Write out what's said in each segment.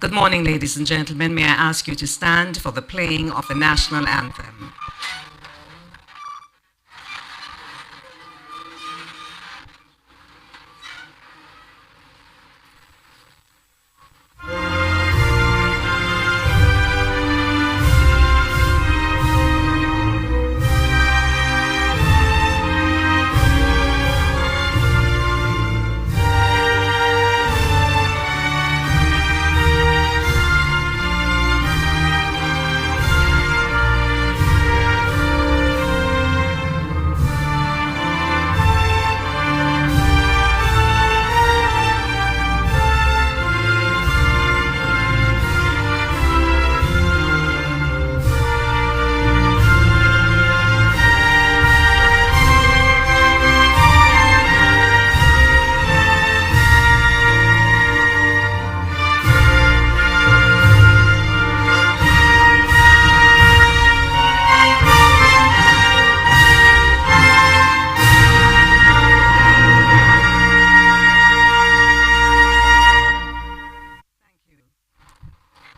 Good morning, ladies and gentlemen. May I ask you to stand for the playing of the national anthem?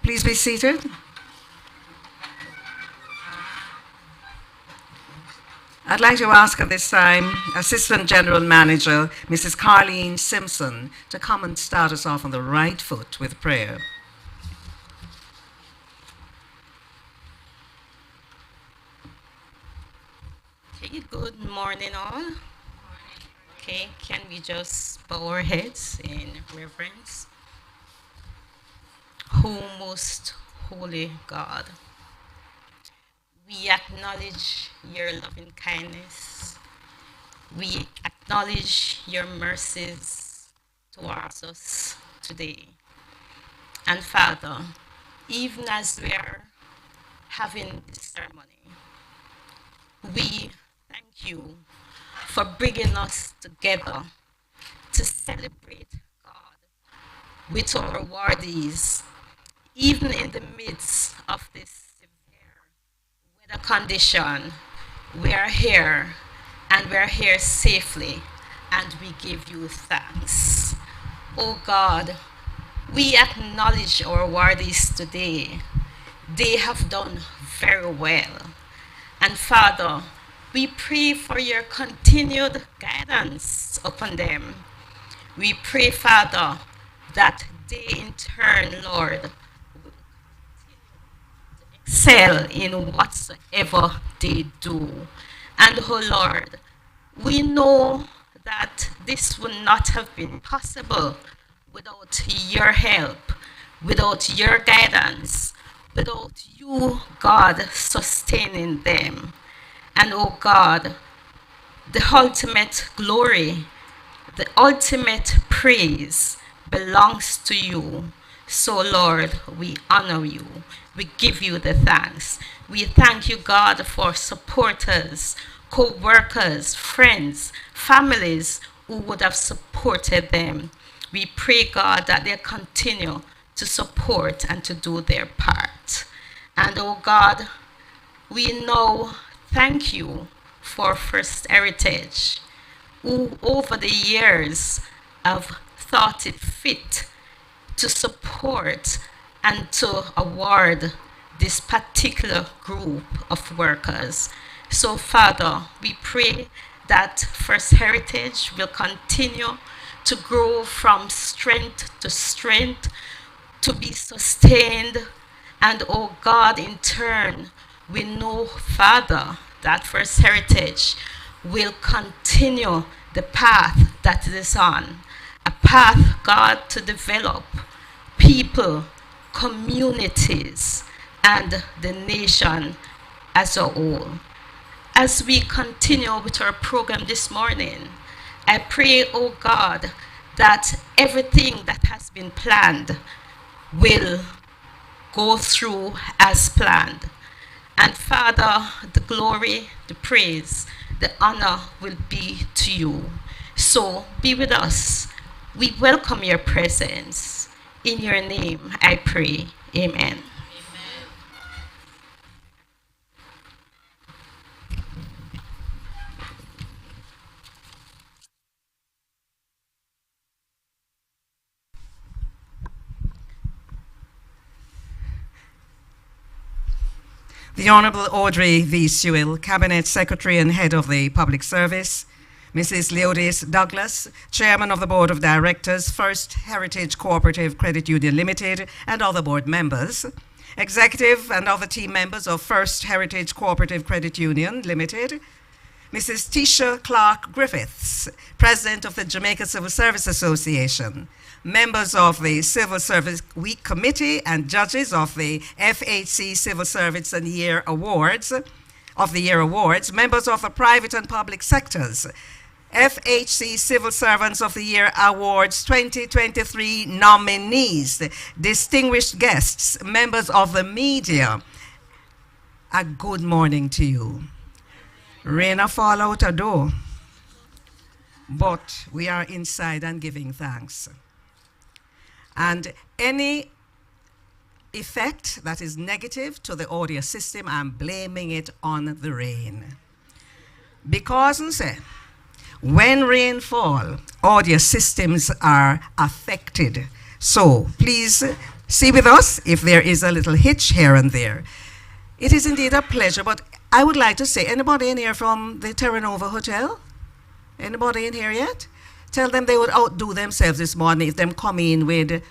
Please be seated. I'd like to ask at this time Assistant General Manager, Mrs. Carleen Simpson, to come and start us off on the right foot with prayer. Okay, good morning all. Okay, can we just bow our heads in reverence? O most holy God, we acknowledge your loving kindness. We acknowledge your mercies towards us today. And Father, even as we are having this ceremony, we thank you for bringing us together to celebrate God with our awardees, even in the midst of this severe weather condition. We are here, and we are here safely, and we give you thanks. Oh God, we acknowledge our awardees today. They have done very well. And Father, we pray for your continued guidance upon them. We pray, Father, that they in turn, Lord, will excel in whatsoever they do. And oh Lord, we know that this would not have been possible without your help, without your guidance, without you, God, sustaining them. And oh God, the ultimate glory, the ultimate praise belongs to you. So Lord, we honor you. We give you the thanks. We thank you, God, for supporters, co-workers, friends, families who would have supported them. We pray, God, that they continue to support and to do their part. And oh God, we now thank you for First Heritage, who over the years have thought it fit to support and to award this particular group of workers. So Father, we pray that First Heritage will continue to grow from strength to strength, to be sustained. And oh God, in turn, we know, Father, that First Heritage will continue the path that it is on, a path, God, to develop people, communities, and the nation as a whole. As we continue with our program this morning, I pray, oh God, that everything that has been planned will go through as planned. And Father, the glory, the praise, the honor will be to you. So be with us. We welcome your presence. In your name I pray. Amen. The Honorable Audrey V. Sewell, Cabinet Secretary and Head of the Public Service, Mrs. Leodis Douglas, Chairman of the Board of Directors, First Heritage Cooperative Credit Union Limited, and other board members, executive and other team members of First Heritage Cooperative Credit Union Limited, Mrs. Tisha Clark Griffiths, President of the Jamaica Civil Service Association, members of the Civil Service Week Committee and judges of the FHC Civil Service and Year Awards, members of the private and public sectors, FHC Civil Servants of the Year Awards 2023 nominees, distinguished guests, members of the media, a good morning to you. Rain a fall out a door, but we are inside and giving thanks. And any effect that is negative to the audio system, I'm blaming it on the rain. Because when rain falls, audio systems are affected. So please see with us if there is a little hitch here and there. It is indeed a pleasure, but I would like to say, anybody in here from the Terra Nova Hotel? Anybody in here yet? Tell them they would outdo themselves this morning if them come in with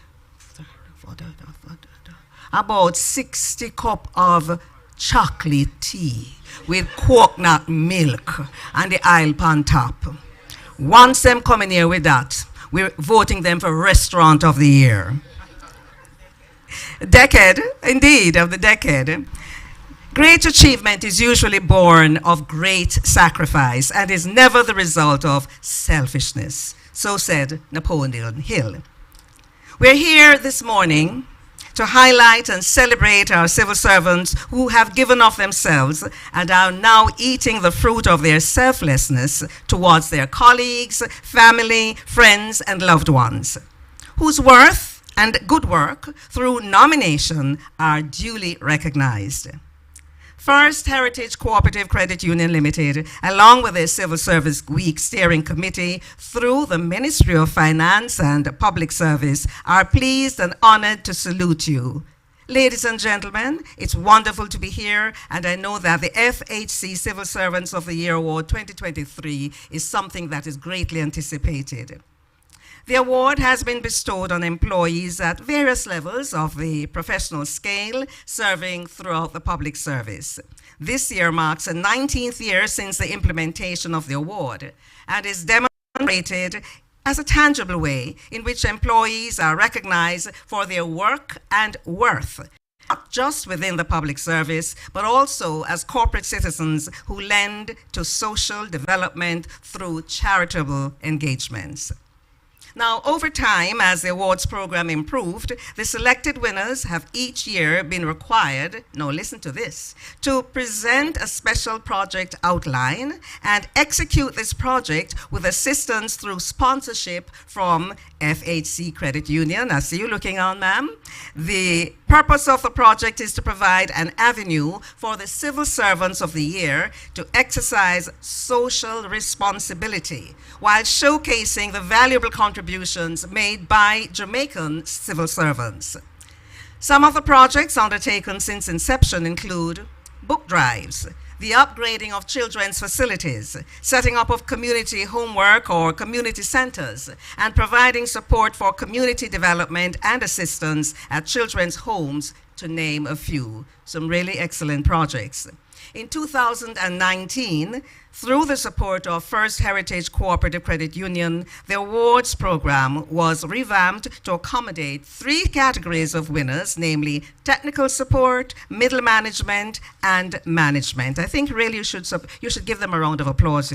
about 60 cups of chocolate tea with coconut milk and the aisle pan top. Once them come in here with that, we're voting them for Restaurant of the Year. Decade, indeed, of the decade. Great achievement is usually born of great sacrifice and is never the result of selfishness. So said Napoleon Hill. We're here this morning to highlight and celebrate our civil servants who have given of themselves and are now eating the fruit of their selflessness towards their colleagues, family, friends, and loved ones, whose worth and good work through nomination are duly recognized. First Heritage Cooperative Credit Union Limited, along with the Civil Service Week Steering Committee, through the Ministry of Finance and Public Service, are pleased and honored to salute you. Ladies and gentlemen, it's wonderful to be here, and I know that the FHC Civil Servants of the Year Award 2023 is something that is greatly anticipated. The award has been bestowed on employees at various levels of the professional scale, serving throughout the public service. This year marks the 19th year since the implementation of the award and is demonstrated as a tangible way in which employees are recognized for their work and worth, not just within the public service, but also as corporate citizens who lend to social development through charitable engagements. Now, over time, as the awards program improved, the selected winners have each year been required, now listen to this, to present a special project outline and execute this project with assistance through sponsorship from FHC Credit Union. I see you looking on, ma'am. The purpose of the project is to provide an avenue for the civil servants of the year to exercise social responsibility while showcasing the valuable contributions made by Jamaican civil servants. Some of the projects undertaken since inception include book drives, the upgrading of children's facilities, setting up of community homework or community centers, and providing support for community development and assistance at children's homes, to name a few. Some really excellent projects. In 2019, through the support of First Heritage Cooperative Credit Union, the awards program was revamped to accommodate 3 categories of winners, namely technical support, middle management, and management. I think really you should give them a round of applause,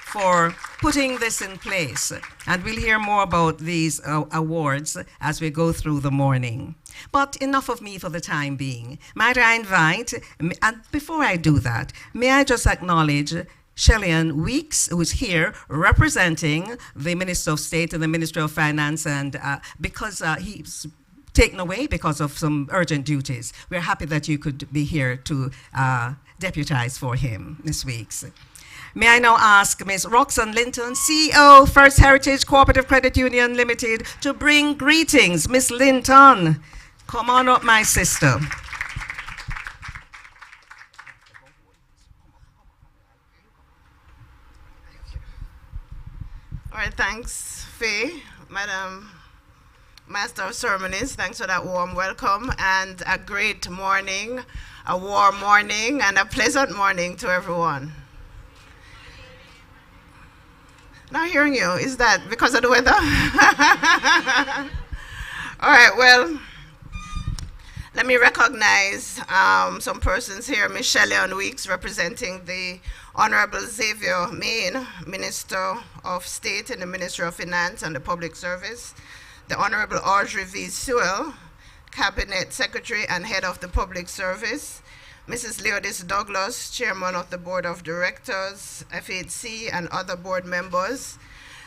for putting this in place. And we'll hear more about these awards as we go through the morning. But enough of me for the time being. Might I invite, and before I do that, may I just acknowledge Shellyan Weeks, who's here representing the Minister of State and the Ministry of Finance, and because he's taken away because of some urgent duties. We're happy that you could be here to deputize for him, Ms. Weeks. May I now ask Ms. Roxanne Linton, CEO, First Heritage Cooperative Credit Union Limited, to bring greetings. Ms. Linton, come on up, my sister. right, thanks, Faye, Madam Master of Ceremonies. Thanks for that warm welcome and a great morning, a warm morning, and a pleasant morning to everyone. Not hearing you. Is that because of the weather? All right, well, let me recognize some persons here. Michelle Leon Weeks, representing the Honorable Xavier Main, Minister of State in the Ministry of Finance and the Public Service. The Honorable Audrey V. Sewell, Cabinet Secretary and Head of the Public Service. Mrs. Leodis Douglas, Chairman of the Board of Directors, FHC, and other board members,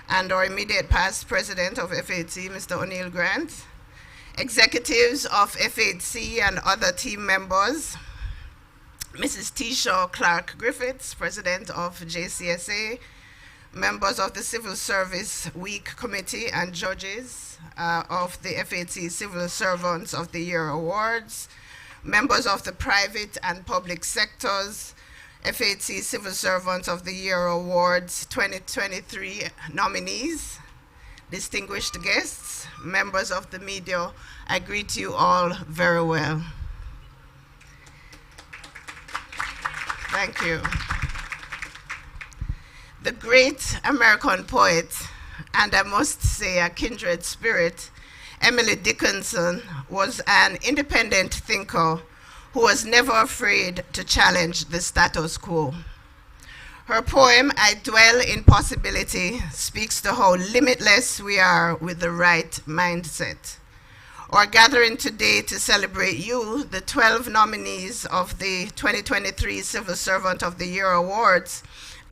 and our immediate past President of FHC, Mr. O'Neill Grant, executives of FHC and other team members, Mrs. Tisha Clark Griffiths, President of JCSA, members of the Civil Service Week Committee and judges of the FHC Civil Servants of the Year Awards, members of the private and public sectors, FHC Civil Servants of the Year Awards 2023 nominees, distinguished guests, members of the media, I greet you all very well. Thank you. The great American poet, and I must say a kindred spirit, Emily Dickinson, was an independent thinker who was never afraid to challenge the status quo. Her poem, I Dwell in Possibility, speaks to how limitless we are with the right mindset. Our gathering today to celebrate you, the 12 nominees of the 2023 Civil Servant of the Year Awards,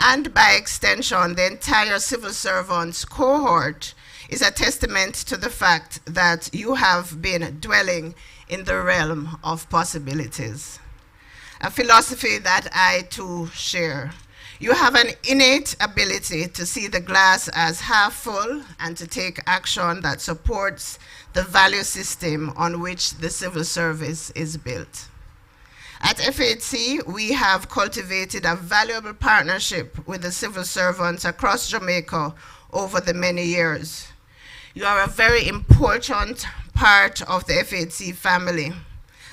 and by extension, the entire civil servants cohort, is a testament to the fact that you have been dwelling in the realm of possibilities. A philosophy that I too share. You have an innate ability to see the glass as half full and to take action that supports the value system on which the civil service is built. At FHC, we have cultivated a valuable partnership with the civil servants across Jamaica over the many years. You are a very important part of the FHC family.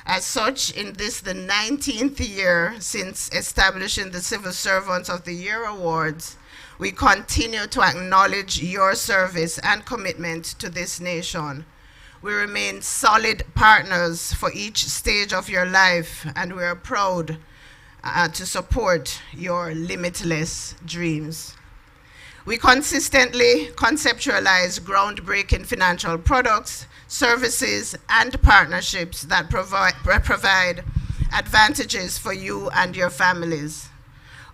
As such, in this, the 19th year since establishing the Civil Servants of the Year Awards, we continue to acknowledge your service and commitment to this nation. We remain solid partners for each stage of your life, and we are proud to support your limitless dreams. We consistently conceptualize groundbreaking financial products, services, and partnerships that provide advantages for you and your families.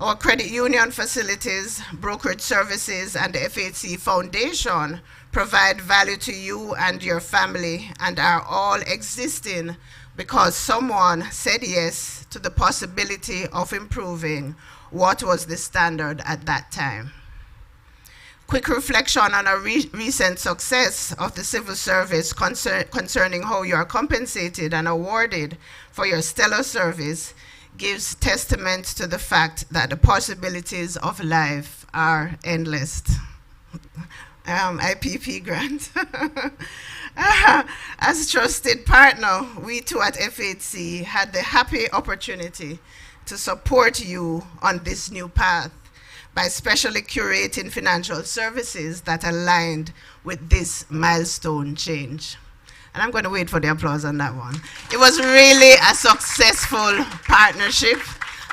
Our credit union facilities, brokerage services, and the FHC Foundation provide value to you and your family and are all existing because someone said yes to the possibility of improving what was the standard at that time. Quick reflection on a recent success of the civil service concerning how you are compensated and awarded for your stellar service gives testament to the fact that the possibilities of life are endless. IPP grant. As trusted partner, we too at FHC had the happy opportunity to support you on this new path by specially curating financial services that aligned with this milestone change. And I'm going to wait for the applause on that one. It was really a successful partnership,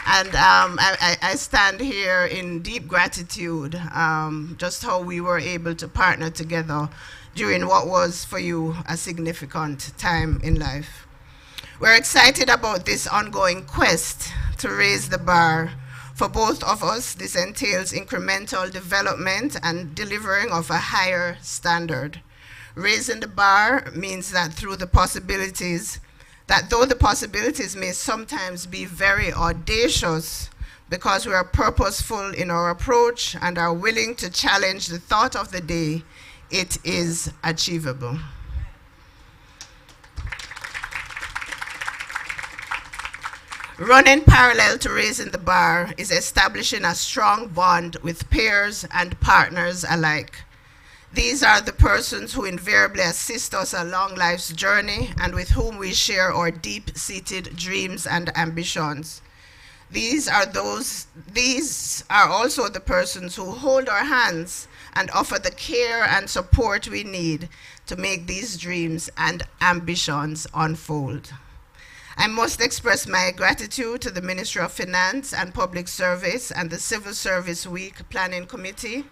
and I stand here in deep gratitude just how we were able to partner together during what was for you a significant time in life. We're excited about this ongoing quest to raise the bar. For both of us, this entails incremental development and delivering of a higher standard. Raising the bar means that though the possibilities may sometimes be very audacious, because we are purposeful in our approach and are willing to challenge the thought of the day, it is achievable. Running parallel to raising the bar is establishing a strong bond with peers and partners alike. These are the persons who invariably assist us along life's journey and with whom we share our deep-seated dreams and ambitions. These are also the persons who hold our hands and offer the care and support we need to make these dreams and ambitions unfold. I must express my gratitude to the Ministry of Finance and Public Service and the Civil Service Week Planning Committee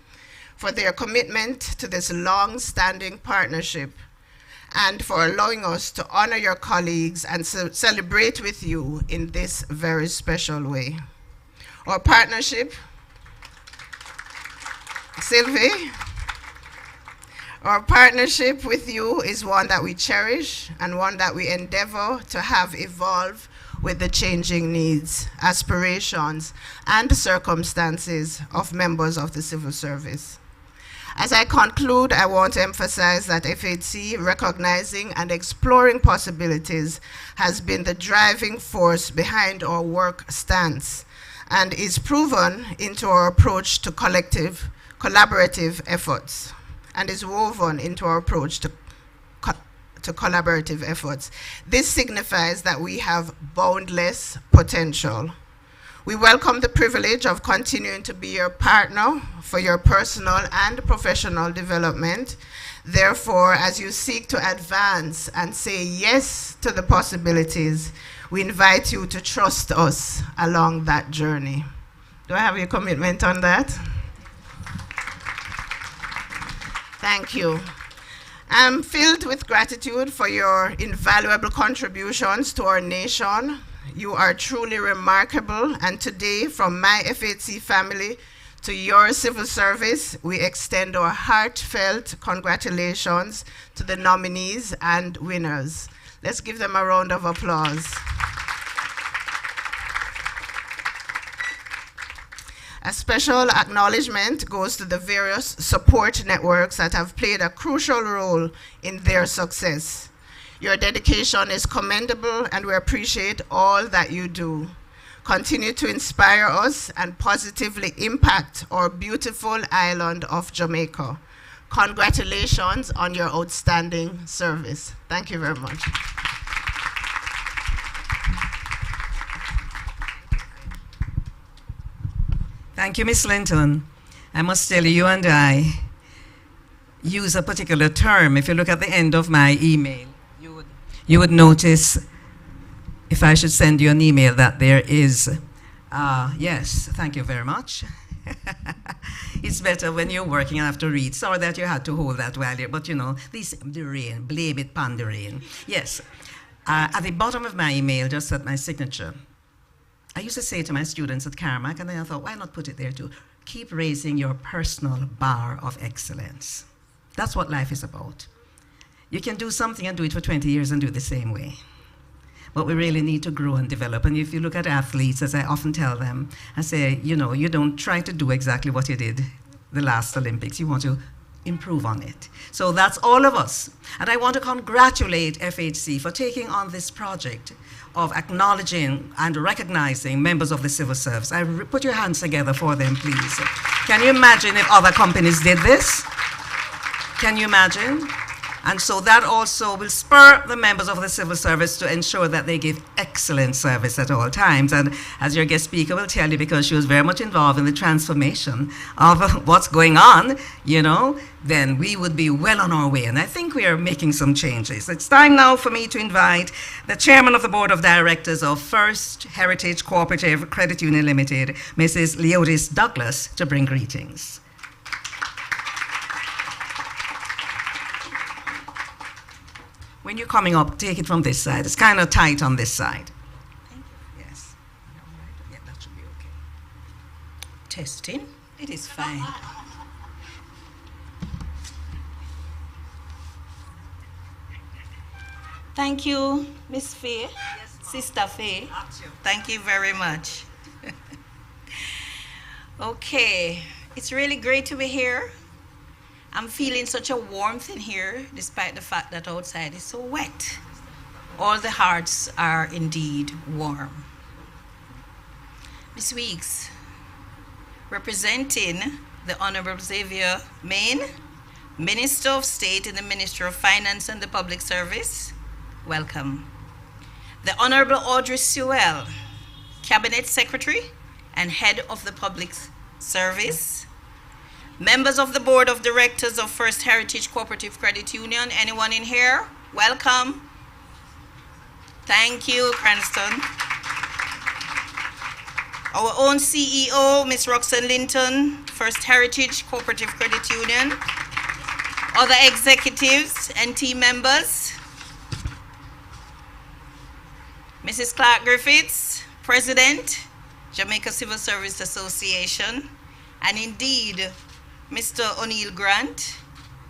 for their commitment to this long-standing partnership and for allowing us to honor your colleagues and celebrate with you in this very special way. Our partnership, Sylvie, our partnership with you is one that we cherish and one that we endeavor to have evolve with the changing needs, aspirations, and circumstances of members of the civil service. As I conclude, I want to emphasize that FHC, recognizing and exploring possibilities, has been the driving force behind our work stance and is proven into our approach to collaborative efforts, and is woven into our approach to collaborative efforts. This signifies that we have boundless potential. We welcome the privilege of continuing to be your partner for your personal and professional development. Therefore, as you seek to advance and say yes to the possibilities, we invite you to trust us along that journey. Do I have your commitment on that? Thank you. I'm filled with gratitude for your invaluable contributions to our nation. You are truly remarkable, and today, from my FHC family to your civil service, we extend our heartfelt congratulations to the nominees and winners. Let's give them a round of applause. A special acknowledgement goes to the various support networks that have played a crucial role in their success. Your dedication is commendable, and we appreciate all that you do. Continue to inspire us and positively impact our beautiful island of Jamaica. Congratulations on your outstanding service. Thank you very much. Thank you, Ms. Linton. I must tell you, you and I use a particular term. If you look at the end of my email, you would notice, if I should send you an email, that there is, yes, thank you very much. It's better when you're working and have to read. Sorry that you had to hold that while you, but you know, the rain, blame it upon the rain. Yes, at the bottom of my email, just at my signature, I used to say to my students at Carmack, and then I thought, why not put it there too? Keep raising your personal bar of excellence. That's what life is about. You can do something and do it for 20 years and do it the same way. But we really need to grow and develop. And if you look at athletes, as I often tell them, I say, you know, you don't try to do exactly what you did the last Olympics. You want to improve on it. So that's all of us. And I want to congratulate FHC for taking on this project of acknowledging and recognizing members of the civil service. Put your hands together for them, please. Can you imagine if other companies did this? Can you imagine? And so that also will spur the members of the civil service to ensure that they give excellent service at all times. And as your guest speaker will tell you, because she was very much involved in the transformation of what's going on, you know, then we would be well on our way. And I think we are making some changes. It's time now for me to invite the chairman of the board of directors of First Heritage Cooperative Credit Union Limited, Mrs. Leotis Douglas, to bring greetings. When you're coming up, take it from this side. It's kind of tight on this side. Thank you. Yes. Yeah, that should be okay. Testing. It is fine. Thank you, Miss Faye. Yes, Sister Faye. Thank you very much. Okay, it's really great to be here. I'm feeling such a warmth in here, despite the fact that outside is so wet. All the hearts are indeed warm. Ms. Weeks, representing the Honorable Xavier Main, Minister of State in the Ministry of Finance and the Public Service, welcome. The Honorable Audrey Sewell, Cabinet Secretary and Head of the Public Service. Members of the Board of Directors of First Heritage Cooperative Credit Union, anyone in here? Welcome. Thank you, Cranston. Our own CEO, Ms. Roxanne Linton, First Heritage Cooperative Credit Union. Other executives and team members. Mrs. Clark Griffiths, President, Jamaica Civil Service Association, and indeed, Mr. O'Neill Grant,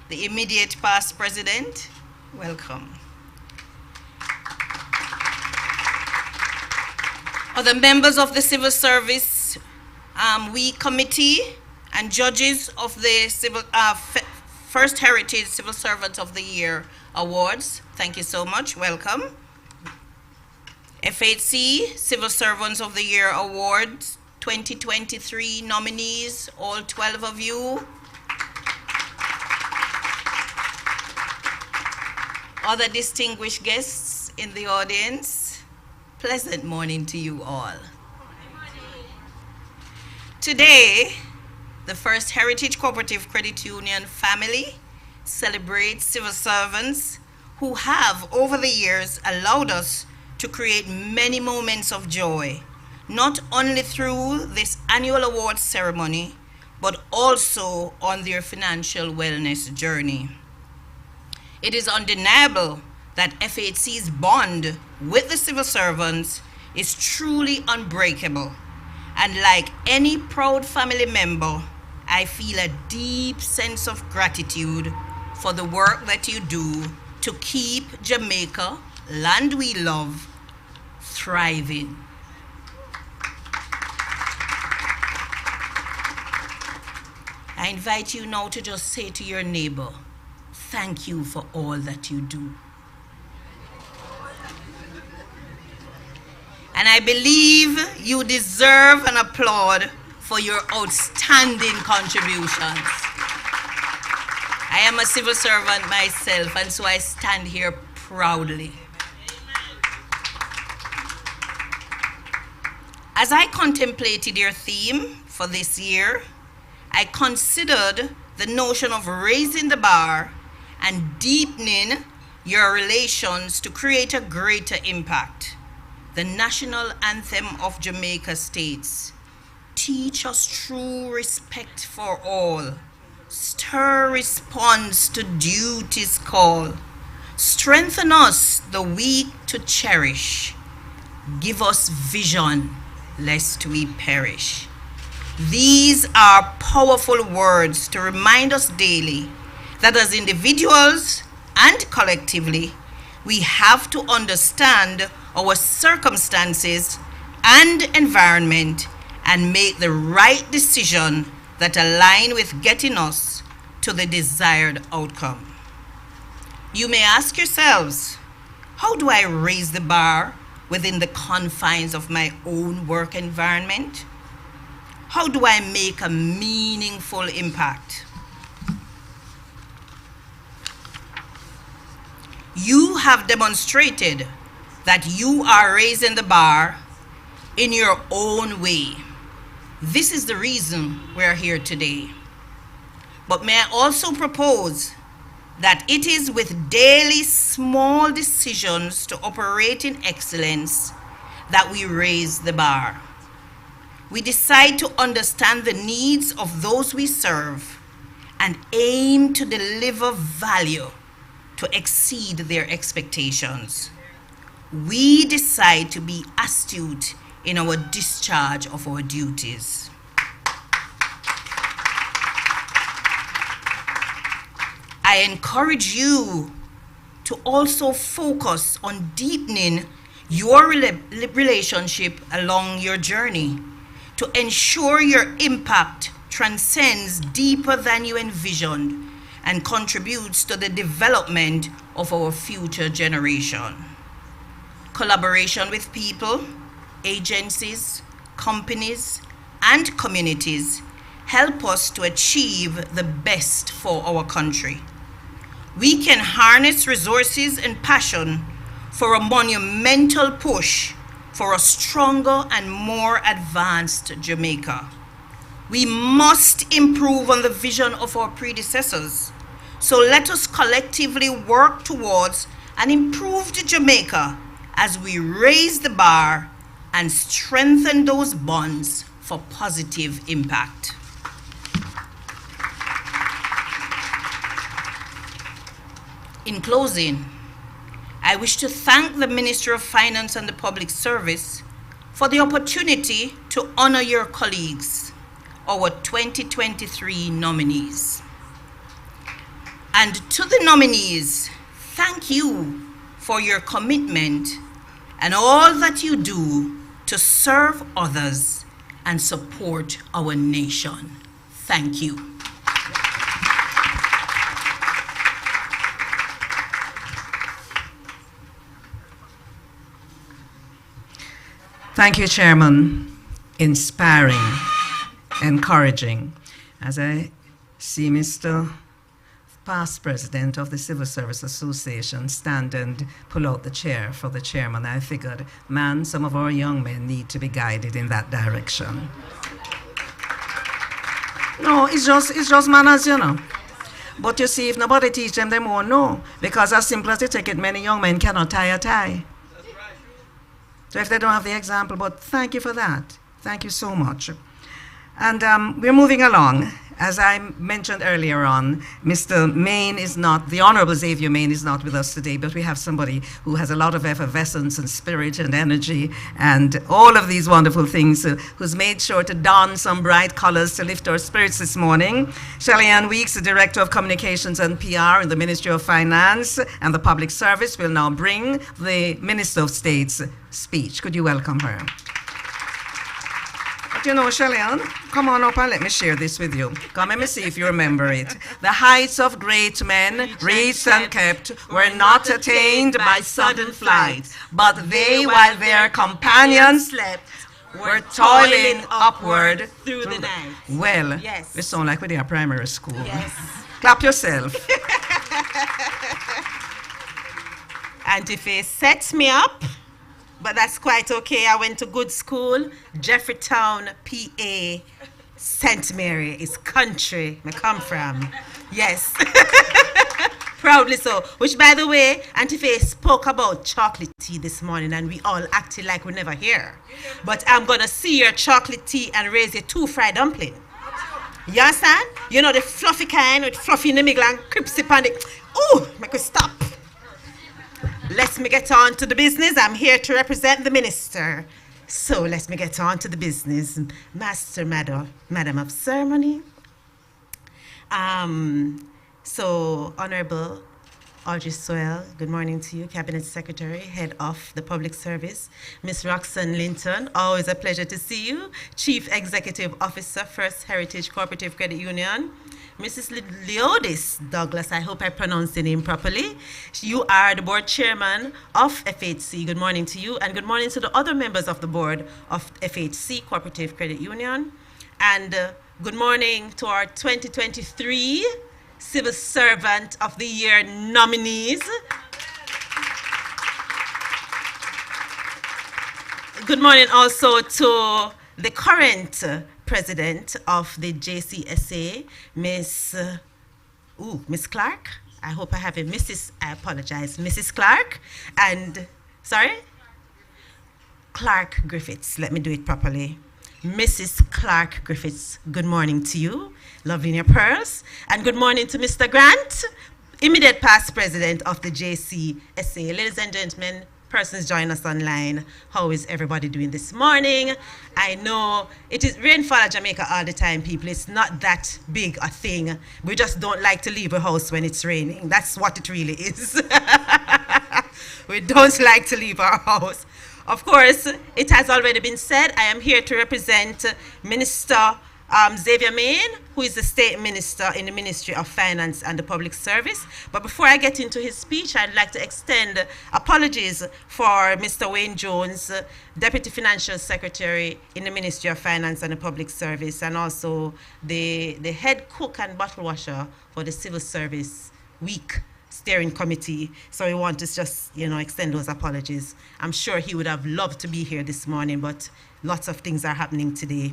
the immediate past president, welcome. Other members of the Civil Service Week Committee and judges of the First Heritage Civil Servant of the Year Awards, thank you so much, welcome. FHC Civil Servants of the Year Awards 2023 nominees, all 12 of you. Other distinguished guests in the audience, pleasant morning to you all. Today, the First Heritage Cooperative Credit Union family celebrates civil servants who have, over the years, allowed us to create many moments of joy, not only through this annual awards ceremony, but also on their financial wellness journey. It is undeniable that FHC's bond with the civil servants is truly unbreakable. And like any proud family member, I feel a deep sense of gratitude for the work that you do to keep Jamaica, land we love, thriving. I invite you now to just say to your neighbor, thank you for all that you do. And I believe you deserve an applaud for your outstanding contributions. I am a civil servant myself, and so I stand here proudly. As I contemplated your theme for this year, I considered the notion of raising the bar and deepening your relations to create a greater impact. The national anthem of Jamaica states, "Teach us true respect for all. Stir response to duty's call. Strengthen us, the weak to cherish. Give us vision, lest we perish." These are powerful words to remind us daily that as individuals and collectively, we have to understand our circumstances and environment and make the right decision that align with getting us to the desired outcome. You may ask yourselves, how do I raise the bar within the confines of my own work environment? How do I make a meaningful impact? You have demonstrated that you are raising the bar in your own way. This is the reason we're here today. But may I also propose that it is with daily small decisions to operate in excellence that we raise the bar. We decide to understand the needs of those we serve and aim to deliver value to exceed their expectations. We decide to be astute in our discharge of our duties. I encourage you to also focus on deepening your relationship along your journey to ensure your impact transcends deeper than you envisioned and contributes to the development of our future generation. Collaboration with people, agencies, companies, and communities help us to achieve the best for our country. We can harness resources and passion for a monumental push for a stronger and more advanced Jamaica. We must improve on the vision of our predecessors. So let us collectively work towards an improved Jamaica as we raise the bar and strengthen those bonds for positive impact. In closing, I wish to thank the Minister of Finance and the Public Service for the opportunity to honor your colleagues, our 2023 nominees. And to the nominees, thank you for your commitment and all that you do to serve others and support our nation. Thank you. Thank you, Chairman. Inspiring, encouraging. As I see Mr. Past President of the Civil Service Association stand and pull out the chair for the chairman, I figured, man, some of our young men need to be guided in that direction. No, it's just manners, you know. But you see, if nobody teach them, they won't know. Because as simple as they take it, many young men cannot tie a tie. So if they don't have the example, but thank you for that. Thank you so much. And we're moving along. As I mentioned earlier on, Mr. Main is not, the Honorable Xavier Main is not with us today, but we have somebody who has a lot of effervescence and spirit and energy and all of these wonderful things, who's made sure to don some bright colors to lift our spirits this morning. Shelley Ann Weeks, the Director of Communications and PR in the Ministry of Finance and the Public Service, will now bring the Minister of State's speech. Could you welcome her? But you know, Shelley Ann, come on up and let me share this with you. Come and see if you remember it. The heights of great men, reached and kept, were not attained by sudden flight, but they, while their companions slept, were toiling upward through the night. Well, yes. We sound like we're in a primary school. Yes. Clap yourself. And if it sets me up, but that's quite okay. I went to good school, Jeffreytown, PA, St. Mary is country I come from. Yes. Proudly so. Which, by the way, Auntie Faye spoke about chocolate tea this morning, and we all acted like we never hear. But I'm going to see your chocolate tea and raise your 2 fried dumpling. You understand? You know, the fluffy kind with fluffy in the middle and crispy on it. Ooh, make me stop. Let me get on to the business. I'm here to represent the minister. So let me get on to the business. Master, Madam of Ceremony. So, Honorable Audrey Swell, good morning to you, Cabinet Secretary, Head of the Public Service. Miss Roxanne Linton, always a pleasure to see you. Chief Executive Officer, First Heritage Cooperative Credit Union. Mrs. Leodis Douglas, I hope I pronounced the name properly. You are the board chairman of FHC. Good morning to you, and good morning to the other members of the board of FHC Cooperative Credit Union. And good morning to our 2023 Civil Servant of the Year nominees. Good morning also to the current president of the JCSA, Miss Clark. I hope I have a Mrs. I apologize, Mrs. Clark. And, sorry? Clark Griffiths. Let me do it properly. Mrs. Clark Griffiths, good morning to you. Loving your pearls. And good morning to Mr. Grant, immediate past president of the JCSA. Ladies and gentlemen, persons join us online. How is everybody doing this morning? I know it is rainfall at Jamaica all the time, people. It's not that big a thing. We just don't like to leave a house when it's raining. That's what it really is. We don't like to leave our house. Of course, it has already been said, I am here to represent Minister Xavier Main, who is the State Minister in the Ministry of Finance and the Public Service. But before I get into his speech, I'd like to extend apologies for Mr. Wayne Jones, Deputy Financial Secretary in the Ministry of Finance and the Public Service, and also the head cook and bottle washer for the Civil Service Week Steering Committee. So we want to just, extend those apologies. I'm sure he would have loved to be here this morning, but lots of things are happening today.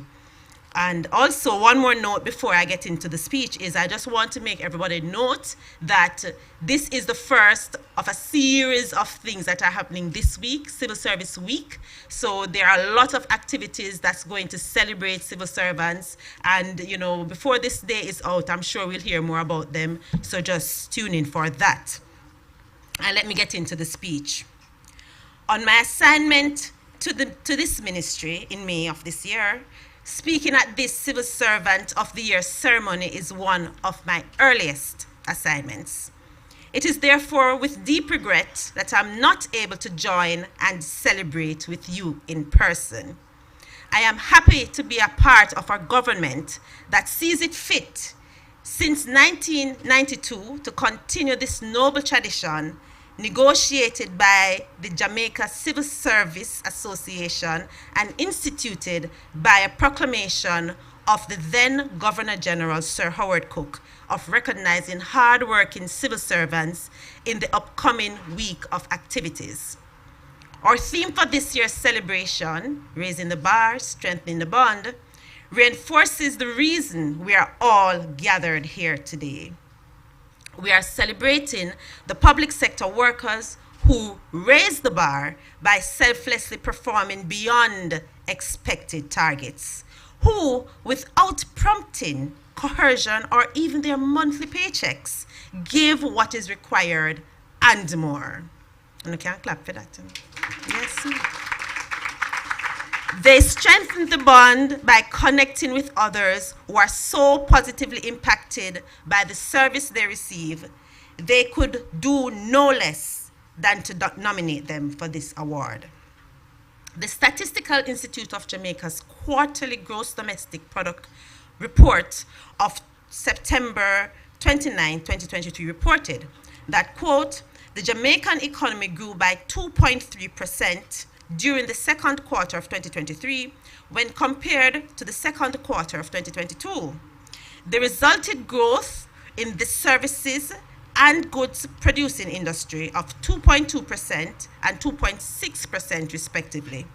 And also, one more note before I get into the speech is I just want to make everybody note that this is the first of a series of things that are happening this week, Civil Service Week. So there are a lot of activities that's going to celebrate civil servants. And, before this day is out, I'm sure we'll hear more about them. So just tune in for that. And let me get into the speech. On my assignment to this ministry in May of this year, speaking at this Civil Servant of the Year ceremony is one of my earliest assignments. It is therefore with deep regret that I'm not able to join and celebrate with you in person. I am happy to be a part of a government that sees it fit since 1992 to continue this noble tradition negotiated by the Jamaica Civil Service Association and instituted by a proclamation of the then Governor General Sir Howard Cook of recognizing hard-working civil servants in the upcoming week of activities. Our theme for this year's celebration, Raising the Bar, Strengthening the Bond, reinforces the reason we are all gathered here today. We are celebrating the public sector workers who raise the bar by selflessly performing beyond expected targets, who, without prompting, coercion, or even their monthly paychecks, give what is required and more. And you can clap for that. Yes. They strengthen the bond by connecting with others who are so positively impacted by the service they receive. They could do no less than to nominate them for this award. The Statistical Institute of Jamaica's quarterly gross domestic product report of September 29, 2023 reported that, quote, the Jamaican economy grew by 2.3% during the second quarter of 2023 when compared to the second quarter of 2022. The resulted growth in the services and goods producing industry of 2.2% and 2.6% respectively.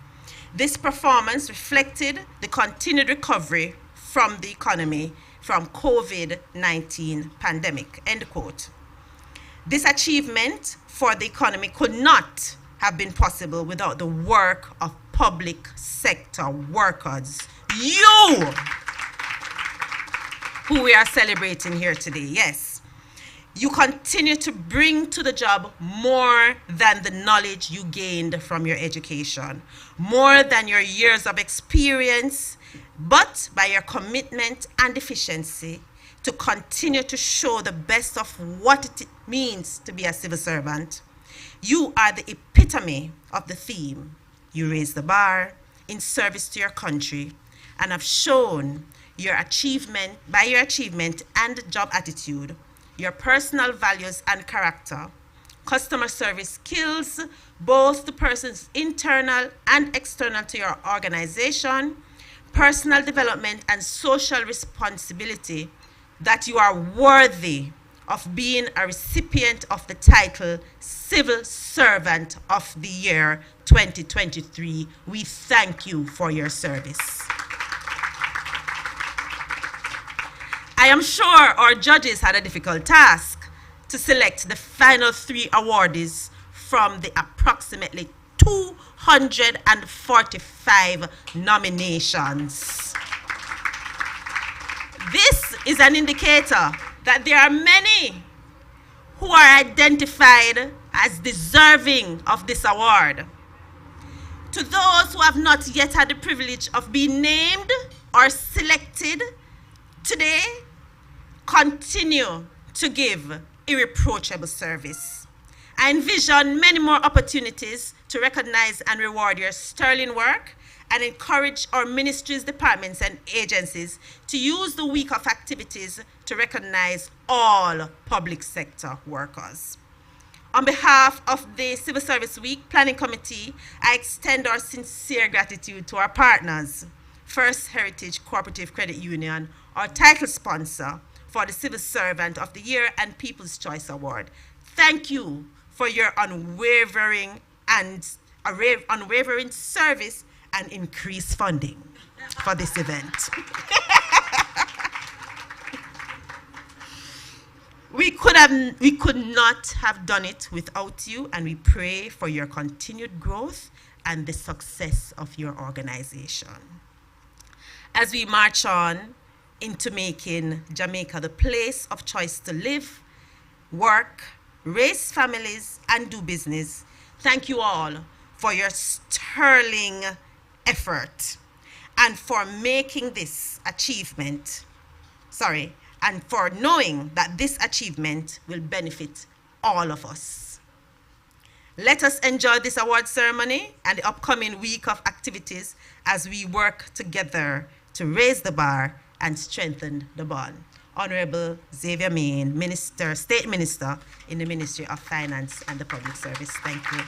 This performance reflected the continued recovery from the economy from COVID-19 pandemic, end quote. This achievement for the economy could not have been possible without the work of public sector workers. You, who we are celebrating here today, yes. You continue to bring to the job more than the knowledge you gained from your education, more than your years of experience, but by your commitment and efficiency to continue to show the best of what it means to be a civil servant. You are the epitome of the theme. You raise the bar in service to your country and have shown your achievement by your achievement and job attitude, your personal values and character, customer service skills, both the person's internal and external to your organization, personal development and social responsibility, that you are worthy of being a recipient of the title Civil Servant of the Year 2023. We thank you for your service. I am sure our judges had a difficult task to select the final 3 awardees from the approximately 245 nominations. This is an indicator that there are many who are identified as deserving of this award. To those who have not yet had the privilege of being named or selected today, continue to give irreproachable service. I envision many more opportunities to recognize and reward your sterling work and encourage our ministries, departments, and agencies to use the week of activities to recognize all public sector workers. On behalf of the Civil Service Week Planning Committee, I extend our sincere gratitude to our partners, First Heritage Cooperative Credit Union, our title sponsor for the Civil Servant of the Year and People's Choice Award. Thank you for your unwavering service and increased funding for this event. We could not have done it without you, and we pray for your continued growth and the success of your organization. As we march on into making Jamaica the place of choice to live, work, raise families, and do business, thank you all for your sterling effort and for making this achievement, and for knowing that this achievement will benefit all of us. Let us enjoy this award ceremony and the upcoming week of activities as we work together to raise the bar and strengthen the bond. Honorable Xavier Main, State Minister in the Ministry of Finance and the Public Service. Thank you.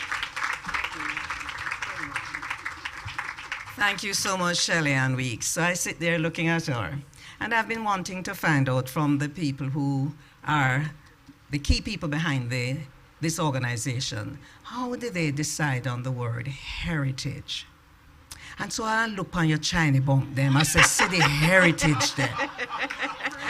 Thank you so much, Shelley Ann Weeks. So I sit there looking at her, and I've been wanting to find out from the people who are the key people behind this organization, how did they decide on the word heritage? And so I look on your Chinese bump them. I said, city heritage there.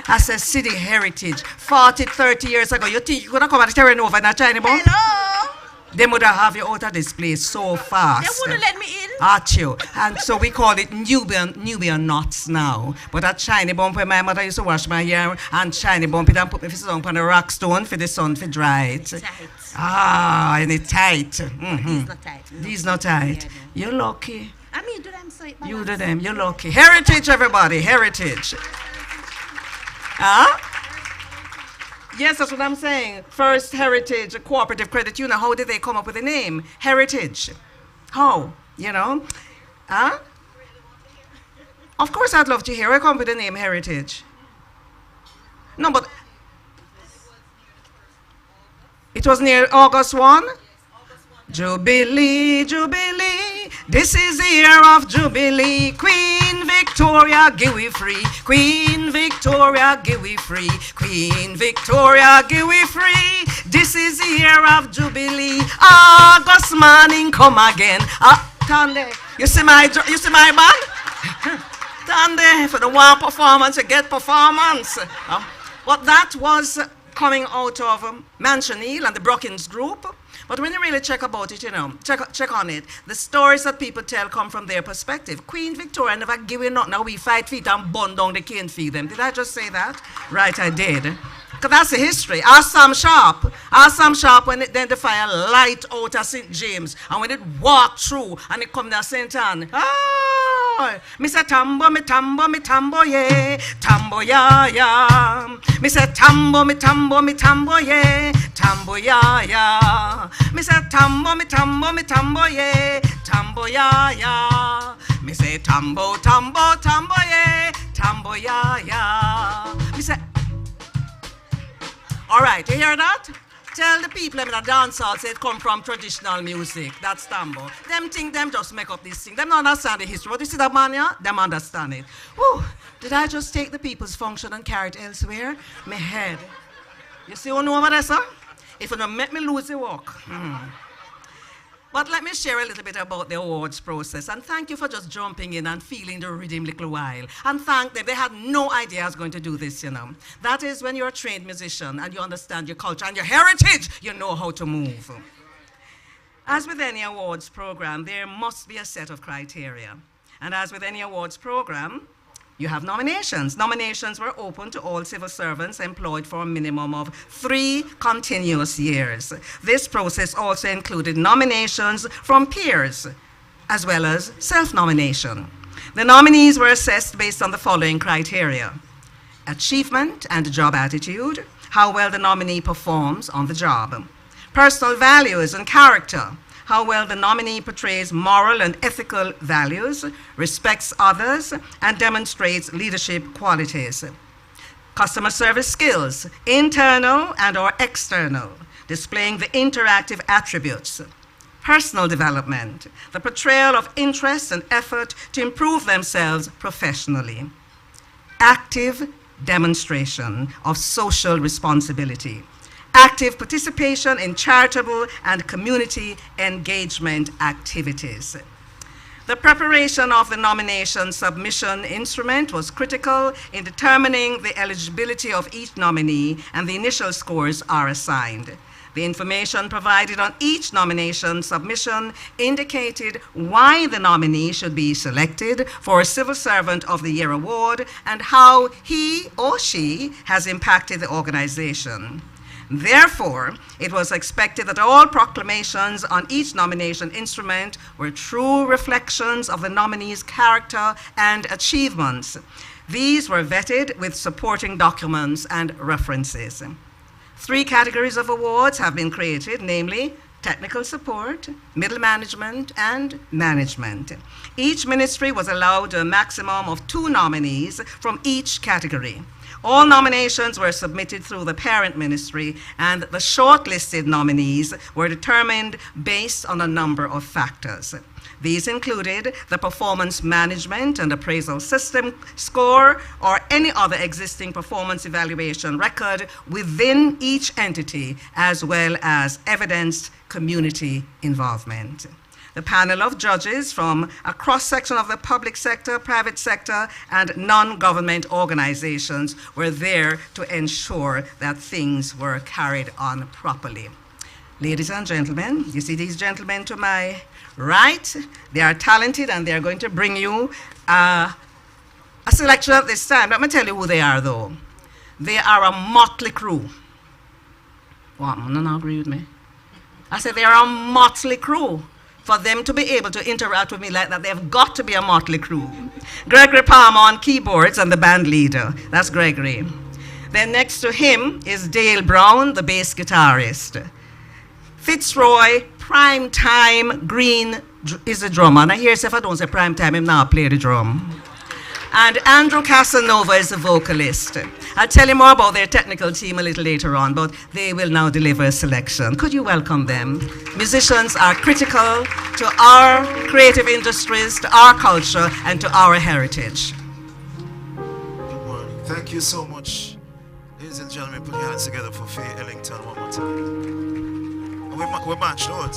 I said, city heritage. 40, 30 years ago, you think you could have come and turn over in a Chinese bump? Hello? They would have you out of this place so fast. They wouldn't let me in. At you. And so we call it Nubian knots now. But a Chinese bump where my mother used to wash my hair and Chinese bump it and put me on the rock stone for the sun to dry it. Tight. Ah, and it's tight. Mm-hmm. It's not tight. No. These not tight. Yeah, no. You're lucky. I mean, do them so it You do them. You're lucky. Heritage, everybody. Heritage. Huh? Yes, that's what I'm saying. First Heritage Cooperative Credit Union. How did they come up with the name? Heritage. How? You know? Huh? Of course I'd love to hear. I come up with the name Heritage. No, but it was near August 1? Jubilee, Jubilee, this is the year of Jubilee. Queen Victoria, give we free. Queen Victoria, give we free. Queen Victoria, give we free. This is the year of Jubilee. August morning, come again. Tande, you see my band? Tande, for the one performance, you get performance. But that was coming out of Mansionil and the Brookings group. But when you really check about it, you know, check on it, the stories that people tell come from their perspective. Queen Victoria never giving up. Now we 5 feet and burn down, they can't feed them. Did I just say that? Right, I did. Because that's the history. Ask Sam Sharp when then the fire light out of St. James. And when it walked through and it come down St. Anne. Me say tambo, me tambo, me tambo, yeah. Tambo, yeah, yeah. Me say tambo, me tambo, me tambo, yeah. Tambo, yeah, yeah. Me say tambo, me tambo, me tambo, yeah. Tambo, yeah, yeah. Me say tambo, tambo, tambo, yeah. Tambo, yeah, yeah. Me say, all right, you hear that? Tell the people in the dance hall say it come from traditional music. That's tambo. Them think them just make up this thing. Them don't understand the history. But you see that man here? Them understand it. Whew, did I just take the people's function and carry it elsewhere? My head. You see who know over there, sir? If you don't make me lose the walk. But let me share a little bit about the awards process. And thank you for just jumping in and feeling the rhythm a little while. And thank them. They had no idea I was going to do this, you know. That is when you're a trained musician and you understand your culture and your heritage, you know how to move. As with any awards program, there must be a set of criteria. And as with any awards program, you have nominations. Nominations were open to all civil servants employed for a minimum of 3 continuous years. This process also included nominations from peers, as well as self-nomination. The nominees were assessed based on the following criteria: achievement and job attitude, how well the nominee performs on the job; personal values and character, how well the nominee portrays moral and ethical values, respects others, and demonstrates leadership qualities. Customer service skills, internal and/or external, displaying the interactive attributes. Personal development, the portrayal of interest and effort to improve themselves professionally. Active demonstration of social responsibility. Active participation in charitable and community engagement activities. The preparation of the nomination submission instrument was critical in determining the eligibility of each nominee, and the initial scores are assigned. The information provided on each nomination submission indicated why the nominee should be selected for a Civil Servant of the Year award and how he or she has impacted the organization. Therefore, it was expected that all proclamations on each nomination instrument were true reflections of the nominee's character and achievements. These were vetted with supporting documents and references. 3 categories of awards have been created, namely technical support, middle management, and management. Each ministry was allowed a maximum of 2 nominees from each category. All nominations were submitted through the parent ministry, and the shortlisted nominees were determined based on a number of factors. These included the performance management and appraisal system score or any other existing performance evaluation record within each entity, as well as evidenced community involvement. The panel of judges from a cross-section of the public sector, private sector, and non-government organizations were there to ensure that things were carried on properly. Ladies and gentlemen, you see these gentlemen to my right? They are talented, and they are going to bring you a selection at this time. Let me tell you who they are, though. They are a motley crew. What, you don't agree with me? I said they are a motley crew. For them to be able to interact with me like that, they've got to be a motley crew. Gregory Palmer on keyboards and the band leader. That's Gregory. Then next to him is Dale Brown, the bass guitarist. Fitzroy, prime time Green is the drummer. And I hear if I don't say prime time, him now play the drum. And Andrew Casanova is the vocalist. I'll tell you more about their technical team a little later on, but they will now deliver a selection. Could you welcome them? Musicians are critical to our creative industries, to our culture, and to our heritage. Good morning. Thank you so much. Ladies and gentlemen, put your hands together for Faye Ellington one more time. We're matched out.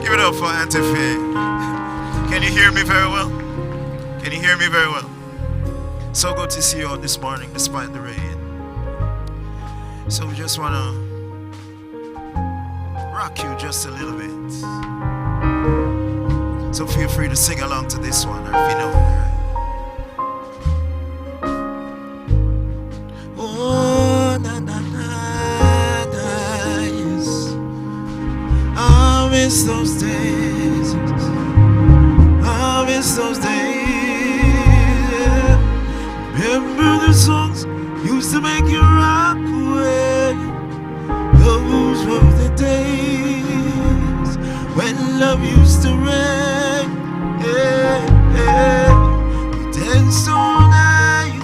Give it up for Auntie Faye. Can you hear me very well? Can you hear me very well? So good to see you all this morning despite the rain. So we just want to rock you just a little bit. So feel free to sing along to this one, or if you know it. Oh, na na na na, yes. I miss those days. I miss those days. Yeah. Remember the songs used to make you rock away. Those were the days when love used to rain. Yeah, yeah. We danced all night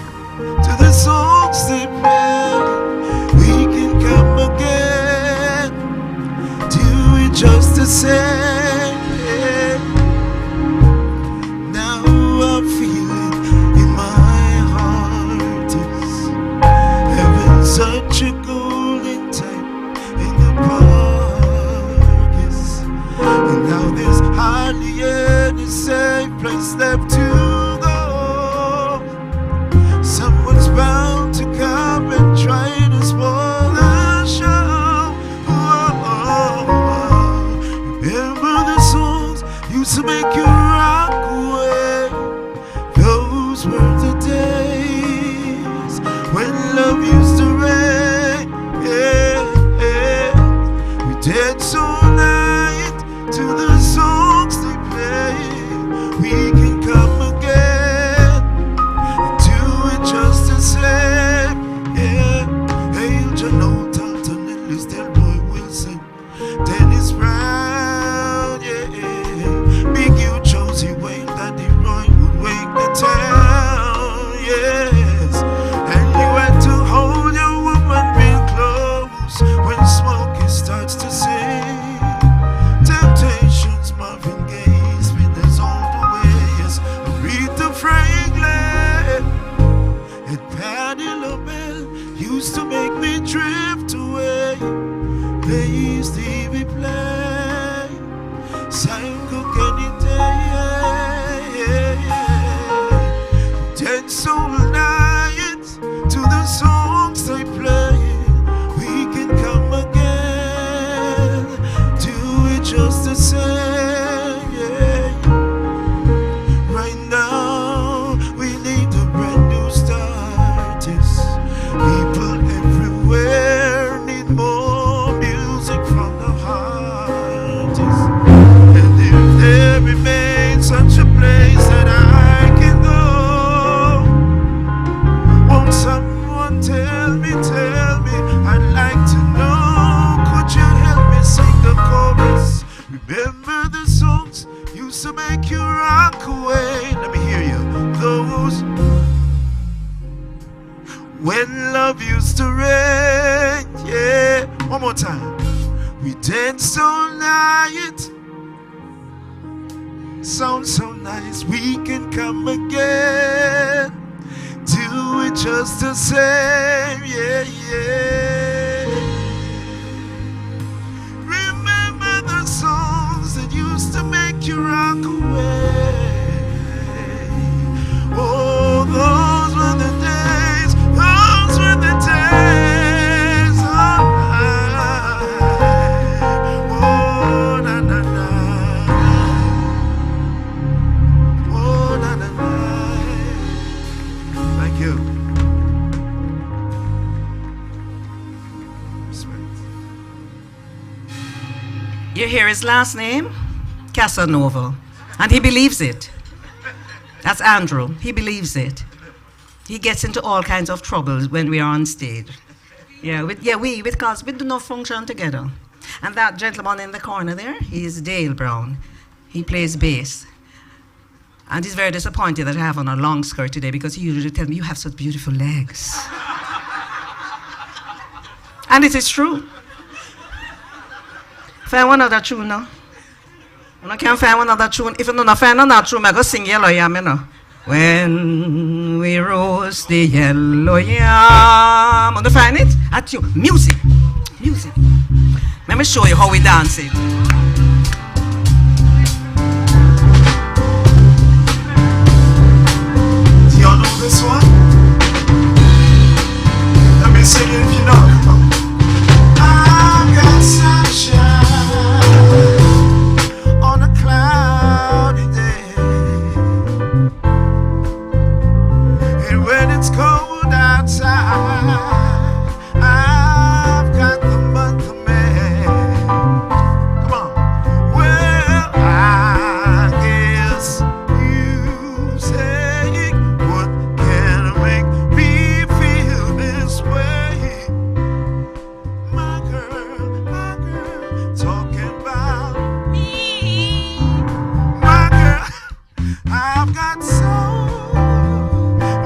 to the songs they play. We can come again, do it just the same. Yeah. Now I feel it in my heart. It's having such a golden time in the park. Yes. And now there's hardly any safe place left to go. Someone's bound to come and try to spoil the show. Remember the songs used to make you rock away. Those were the days when love used to rain. Yeah, yeah. We danced all night to the songs they play. We place TV play. Sign cook any day. Dead soul night to the songs they play. We can come again, do it just the same. Right now, we need a brand new start. People everywhere need more music from the heart. And if there remains such a place that I can go, won't someone tell me, I'd like to know. Could you help me sing the chorus? Remember the songs used to make you rock away. Let me hear you. Those when love used to reign. Yeah, one more time. We danced all night. Sounds so nice. We can come again, do it just the same. Yeah. Remember the songs that used to make you rock away. Oh, those were the days. Those were the days. Oh, na na na. Oh, na na na. Thank you. Respect. You hear his last name? Casanova. And he believes it. That's Andrew. He believes it. He gets into all kinds of troubles when we are on stage. Because we do not function together. And that gentleman in the corner there, he's Dale Brown. He plays bass. And he's very disappointed that I have on a long skirt today because he usually tells me, you have such beautiful legs. And it is true. Find one other tune now. I can't find one other tune. If you don't find another tune, I go sing Yellow Yam, you know. When we roast the yellow yam. Want to find it? At you. Music. Let me show you how we dance it. Do y'all know this one? Let me sing it if you know it. I've got sunshine on a cloudy day, and when it's cold outside, I've got the month of May. Come on. Well, I guess you say, what can make me feel this way? My girl, talking about me. My girl, I've got so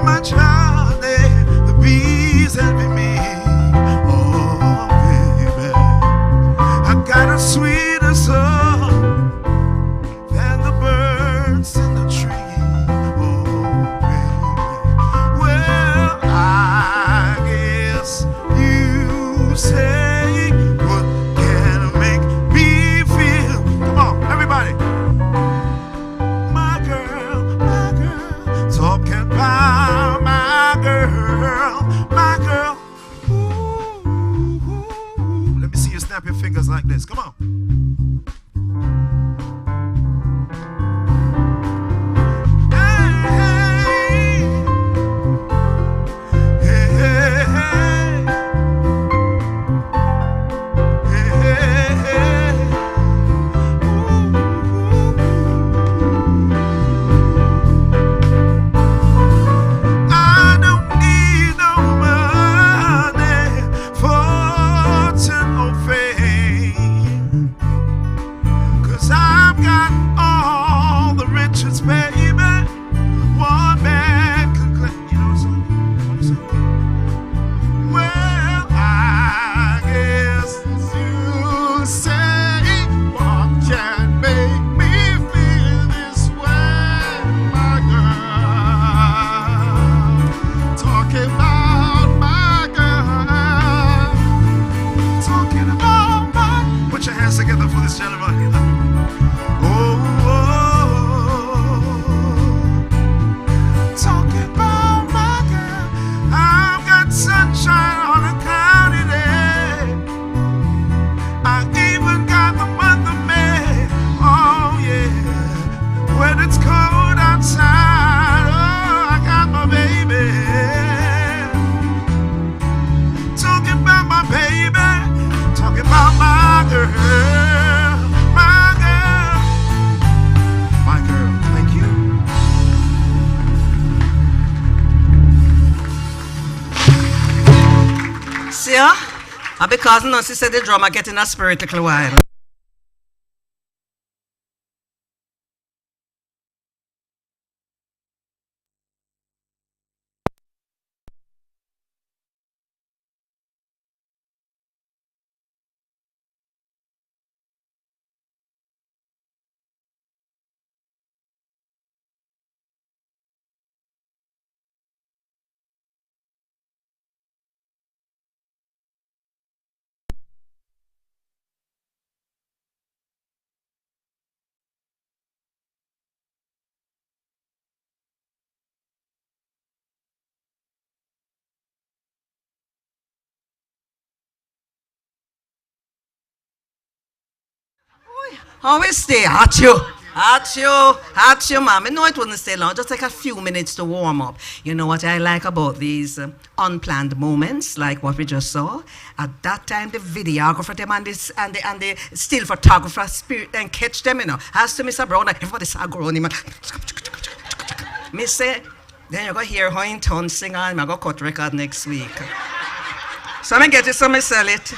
much honey, the bees envy me. Oh, baby, I got a sweeter song than the birds in the tree. Oh, baby, well, I guess you say, what can make me feel? Come on, everybody. My girl, talking about my girl. Ooh. Let me see you snap your fingers like this. Come on. I don't need no money, fortune or fame. ya? Because no, she said the drummer getting a spiritual while. Always stay at you. At you, ma'am. I know it wouldn't stay long, just take a few minutes to warm up. You know what I like about these unplanned moments, like what we just saw? At that time, the videographer them and the still photographer spirit and catch them, you know. As to Mr. Brown, everybody saw grown him. Me say, then you go hear how in tone sing and I go cut record next week. So me get it, so me sell it.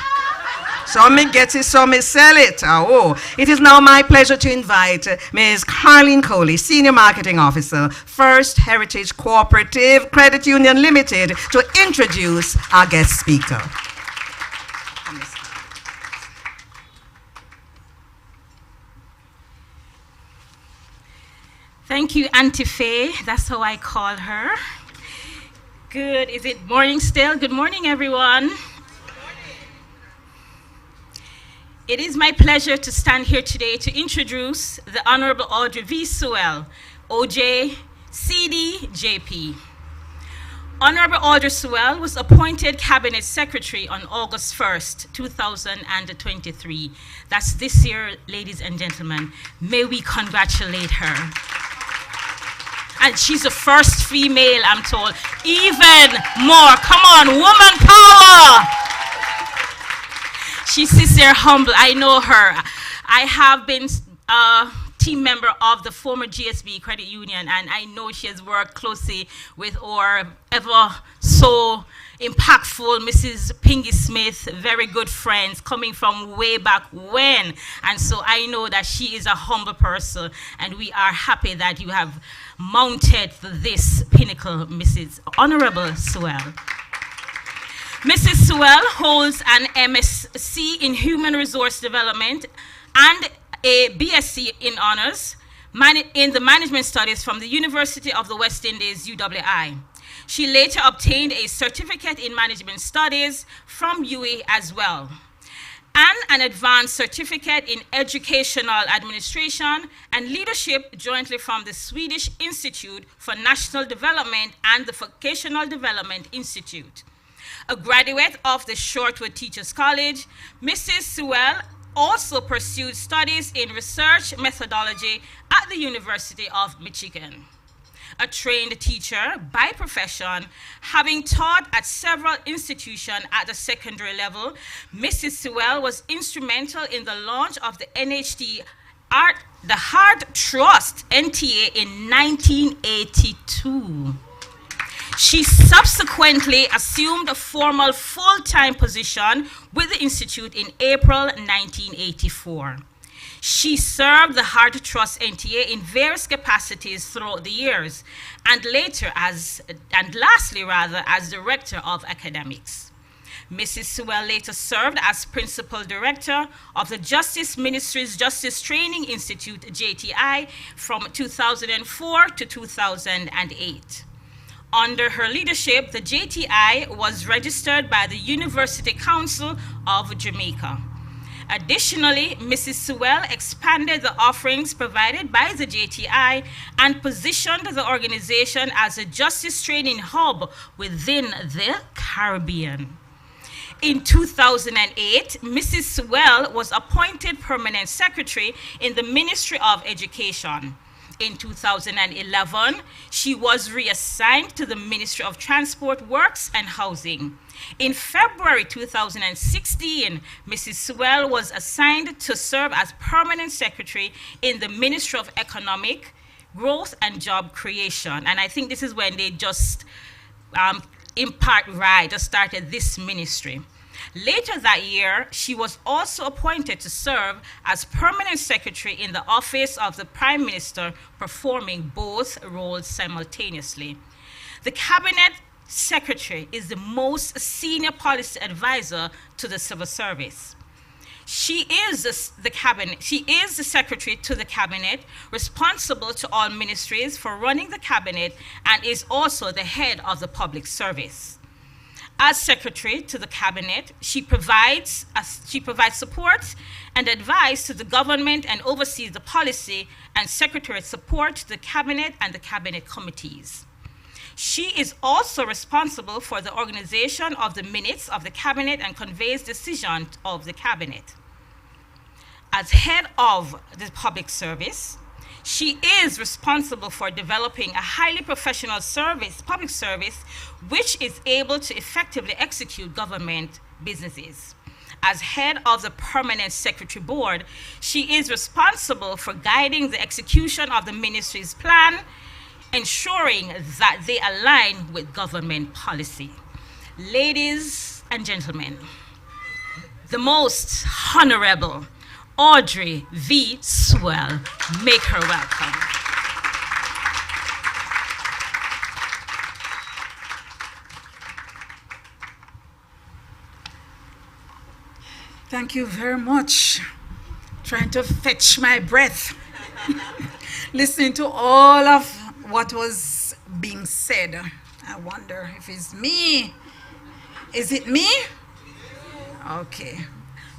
So me get it, so me sell it. Oh, it is now my pleasure to invite Ms. Carleen Coley, Senior Marketing Officer, First Heritage Cooperative Credit Union Limited, to introduce our guest speaker. Thank you, Auntie Faye. That's how I call her. Good. Is it morning still? Good morning, everyone. It is my pleasure to stand here today to introduce the Honorable Audrey V. Sewell, OJ, CD, JP. Honorable Audrey Sewell was appointed Cabinet Secretary on August 1st, 2023. That's this year, ladies and gentlemen. May we congratulate her. And she's the first female, I'm told. Even more. Come on, woman power! She sits there humble. I know her. I have been a team member of the former GSB Credit Union, and I know she has worked closely with our ever so impactful Mrs. Pingy Smith, very good friends coming from way back when. And so I know that she is a humble person, and we are happy that you have mounted this pinnacle, Mrs. Honorable Sewell. Mrs. Sewell holds an MSc in Human Resource Development and a BSc in Honors in the Management Studies from the University of the West Indies, UWI. She later obtained a Certificate in Management Studies from UE as well, and an Advanced Certificate in Educational Administration and Leadership jointly from the Swedish Institute for National Development and the Vocational Development Institute. A graduate of the Shortwood Teachers College, Mrs. Sewell also pursued studies in research methodology at the University of Michigan. A trained teacher by profession, having taught at several institutions at the secondary level, Mrs. Sewell was instrumental in the launch of the NHT the Heart Trust NTA in 1982. She subsequently assumed a formal full-time position with the Institute in April 1984. She served the Heart Trust NTA in various capacities throughout the years, and lastly, as Director of Academics. Mrs. Sewell later served as Principal Director of the Justice Ministry's Justice Training Institute, JTI, from 2004 to 2008. Under her leadership, the JTI was registered by the University Council of Jamaica. Additionally, Mrs. Sewell expanded the offerings provided by the JTI and positioned the organization as a justice training hub within the Caribbean. In 2008, Mrs. Sewell was appointed Permanent Secretary in the Ministry of Education. In 2011, she was reassigned to the Ministry of Transport, Works and Housing. In February 2016, Mrs. Sewell was assigned to serve as Permanent Secretary in the Ministry of Economic Growth and Job Creation. And I think this is when they just just started this ministry. Later that year, she was also appointed to serve as permanent secretary in the office of the Prime Minister, performing both roles simultaneously. The cabinet secretary is the most senior policy advisor to the civil service. She is the secretary to the cabinet, responsible to all ministries for running the cabinet, and is also the head of the public service. As secretary to the cabinet, she provides support and advice to the government and oversees the policy and secretariat support to the cabinet and the cabinet committees. She is also responsible for the organization of the minutes of the cabinet and conveys decisions of the cabinet. As head of the public service, she is responsible for developing a highly professional public service, which is able to effectively execute government businesses. As head of the Permanent Secretary Board, she is responsible for guiding the execution of the ministry's plan, ensuring that they align with government policy. Ladies and gentlemen, the most honorable Audrey V. Swell. Make her welcome. Thank you very much. Trying to fetch my breath. Listening to all of what was being said. I wonder if it's me. Is it me? Okay.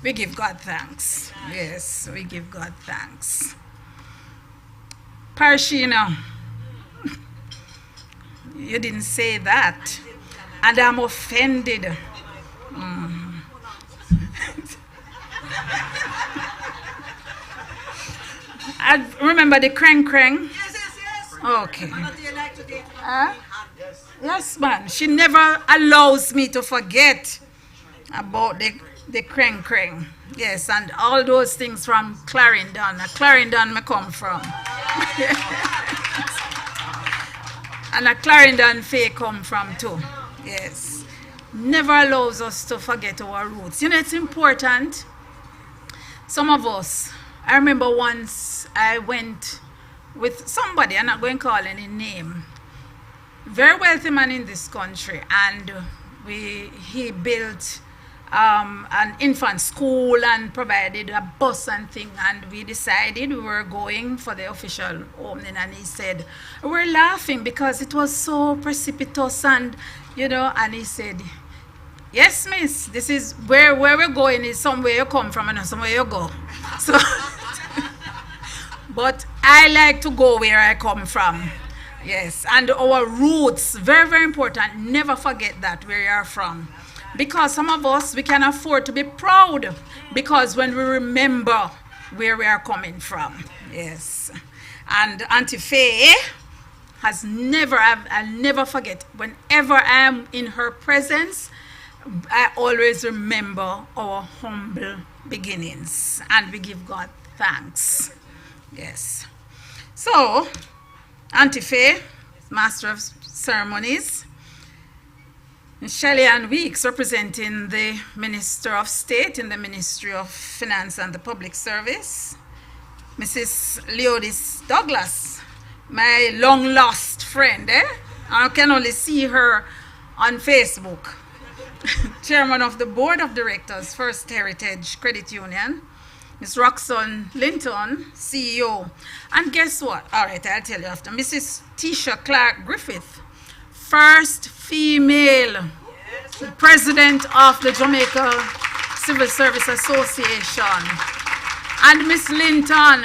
We give God thanks. Yes, we give God thanks. Parashina, you didn't say that, and I'm offended. I remember the kreng. Yes. Okay. Yes, man. She never allows me to forget about the kreng. Yes, and all those things from Clarendon. Clarendon me come from. And a Clarendon Faye come from too. Yes. Never allows us to forget our roots. You know, it's important. Some of us, I remember once I went with somebody, I'm not going to call any name, very wealthy man in this country, and he built an infant school and provided a bus and thing, and we decided we were going for the official opening, and he said, we're laughing because it was so precipitous, and and he said, yes, miss, this is where we're going is somewhere you come from and not somewhere you go. So but I like to go where I come from. Yes, and our roots, very, very important. Never forget that, where you are from. Because some of us, we can afford to be proud because when we remember where we are coming from. Yes. And Auntie Faye has I'll never forget, whenever I am in her presence, I always remember our humble beginnings. And we give God thanks. Yes. So, Auntie Faye, Master of Ceremonies, Shelley Ann Weeks, representing the Minister of State in the Ministry of Finance and the Public Service. Mrs. Leodis Douglas, my long-lost friend. I can only see her on Facebook. Chairman of the Board of Directors, First Heritage Credit Union. Ms. Roxanne Linton, CEO. And guess what? All right, I'll tell you after. Mrs. Tisha Clark Griffith, first female president of the Jamaica Civil Service Association. And Miss Linton,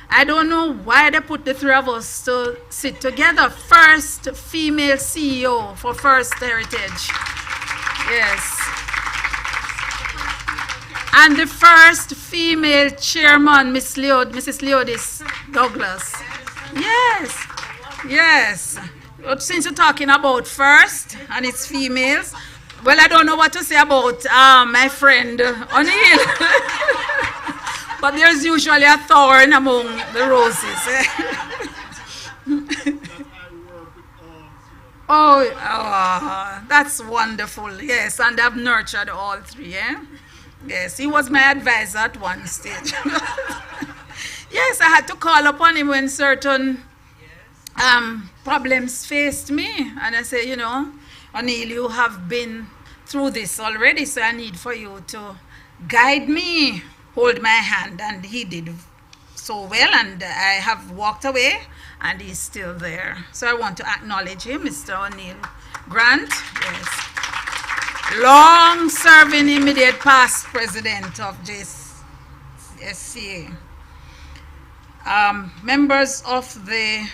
I don't know why they put the three of us to sit together. First female CEO for First Heritage. Yes. And the first female chairman, Mrs. Leodis Douglas. Yes. Yes. Since you're talking about first and it's females, well, I don't know what to say about my friend O'Neill. But there's usually a thorn among the roses. That's wonderful. Yes, and I've nurtured all three. Eh? Yes, he was my advisor at one stage. Yes, I had to call upon him when certain problems faced me. And I said, you know, O'Neill, you have been through this already, so I need for you to guide me, hold my hand. And he did so well, and I have walked away, and he's still there. So I want to acknowledge him, Mr. O'Neill Grant. Yes. Long-serving immediate past president of JSCA. Members of the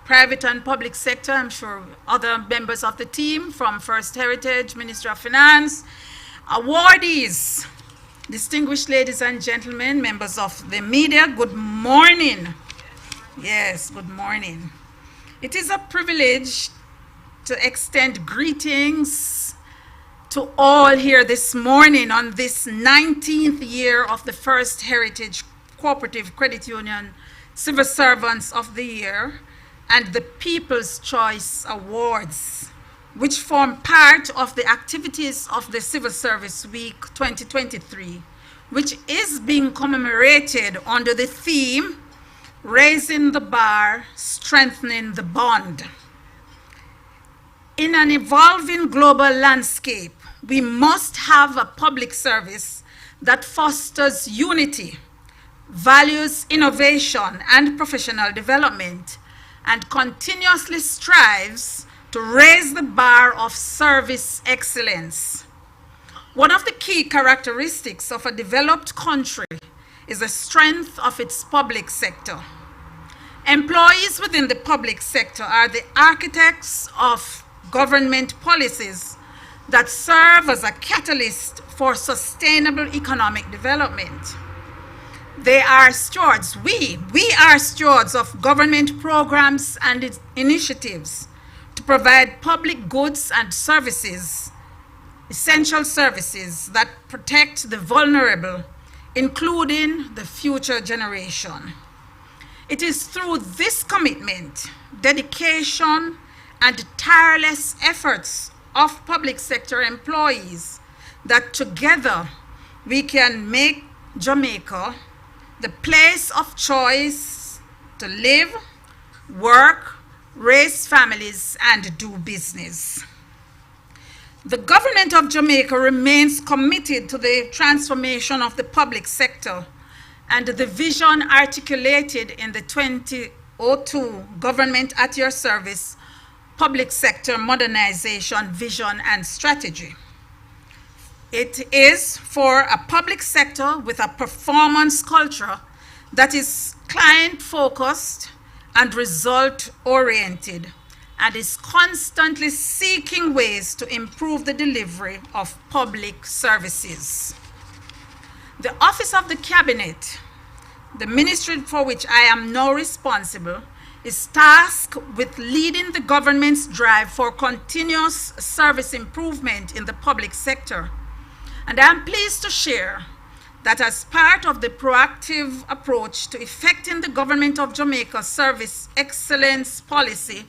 private and public sector, I'm sure other members of the team from First Heritage, Ministry of Finance, awardees, distinguished ladies and gentlemen, members of the media, good morning. Yes, good morning. It is a privilege to extend greetings to all here this morning on this 19th year of the First Heritage Cooperative Credit Union Civil Servants of the Year and the People's Choice Awards, which form part of the activities of the Civil Service Week 2023, which is being commemorated under the theme, Raising the Bar, Strengthening the Bond. In an evolving global landscape, we must have a public service that fosters unity, values innovation and professional development, and continuously strives to raise the bar of service excellence. One of the key characteristics of a developed country is the strength of its public sector. Employees within the public sector are the architects of government policies that serve as a catalyst for sustainable economic development. They are stewards, we are stewards of government programs and initiatives to provide public goods and services, essential services that protect the vulnerable, including the future generation. It is through this commitment, dedication, and tireless efforts of public sector employees that together we can make Jamaica the place of choice to live, work, raise families, and do business. The government of Jamaica remains committed to the transformation of the public sector and the vision articulated in the 2002 Government at Your Service Public Sector Modernization Vision and Strategy. It is for a public sector with a performance culture that is client-focused and result-oriented and is constantly seeking ways to improve the delivery of public services. The Office of the Cabinet, the ministry for which I am now responsible, is tasked with leading the government's drive for continuous service improvement in the public sector. And I am pleased to share that as part of the proactive approach to effecting the Government of Jamaica's Service Excellence Policy,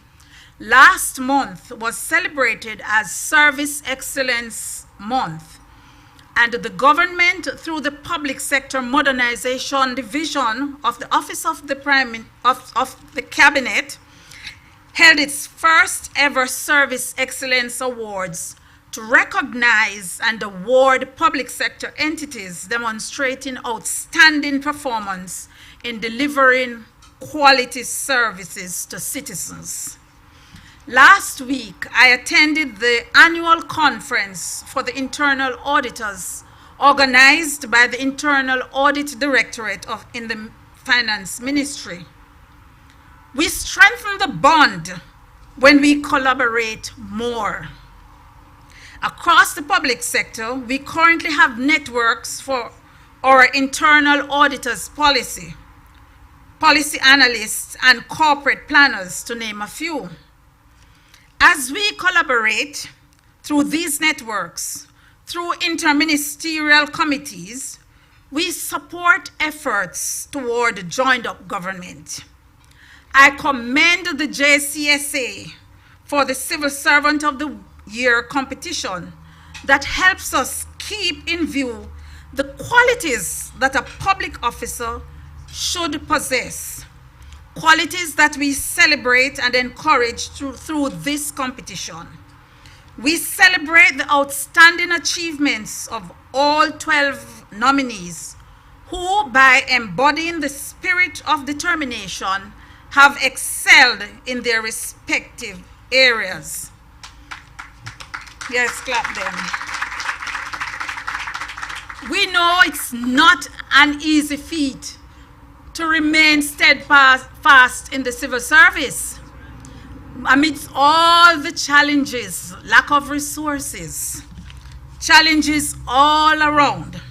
last month was celebrated as Service Excellence Month. And the government, through the Public Sector Modernization Division of the Office of the Cabinet, held its first ever Service Excellence Awards to recognize and award public sector entities demonstrating outstanding performance in delivering quality services to citizens. Last week, I attended the annual conference for the internal auditors organized by the Internal Audit Directorate in the Finance Ministry. We strengthen the bond when we collaborate more. Across the public sector, we currently have networks for our internal auditors policy analysts, and corporate planners, to name a few. As we collaborate through these networks, through interministerial committees, we support efforts toward joined-up government. I commend the JCSA for the Civil Servant of the Year competition that helps us keep in view the qualities that a public officer should possess, qualities that we celebrate and encourage through this competition. We celebrate the outstanding achievements of all 12 nominees who, by embodying the spirit of determination, have excelled in their respective areas. Yes, clap them. We know it's not an easy feat to remain steadfast in the civil service amidst all the challenges, lack of resources, challenges all around,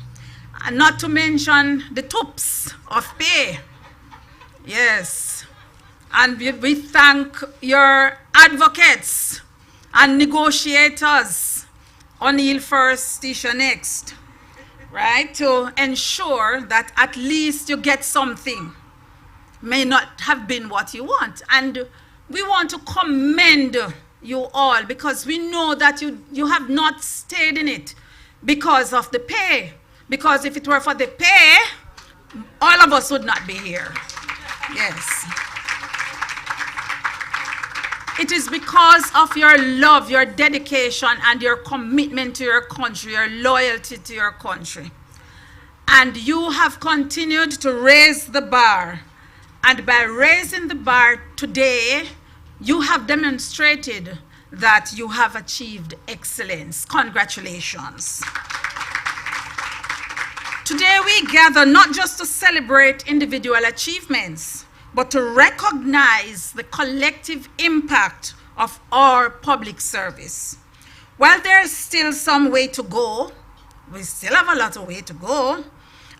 and not to mention the toops of pay. Yes, and we thank your advocates and negotiators, O'Neill first, Tisha next, right, to ensure that at least you get something. May not have been what you want. And we want to commend you all because we know that you have not stayed in it because of the pay. Because if it were for the pay, all of us would not be here. Yes. It is because of your love, your dedication, and your commitment to your country, your loyalty to your country. And you have continued to raise the bar. And by raising the bar today, you have demonstrated that you have achieved excellence. Congratulations. Today we gather not just to celebrate individual achievements, but to recognize the collective impact of our public service. While there's still some way to go, we still have a lot of way to go,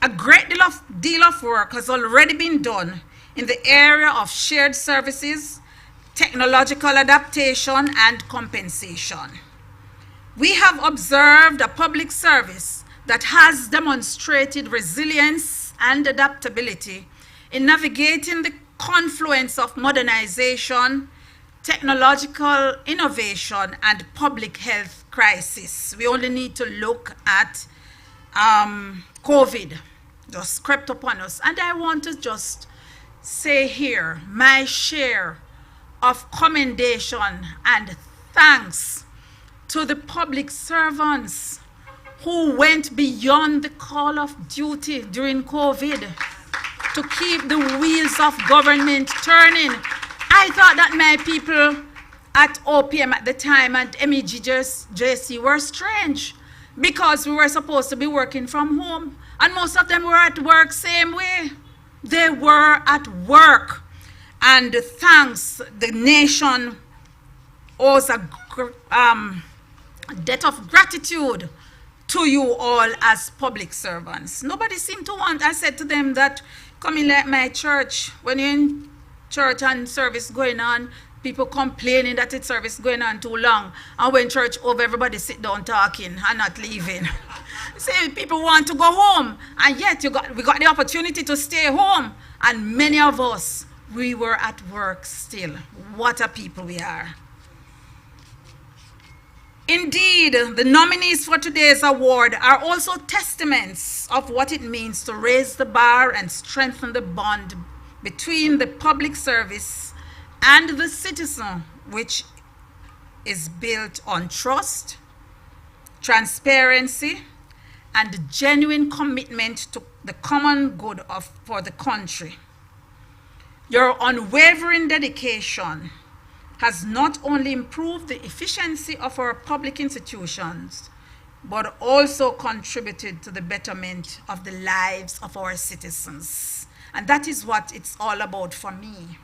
a great deal of work has already been done in the area of shared services, technological adaptation, and compensation. We have observed a public service that has demonstrated resilience and adaptability in navigating the confluence of modernization, technological innovation, and public health crisis. We only need to look at COVID just crept upon us. And I want to just say here my share of commendation and thanks to the public servants who went beyond the call of duty during COVID to keep the wheels of government turning. I thought that my people at OPM at the time and MEGJC were strange because we were supposed to be working from home, and most of them were at work same way. They were at work, and thanks, the nation owes a debt of gratitude to you all as public servants. Nobody seemed to want, I said to them that, come in like my church, when you're in church and service going on, people complaining that it's service going on too long, and when church over, everybody sit down talking and not leaving. Say people want to go home, and yet we got the opportunity to stay home, and many of us, we were at work still. What a people we are. Indeed, the nominees for today's award are also testaments of what it means to raise the bar and strengthen the bond between the public service and the citizen, which is built on trust, transparency, and genuine commitment to the common good for the country. Your unwavering dedication has not only improved the efficiency of our public institutions, but also contributed to the betterment of the lives of our citizens. And that is what it's all about for me.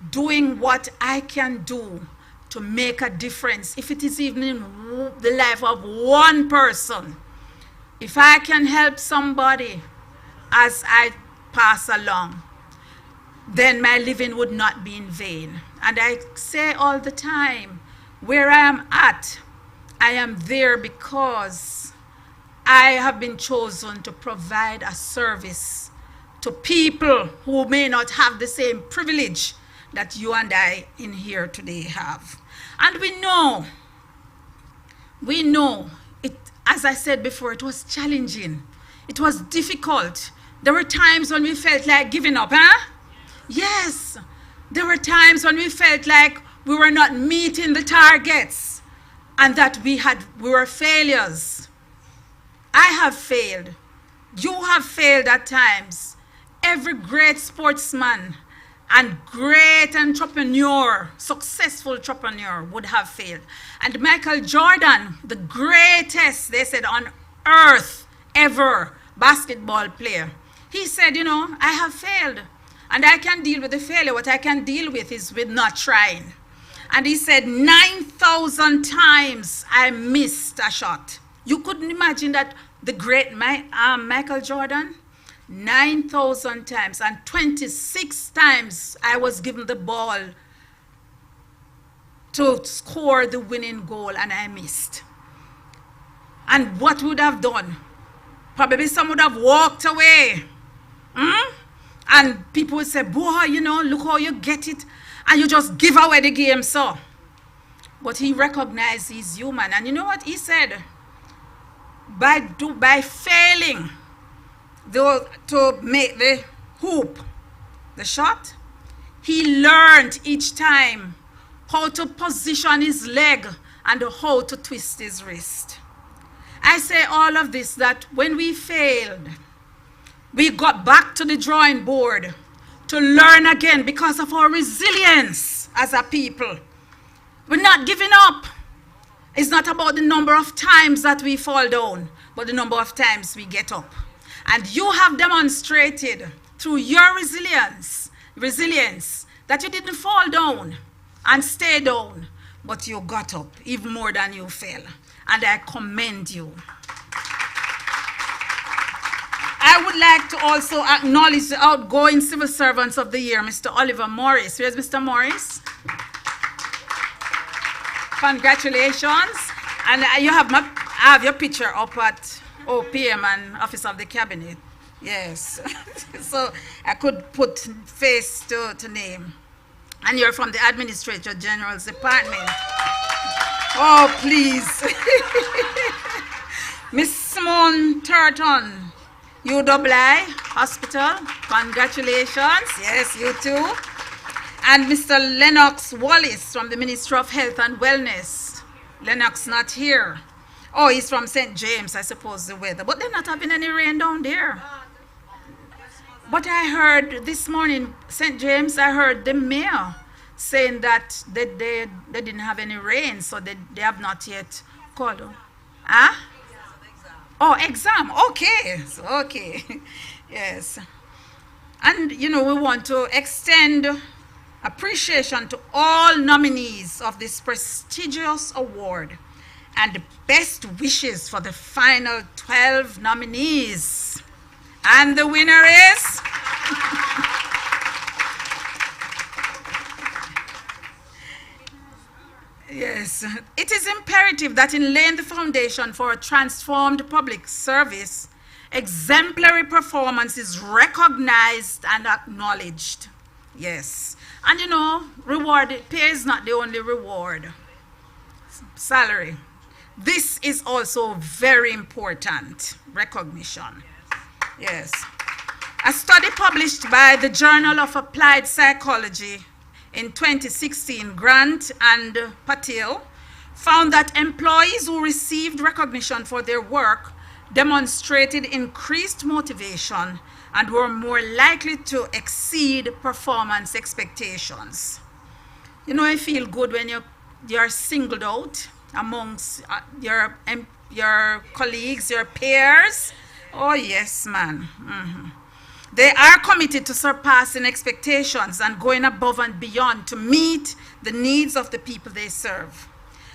Doing what I can do to make a difference, if it is even in the life of one person. If I can help somebody as I pass along, then my living would not be in vain. And I say all the time, where I am at, I am there because I have been chosen to provide a service to people who may not have the same privilege that you and I in here today have. And we know, it, as I said before, it was challenging. It was difficult. There were times when we felt like giving up, huh? Yes. There were times when we felt like we were not meeting the targets and that we were failures. I have failed. You have failed at times. Every great sportsman and great entrepreneur, successful entrepreneur would have failed. And Michael Jordan, the greatest, they said, on earth ever basketball player, he said, you know, I have failed. And I can deal with the failure. What I can deal with is with not trying. And he said, 9,000 times I missed a shot. You couldn't imagine that the great Michael Jordan, 9,000 times, and 26 times I was given the ball to score the winning goal and I missed. And what would have done? Probably some would have walked away. And people would say, boy, you know, look how you get it. And you just give away the game, so. But he recognized he's human. And you know what he said? By failing to make the hoop, the shot, he learned each time how to position his leg and how to twist his wrist. I say all of this that when we failed, we got back to the drawing board to learn again because of our resilience as a people. We're not giving up. It's not about the number of times that we fall down, but the number of times we get up. And you have demonstrated through your resilience that you didn't fall down and stay down, but you got up even more than you fell. And I commend you. I would like to also acknowledge the outgoing Civil Servants of the Year, Mr. Oliver Morris. Where's Mr. Morris? Congratulations. And I have your picture up at OPM and Office of the Cabinet. Yes. So I could put face to name. And you're from the Administrator General's Department. Oh, please. Miss Simone Turton, UWI Hospital, congratulations. Yes, you too. And Mr. Lennox Wallace from the Ministry of Health and Wellness. Lennox not here. Oh, he's from St. James, I suppose, the weather. But they're not having any rain down there. But I heard this morning, St. James, I heard the mayor saying that they didn't have any rain, so they have not yet called. Huh? Oh, exam. Okay. Okay. Yes. And, you know, we want to extend appreciation to all nominees of this prestigious award and best wishes for the final 12 nominees. And the winner is... Yes, it is imperative that in laying the foundation for a transformed public service, exemplary performance is recognized and acknowledged. Yes, and you know, pay is not the only reward. Salary. This is also very important, recognition. Yes. A study published by the Journal of Applied Psychology in 2016, Grant and Patil, found that employees who received recognition for their work demonstrated increased motivation and were more likely to exceed performance expectations. You know, I feel good when you're singled out amongst your colleagues, your peers. Oh, yes, man. Mm-hmm. They are committed to surpassing expectations and going above and beyond to meet the needs of the people they serve.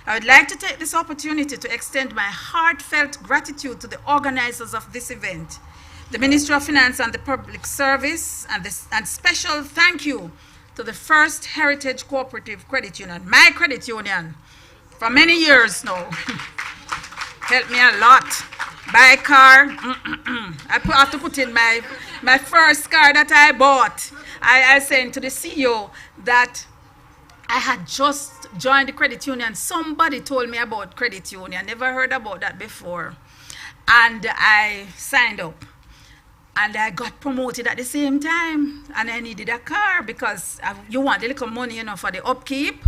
I would like to take this opportunity to extend my heartfelt gratitude to the organizers of this event, the Ministry of Finance and the Public Service, and special thank you to the First Heritage Cooperative Credit Union, my credit union, for many years now. Helped me a lot. Buy a car. I have to put in my first car that I bought. I said to the CEO that I had just joined the credit union. Somebody told me about credit union. Never heard about that before. And I signed up. And I got promoted at the same time. And I needed a car because you want a little money, for the upkeep.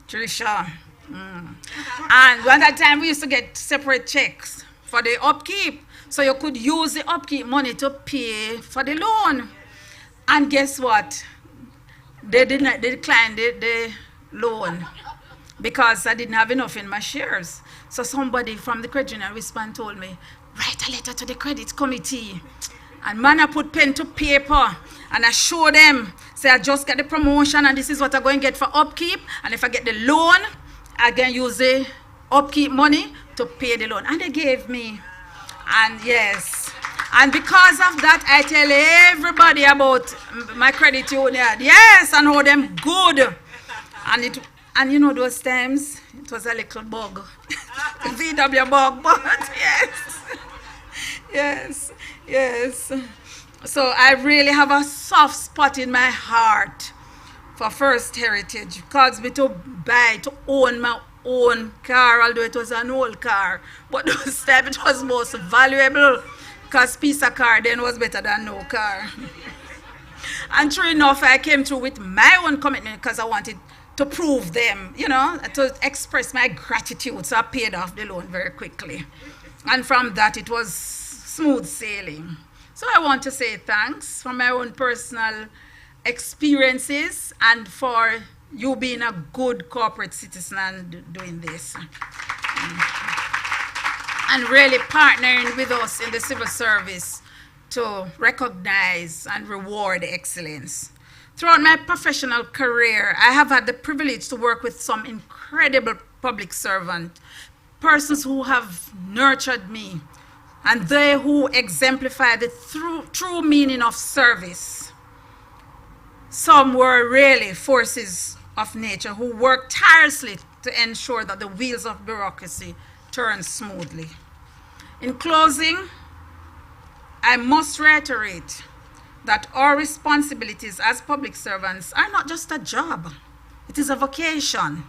Trisha. And one that time we used to get separate checks for the upkeep. So you could use the upkeep money to pay for the loan. And guess what? They declined the loan because I didn't have enough in my shares. So somebody from the credit union responded, told me, write a letter to the credit committee. And man, I put pen to paper and I show them, say I just get the promotion and this is what I'm going to get for upkeep. And if I get the loan, I can use the upkeep money to pay the loan. And they gave me. And yes. And because of that, I tell everybody about my credit union. Yes, I know them good. And those times, it was a little bug. VW bug, but yes. So I really have a soft spot in my heart for First Heritage. It caused me to own my own car, although it was an old car. But those times it was most valuable because piece of car then was better than no car. And true enough, I came through with my own commitment because I wanted to prove them, to express my gratitude. So I paid off the loan very quickly. And from that, it was smooth sailing. So I want to say thanks for my own personal experiences and for you being a good corporate citizen and doing this. And really partnering with us in the civil service to recognize and reward excellence. Throughout my professional career, I have had the privilege to work with some incredible public servants, persons who have nurtured me, and they who exemplify the true meaning of service. Some were really forces of nature who worked tirelessly to ensure that the wheels of bureaucracy turn smoothly. In closing, I must reiterate that our responsibilities as public servants are not just a job. It is a vocation,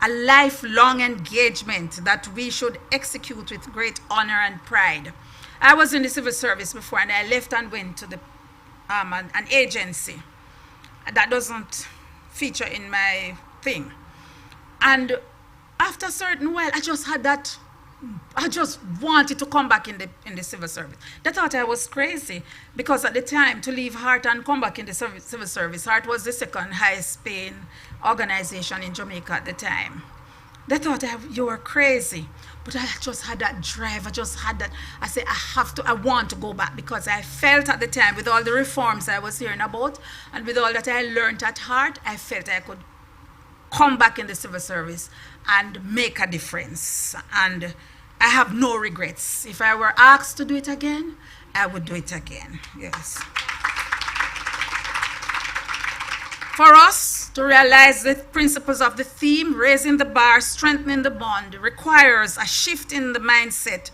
a lifelong engagement that we should execute with great honor and pride. I was in the civil service before and I left and went to an agency. That doesn't feature in my thing. And after a certain while, I just wanted to come back in the civil service. They thought I was crazy because at the time to leave Heart and come back in the civil service, Heart was the second highest paying organization in Jamaica at the time. They thought you were crazy, but I just had that drive. I just had that. I said, I want to go back because I felt at the time with all the reforms I was hearing about and with all that I learned at Heart, I felt I could come back in the civil service and make a difference. And I have no regrets. If I were asked to do it again, I would do it again, yes. For us to realize the principles of the theme, raising the bar, strengthening the bond, requires a shift in the mindset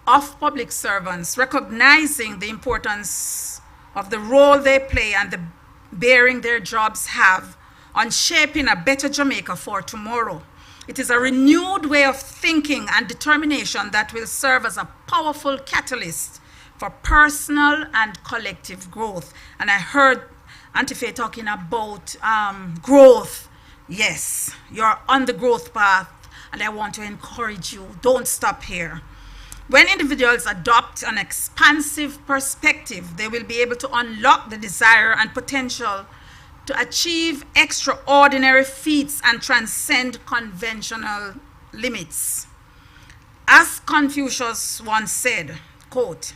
of public servants, recognizing the importance of the role they play and the bearing their jobs have on shaping a better Jamaica for tomorrow. It is a renewed way of thinking and determination that will serve as a powerful catalyst for personal and collective growth. And I heard Auntie Faye talking about growth. Yes, you're on the growth path, and I want to encourage you, don't stop here. When individuals adopt an expansive perspective, they will be able to unlock the desire and potential to achieve extraordinary feats and transcend conventional limits. As Confucius once said, quote,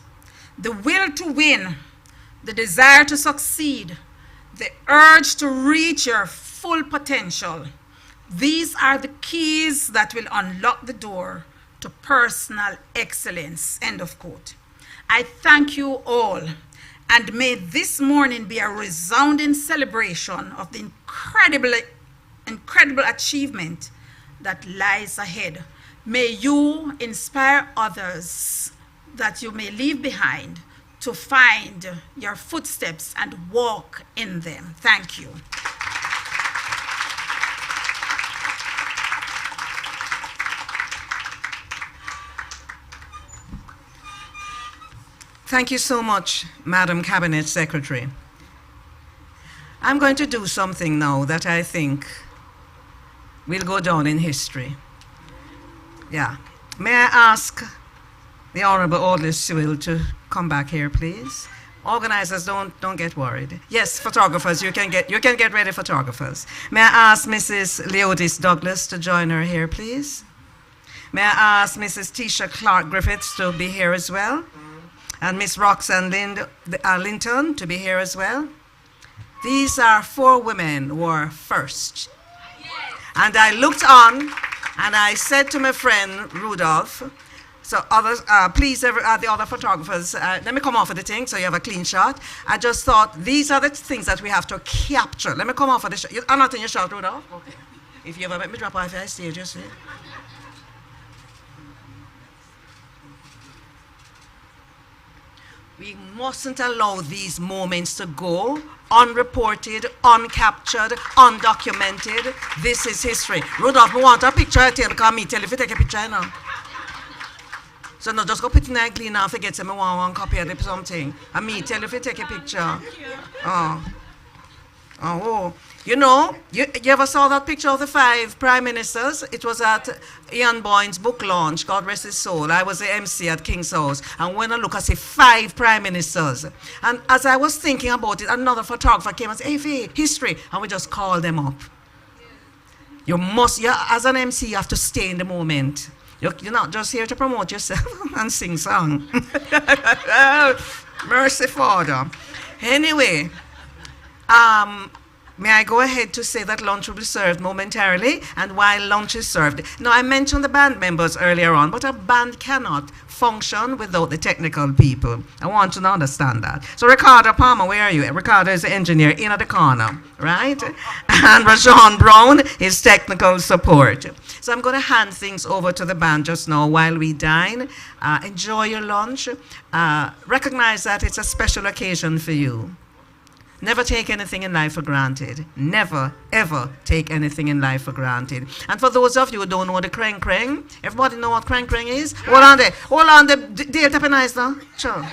"The will to win, the desire to succeed, the urge to reach your full potential, these are the keys that will unlock the door to personal excellence," end of quote. I thank you all, and may this morning be a resounding celebration of the incredible achievement that lies ahead. May you inspire others that you may leave behind to find your footsteps and walk in them. Thank you. Thank you so much, Madam Cabinet Secretary. I'm going to do something now that I think will go down in history. Yeah. May I ask the Honorable Audley Sewell to come back here, please? Organizers, don't get worried. Yes, photographers, you can get ready, photographers. May I ask Mrs. Leodis Douglas to join her here, please? May I ask Mrs. Tisha Clark Griffiths to be here as well? And Miss Roxanne Linton to be here as well? These are 4 women who are first. And I looked on and I said to my friend Rudolph, so others, please, the other photographers, let me come off of the thing so you have a clean shot. I just thought these are the things that we have to capture. Let me come off of the shot. I'm not in your shot, Rudolph. Okay. If you ever let me drop off the stage, you see. We mustn't allow these moments to go unreported, uncaptured, undocumented. This is history. Rudolph, we want a picture. I tell me, tell if you take a picture now. So no, just go put in a clean and forget me one copy of something. And me, tell if you take a picture. Oh. You know, you ever saw that picture of the 5 prime ministers? It was at Ian Boyne's book launch, God rest his soul. I was the MC at King's House. And when I look, I see 5 prime ministers. And as I was thinking about it, another photographer came and said, hey, Faye, history. And we just called them up. You must, as an MC, you have to stay in the moment. You're not just here to promote yourself and sing song. Mercy, Father. Anyway, may I go ahead to say that lunch will be served momentarily, and while lunch is served. Now, I mentioned the band members earlier on, but a band cannot function without the technical people. I want you to understand that. So, Ricardo Palmer, where are you? Ricardo is the engineer in at the corner, right? And Rajon Brown is technical support. So, I'm going to hand things over to the band just now while we dine. Enjoy your lunch. Recognize that it's a special occasion for you. Never take anything in life for granted. Never, ever take anything in life for granted. And for those of you who don't know the kreng kreng, everybody know what kreng kreng is? Hold on there. Dale, tap nice now. Sure.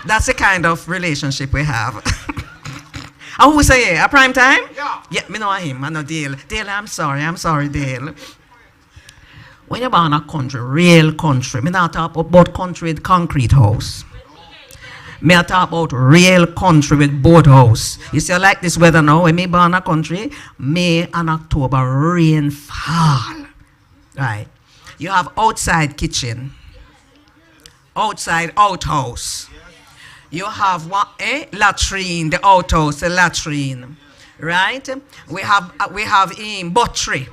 That's the kind of relationship we have. And who say yeah? A prime time? Yeah, me know him. I know Dale. Dale, I'm sorry, Dale. When you're born a country, real country, me not talk about country with concrete house. Me I talk about real country with boathouse. You see, I like this weather now. When me born a country, May and October, rain fall. Right. You have outside kitchen, outside outhouse. You have one latrine, the outhouse, the latrine. Right? We have buttery.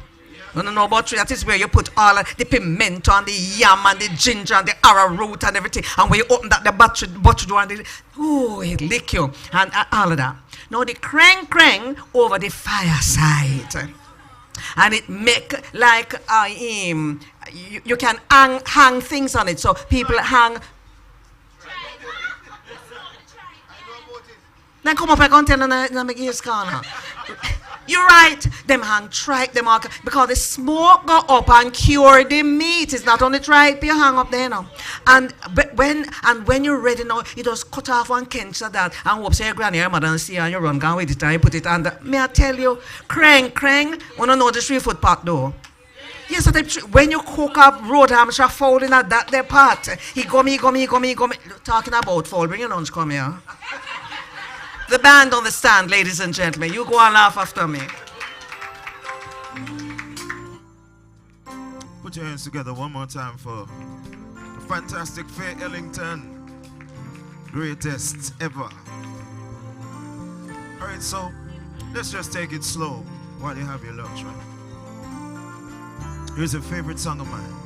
No, buttery, that is where you put all the pimento and the yam and the ginger and the arrowroot and everything. And when you open that, the buttery door, and it lick you. And all of that. Now the kreng over the fireside. And it make like, you can hang things on it. So people hang. Now come up, I can't tell you, you're right. Them hang tripe, them all, because the smoke go up and cure the meat. It's not only tripe you hang up there now. And when you're ready now, you just cut off one kench of that and hope say your granny or mother and see and you run down with it and you put it under. May I tell you, kreng, wanna know the 3-foot pot though? Yes, so when you cook up road Hampshire fowl in that their pot, he gummy. Talking about fowl, bring your lunch, come here. The band on the stand, ladies and gentlemen. You go and laugh after me. Put your hands together one more time for the fantastic Faye Ellington. Greatest ever. All right, so let's just take it slow while you have your lunch, right? Here's a favorite song of mine.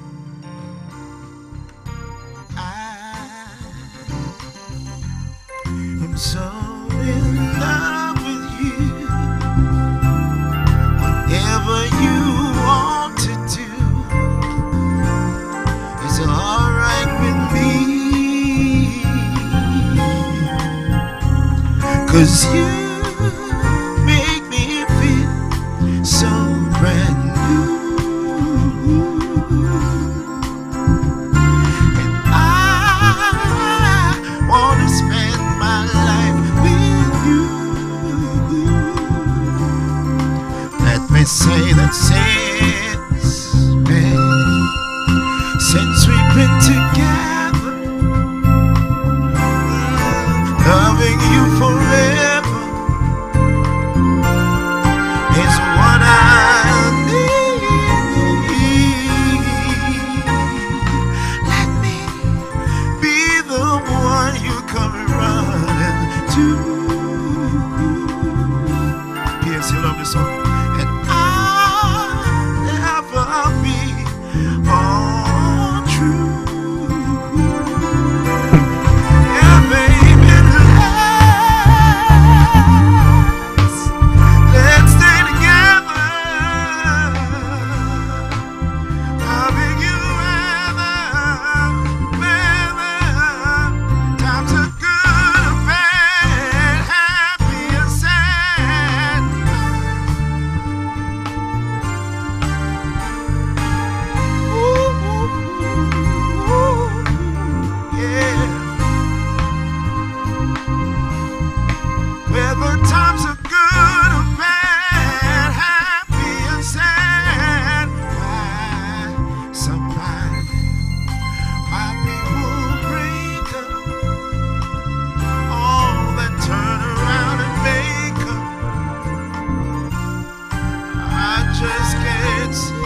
I'm so in love with you. Whatever you want to do is alright with me. 'Cause you make me feel so brand new. And I want me say that since we've been together, loving you forever is what I need. Let me be the one you come running to. Yes, you love this song. And I'll never be untrue. Yeah, baby, let's stay together. Loving you weather. Times are good or bad, happy and sad. Yeah. Whether times are good or bad, happy and sad. Why people break up, all then turn around and make up. I just can't see.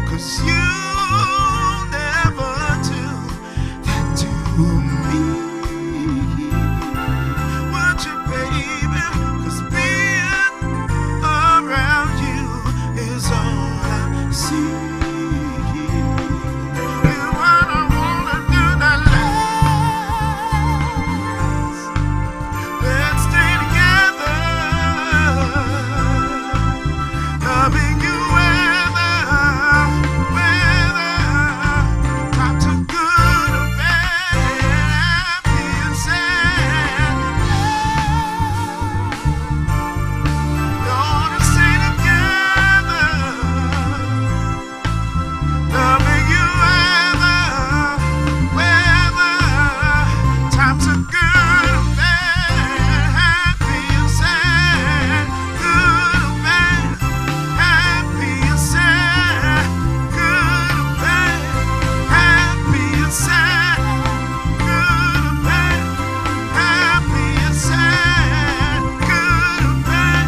'Cause you never do that to me. Would you, baby? 'Cause being around you is all I see. You what I wanna do that last. Let's stay together. Loving you weather. Times are good or bad, happy and sad. Gonna stay together. Loving you weather. Times are good or bad, happy and sad. Good or bad, happy and sad. Good or bad, happy and sad. Good or bad, happy and sad. Good or bad,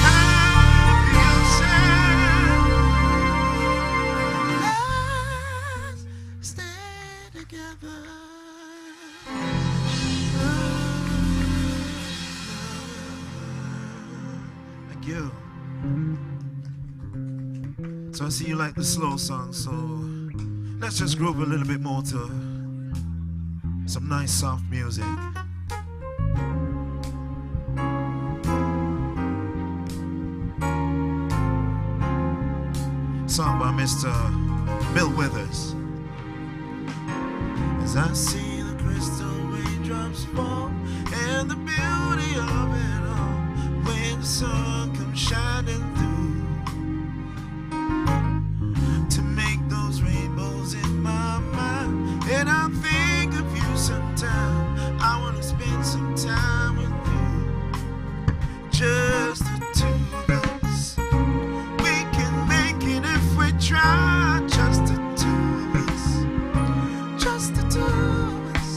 happy and sad. Let's stay together. Thank you. So I see you like the slow song, so let's just groove a little bit more to some nice soft music. Song by Mr. Bill Withers. As I see the crystal raindrops fall and the beauty of it all, when the sun comes shining through to make those rainbows in my mind, and I think of you sometime. I want to spend some time with you, just the two of us. We can make it if we try, just the two of us. Just the two of us.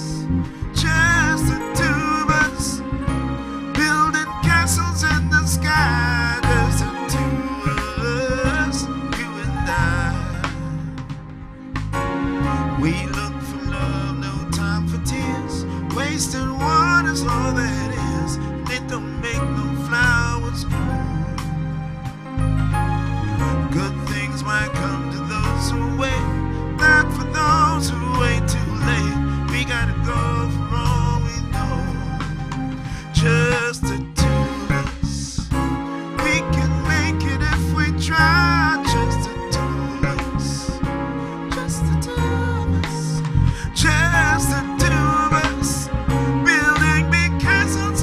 Just the two of us. Building castles in the sky, just the two of us, you and I. We look for love, no time for tears. Wasted water's all that is, and it don't make no flowers grow. Good things might come to those who wait, not for those who wait too late. We gotta go for all we know, just the two of us. We can make it if we try, just the two of us. Just the two of us. Just the two of us. Building big castles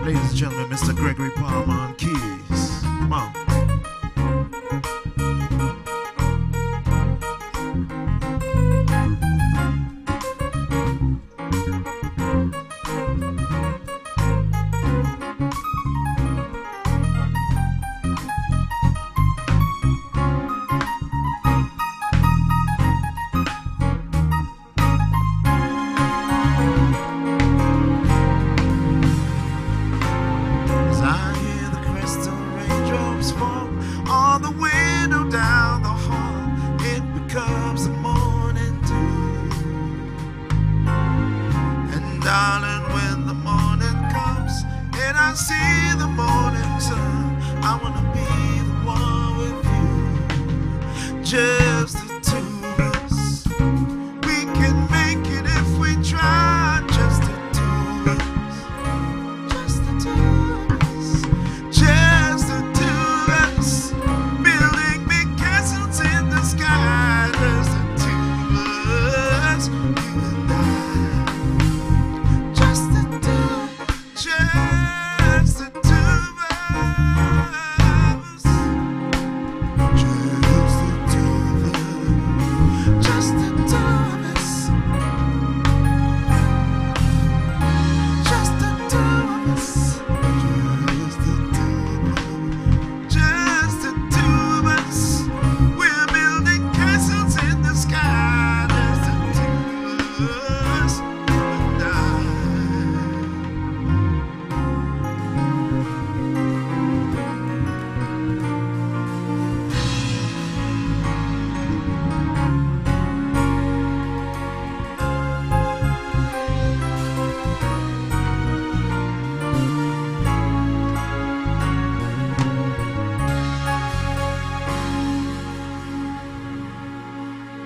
Ladies and gentlemen, Mr. Gregory Palmer on keys. Come on.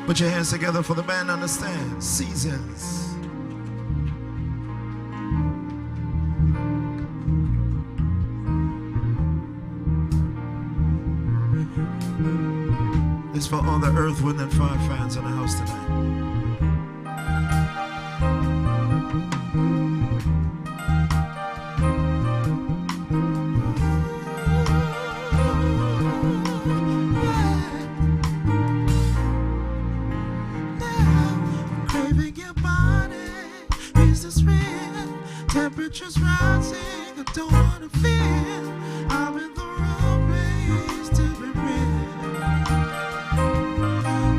Put your hands together for the band understands. Seasons. It's for all the Earth, Wind, and Fire fans in the house tonight. Temperatures rising, I don't wanna feel I'm in the wrong place to be real.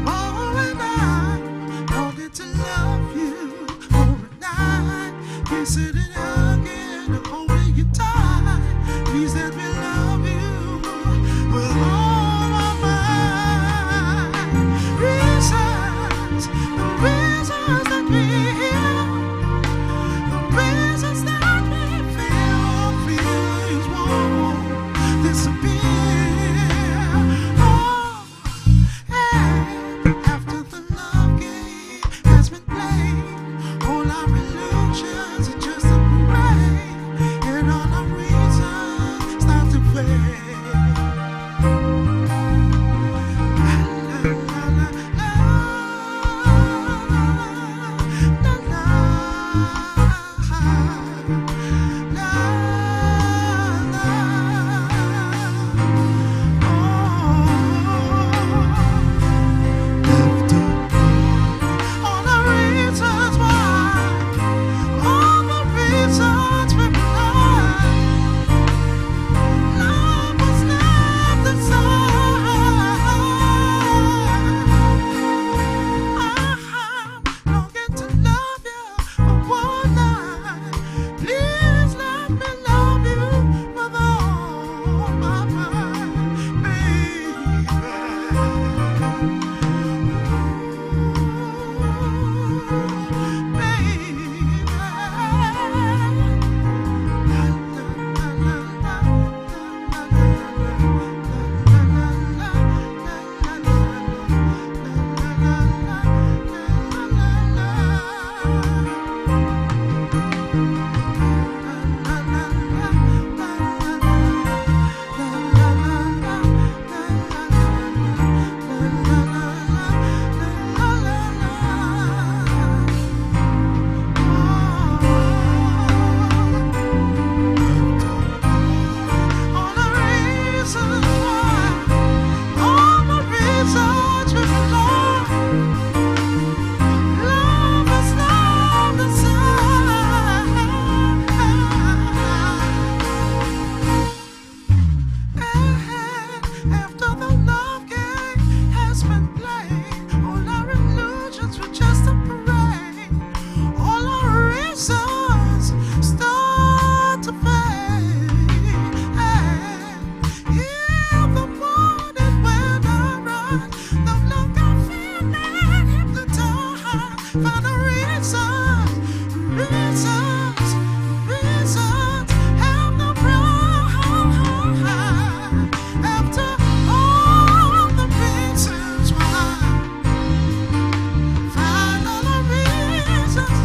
Oh, and I'm longing to love you overnight. Kissing and hugging and holding you tight. Please let me love you with all my mind. Reasons, the reasons that we're here. Reasons that we feel feelings won't disappear. Oh, and after the love game has been played, all our illusions are just a parade, and all our reasons start to fade. La, la, la, la, la, la, la. Longing to love you for what reasons start to fade. In the morning when I rise, no longer feeling hypnotized by the reasons have no pride. After all the reasons why, find all the reasons.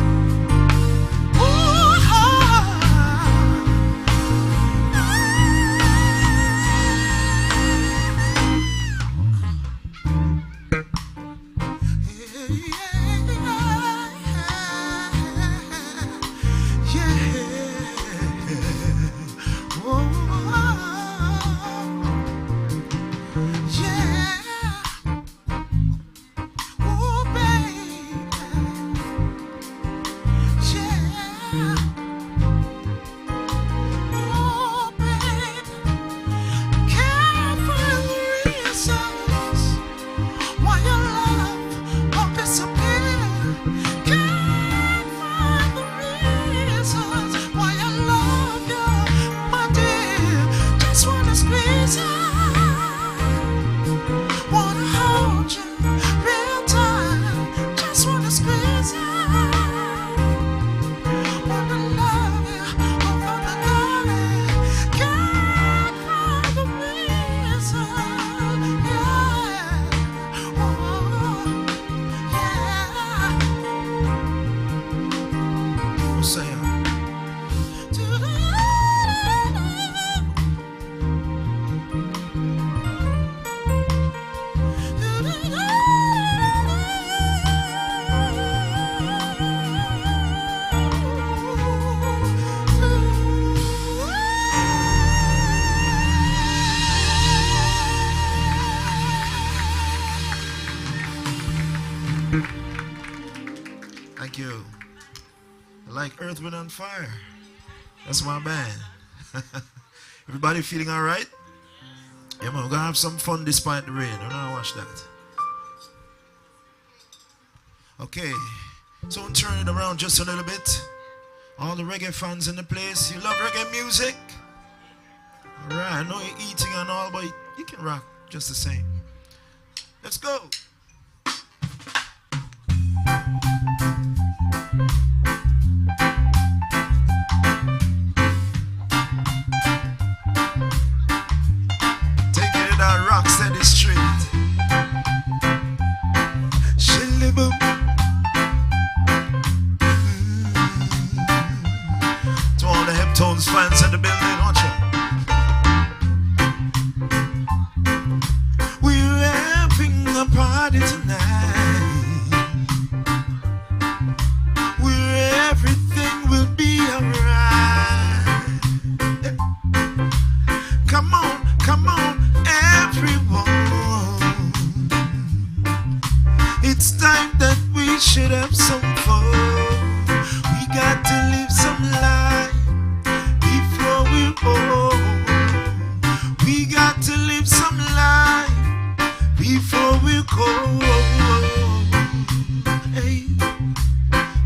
Thank you. I like Earth, Wind and Fire. That's my band. Everybody feeling all right? Yeah, man, we're going to have some fun despite the rain. I don't watch that. Okay, so we'll turn it around just a little bit. All the reggae fans in the place, you love reggae music? All right, I know you're eating and all, but you can rock just the same. Let's go. Rocksteady Street. Shilly-boom. To all the Heptones fans in the building, aren't you? We're having a party tonight, where everything will be alright. Come on, come on. Everyone, it's time that we should have some fun. We got to live some life before we're old. We got to live some life before we're cold. Hey,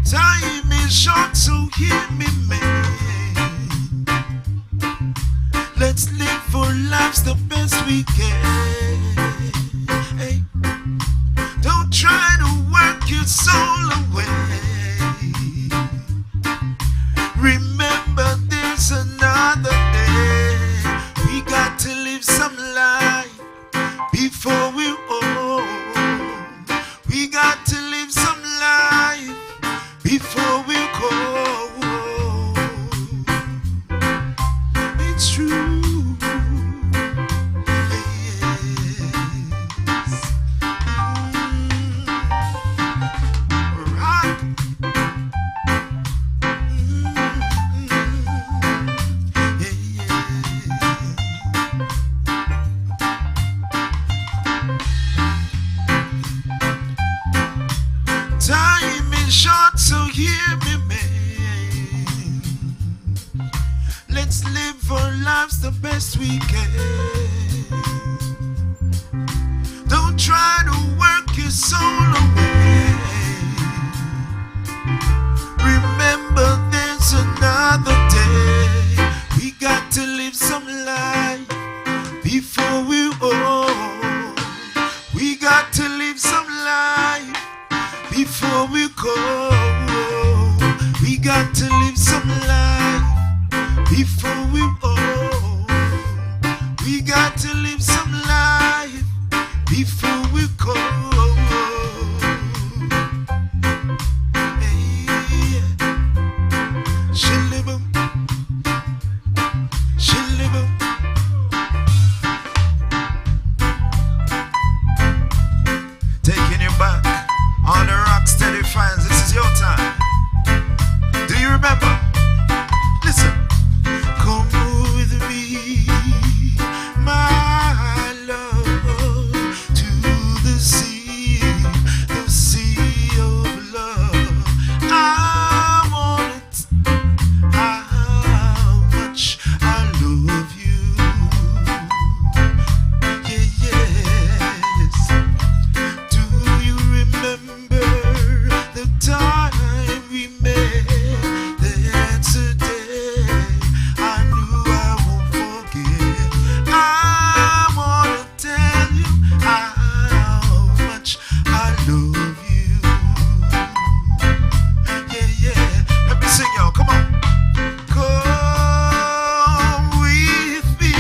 time is short, so hear me, man. Let's live for life's the best we can. Hey, don't try to work your soul away. Remember, there's another day. We got to live some life before we're old. We got to live some life before we're cold. It's true. Time is short, so hear me, man. Let's live for life's the best we can. Don't try to work your soul away. Remember before we go, we got to live some life. Before we go, we got to live some life. Before we go. Hey, shillibum, shillibum. Taking you back on the rock steady fans. This is your time. Do you remember? Listen. Come with me, my love, to the sea of love. I want how much I love you. Yes. Do you remember the time we met? That's a day I knew I won't forget. I wanna tell you how much I love you. Yeah. Let me sing, y'all. Come on. Come with me,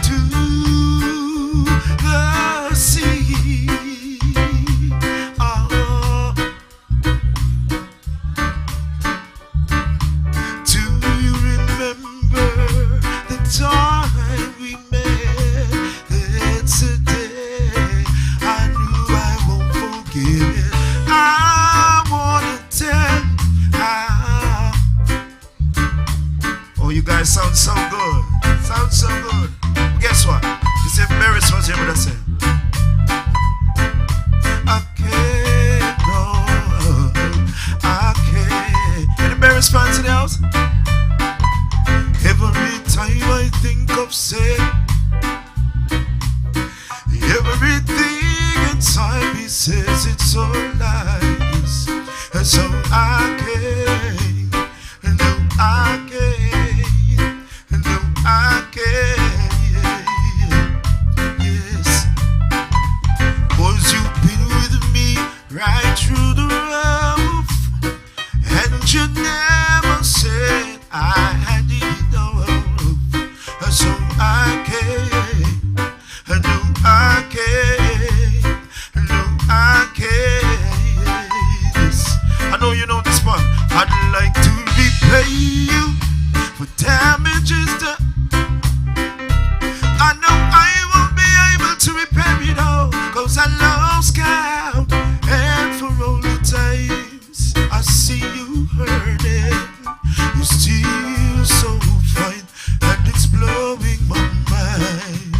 to the sea. Oh. Do you remember the time we met? It's a day I knew I won't forget. I wanna tell how. Oh, you guys sound so good. Sound so good. Guess what? This is Mary's was here with us. I can't, no, I can't. Any Mary's fans in the house? Every time I think of say, everything inside me says it's all lies. And so I can't, no, I can't, no, I can't. Yes, boys, you've been with me right through the rough, and you never said I had enough. So I can't, no, I can't, no, I can't. Yes. I know you know this one. I'd like to repay you for damages done. I know I won't be able to repair it all, 'cause I lost count. And for all the times I see you hurting, you're still so fine, and it's blowing my mind.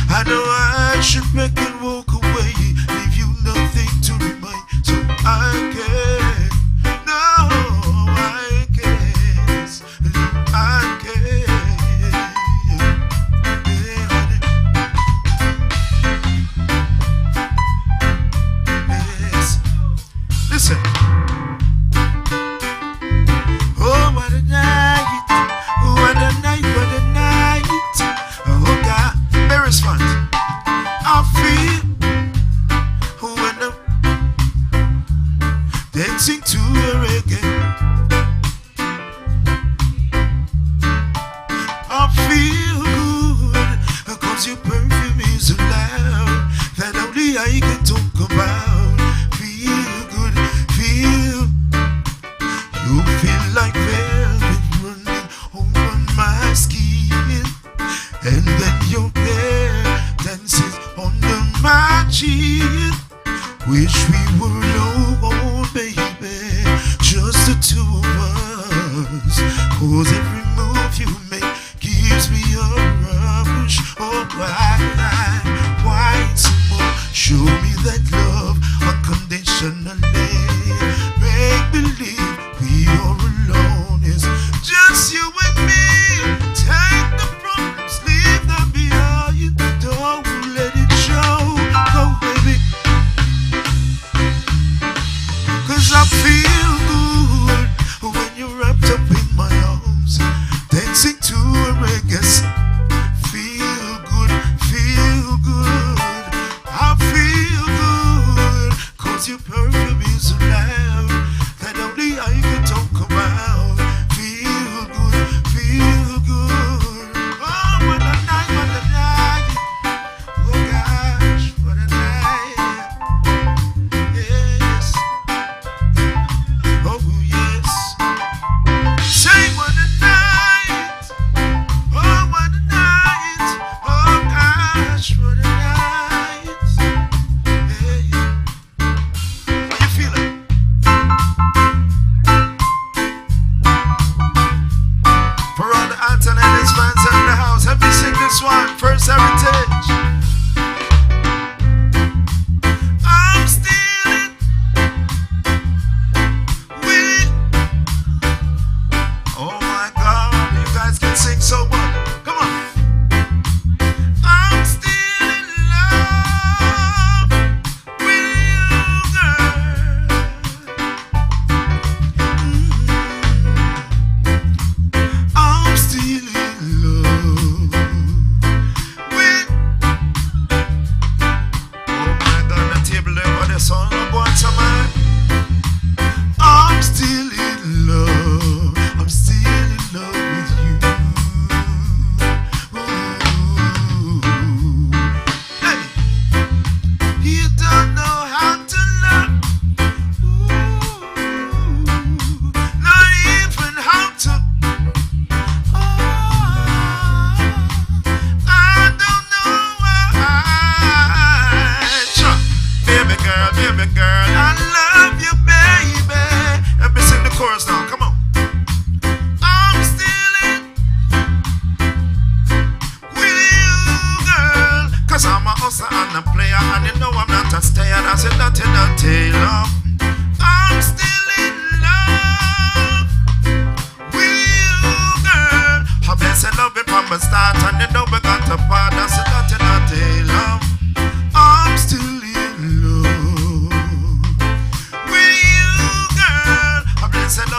I know I should make it walk away, leave you nothing to remind. So I can't, no, I can't, no, I can't. Yeah, honey. Yes. Listen. Oh, what a night, what a night, what a night. Oh, God, there is fun. I feel when I'm dancing to a reggae. I feel good, 'cause your perfume is so loud that only I can talk about. Feel good, feel. You feel like velvet running over my skin, and then your hair dances under my chin. Wish we were alone, baby, just to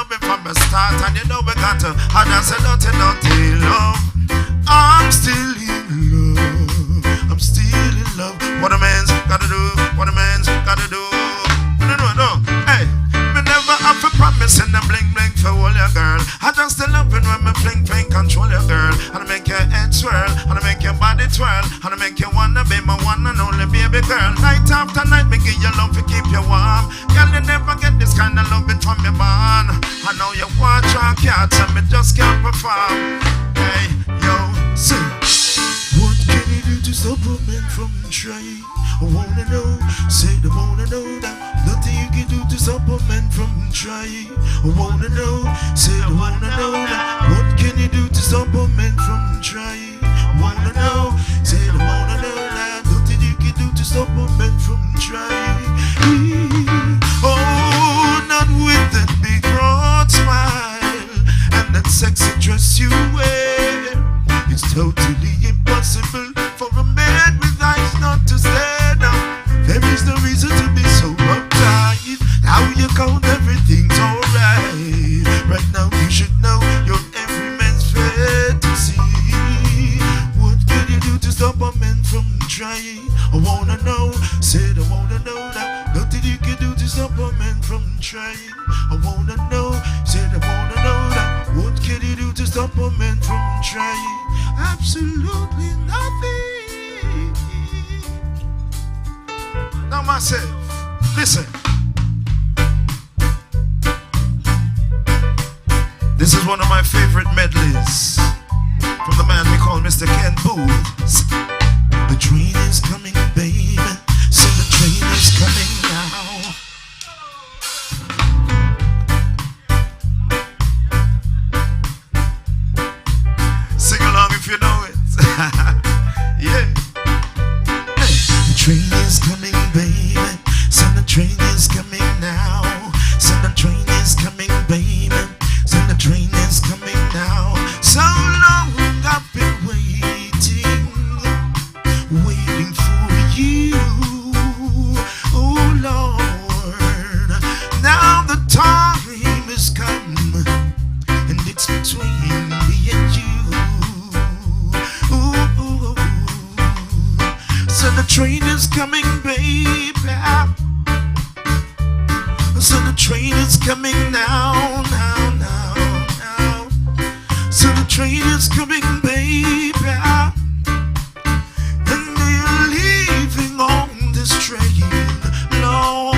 love it from the start, and you know we got to. I just say dirty love. I'm still in love. I'm still in love. What a man's gotta do. What a man's gotta do. No. Hey, me never have a promise in the bling bling for all your girl. I just love it when me fling control your girl. And I make your head swirl, and I make your body twirl, and I make you wanna be my one and only baby girl. Night after night, me give you love to keep you warm. Girl, you never get this kind of loving from your man. I know you want your cats, and me just can't perform. Hey, yo, sing. What can you do to stop a man from trying? I wanna know, say I wanna know that. Nothing you can do to stop a man from trying. I wanna know, say I wanna know that. What can you do to stop a man from trying? I wanna know, say I wanna know that. Nothing you can do to stop a man from trying. Oh, not with that big broad smile and that sexy dress you wear. It's totally impossible for a man with eyes not to stare now. There is no reason to be so uptight. Now you count everything's alright. Right now you should know you're every man's fantasy. What can you do to stop a man from trying? I wanna know, said I wanna know that. Nothing you can do to stop a man from trying. I wanna know, said I wanna know that. What can you do to stop a man from trying? Absolutely nothing. Now myself, listen. This is one of my favorite medleys from the man we call Mr. Ken Booth. The train is coming, baby. So the train is coming now. Sing along if you know it. Yeah. The train is coming, baby. So the train is coming now. So the train is coming, baby. So the train is coming now. So long I've been waiting for you. Oh Lord, now the time has come, and it's between me and you. Ooh. So the train is coming, baby. So the train is coming now. So the train is coming, baby. And you're leaving on this train, Lord.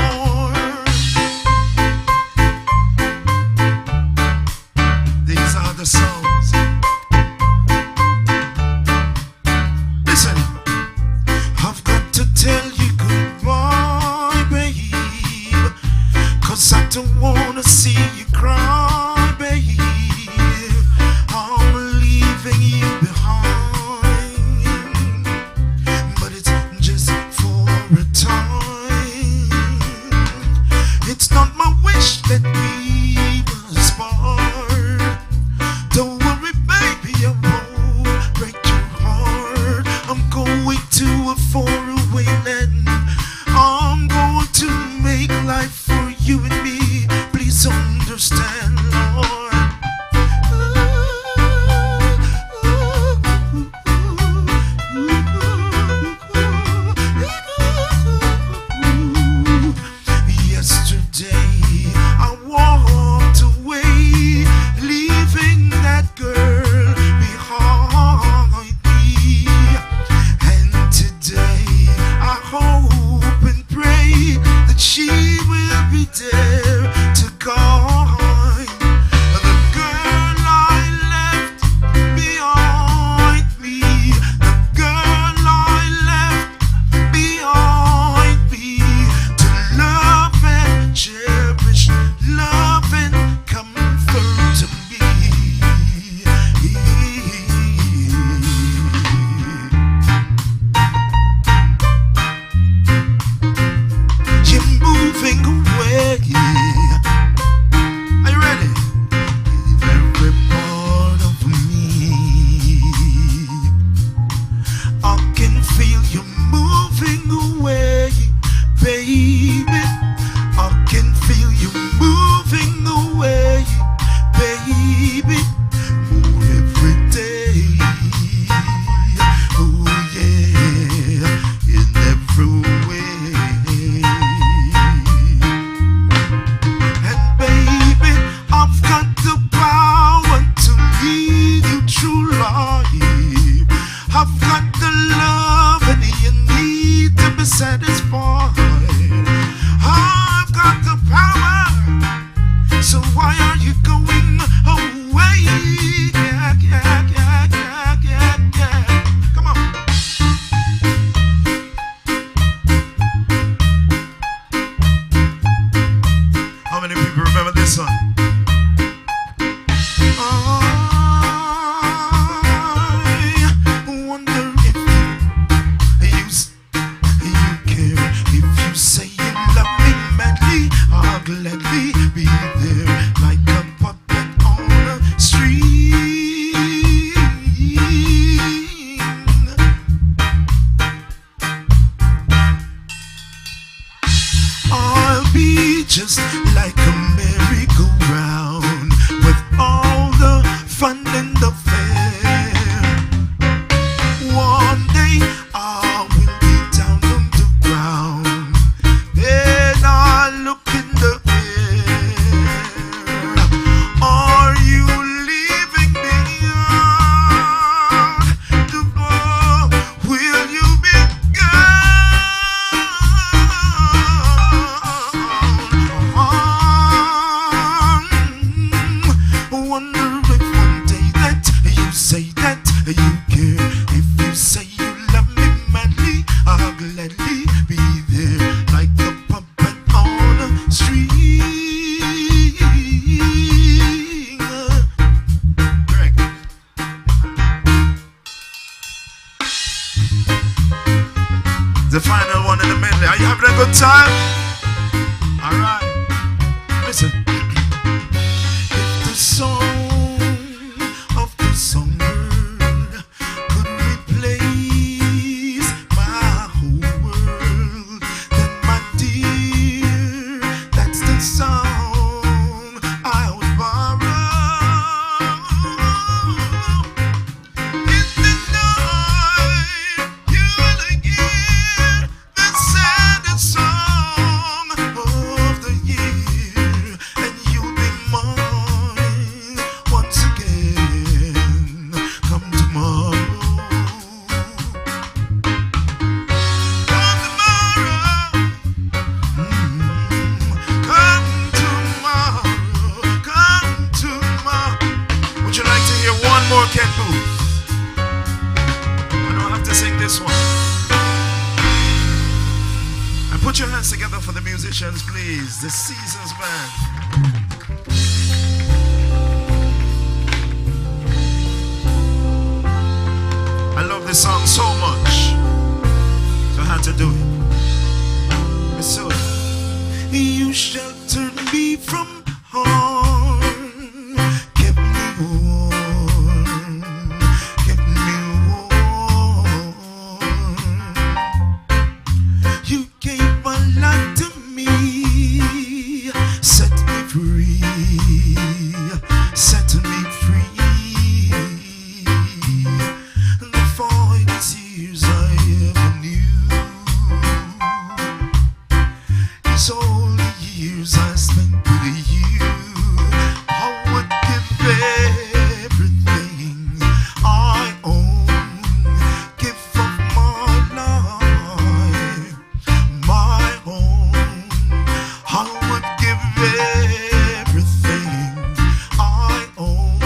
Why are you going away? Yeah, yeah, yeah, yeah, yeah, yeah. Come on. How many people remember this song? I wonder if you care. If you say you love me madly, I'll gladly be there like a puppet on a string. I'll be just like a merry-go-round with all the fun and the fair. One day I will be down on the ground, then I'll look in the air. Are you leaving me out to go? Will you be gone? Wonder if one day that you say that you care. If you say you love me madly, I'll gladly be there like a puppet on a string. Greg. The final one in the medley. Are you having a good time? All right. Listen. If the song of the songbird could replace my whole world, then my dear, that's the song I would borrow. In the night, you'll hear the saddest song of the year, and you'll be mine once again. Come tomorrow. Come tomorrow. Come tomorrow. Come tomorrow. Would you like to hear one more Ken Booth? I don't have to sing this one. And put your hands together for the musicians, please. The Seasons Band. I love this song so much, so I had to do it. So, you sheltered me from harm, kept me warm, kept me warm. You gave a lot to me, set me free, set me free. The 40 years I ever knew is all the years I spent with you. I would give everything I own, give of my life, my own. I would give everything I own.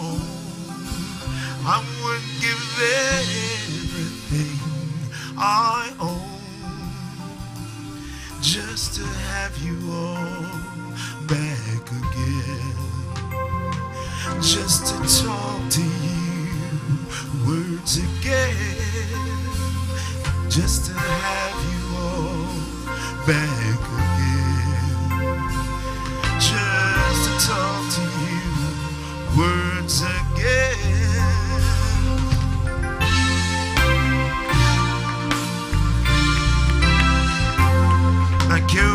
own. I would give everything I own just to have you all back again, just to talk to you words again, just to have you all back again, just to talk to you words again. Thank you.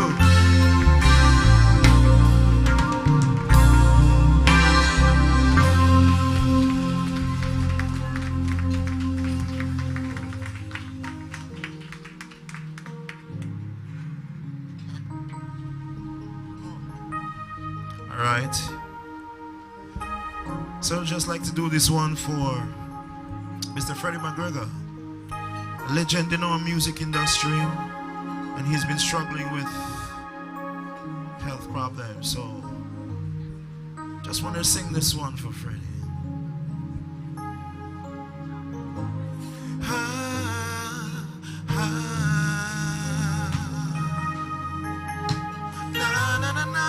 All right. So I'd just like to do this one for Mr. Freddie McGregor, a legend in our music industry, and he's been struggling with health problems. So just want to sing this one for Freddie. Na, na, na, na.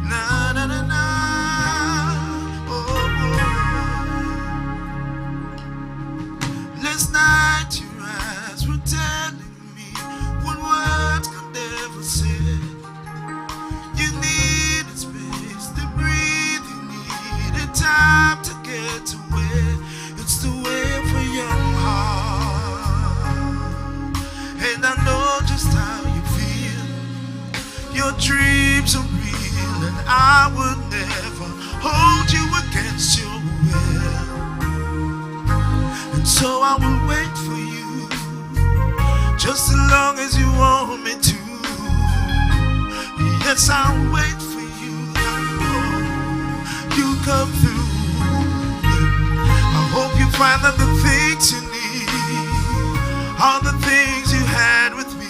Na, na, na, na. Oh, oh. Last night your eyes were telling me what words could never say. You needed space to breathe, you needed time to get away. It's the way for young heart, and I know just how you feel. Your dreams are real, and I would never hold you against your will. And so I will wait for you, just as long as you want me to. Yes, I'll wait for you. I know you come through. I hope you find that the things you need are the things you had with me.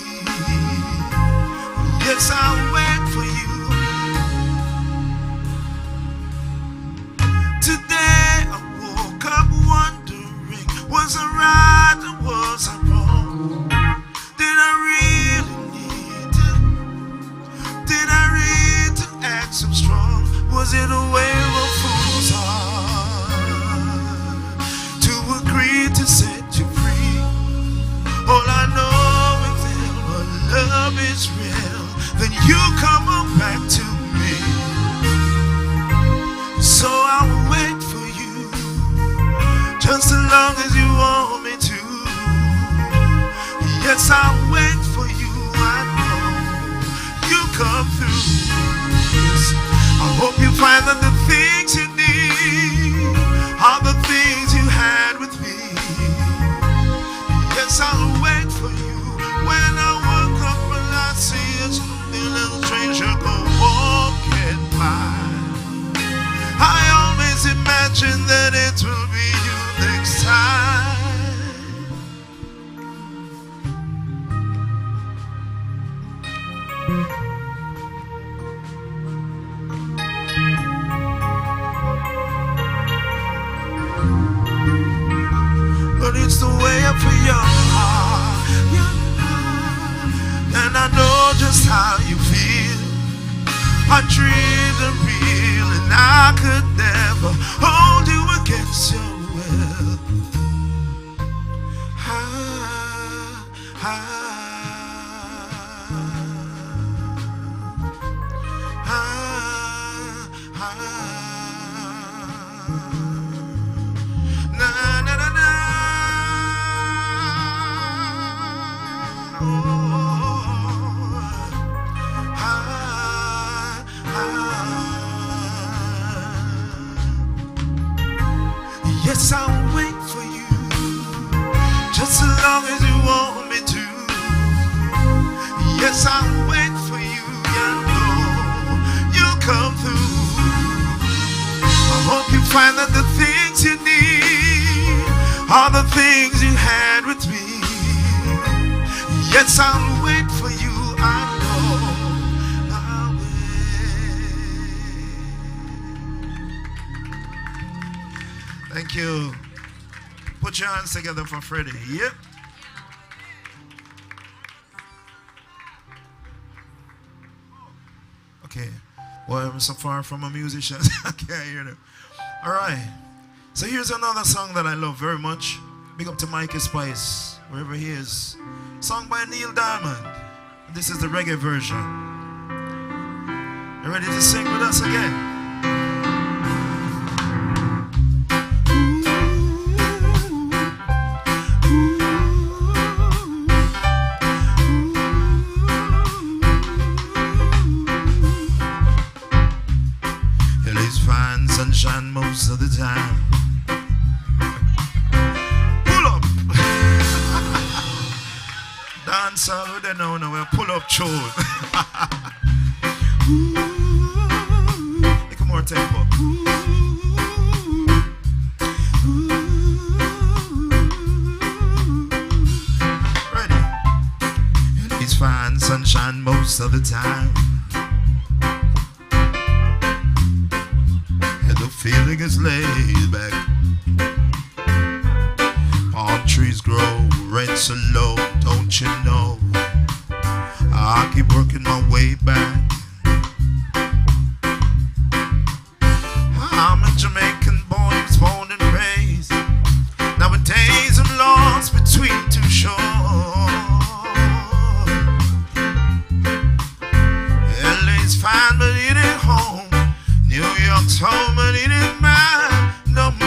Yes, I'll wait for you. Today I woke up wondering, was I right or was I wrong? Did I really need to? Did I really to act so strong? Was it a way of a fool's heart to agree to set you free? All I know is that when love is real, then you come on back to me. So I will wait for you, just as long as you want me to. Yes, I'll wait for you. I know you come through. I hope you find that the things you need are the things you had with me. Yes, I'll wait for you. When I woke up and I see a little stranger go walking by, I always imagine that it will be you next time. But it's the way up for your heart, and I know just how you feel. Our dreams are real, and I could never hold you against your will. Na, na, na, na. Yes, I'll wait for you, just as long as you want me to. Yes, I'll wait for you. I know you'll come through. I hope you find that the things you need are all the things you had with me. Yes, I'll wait for you. I know I'll wait. Thank you. Put your hands together for Freddie. Yep. Okay. Well, I'm so far from a musician, I can't hear them. All right. So here's another song that I love very much. Big up to Mikey Spice, wherever he is. Song by Neil Diamond. This is the reggae version. You ready to sing with us again? Sunshine most of the time. Pull up. Dance all they know now. Pull up tune. Make more tempo. Ready? It's fine sunshine most of the time. Feeling is laid back. Palm trees grow, rent so low, don't you know? I keep working my way back. I'm a Jamaican boy who's born and raised. Nowadays I'm lost between two shores. LA's fine, but it ain't home. New York's home, and it ain't mine no more.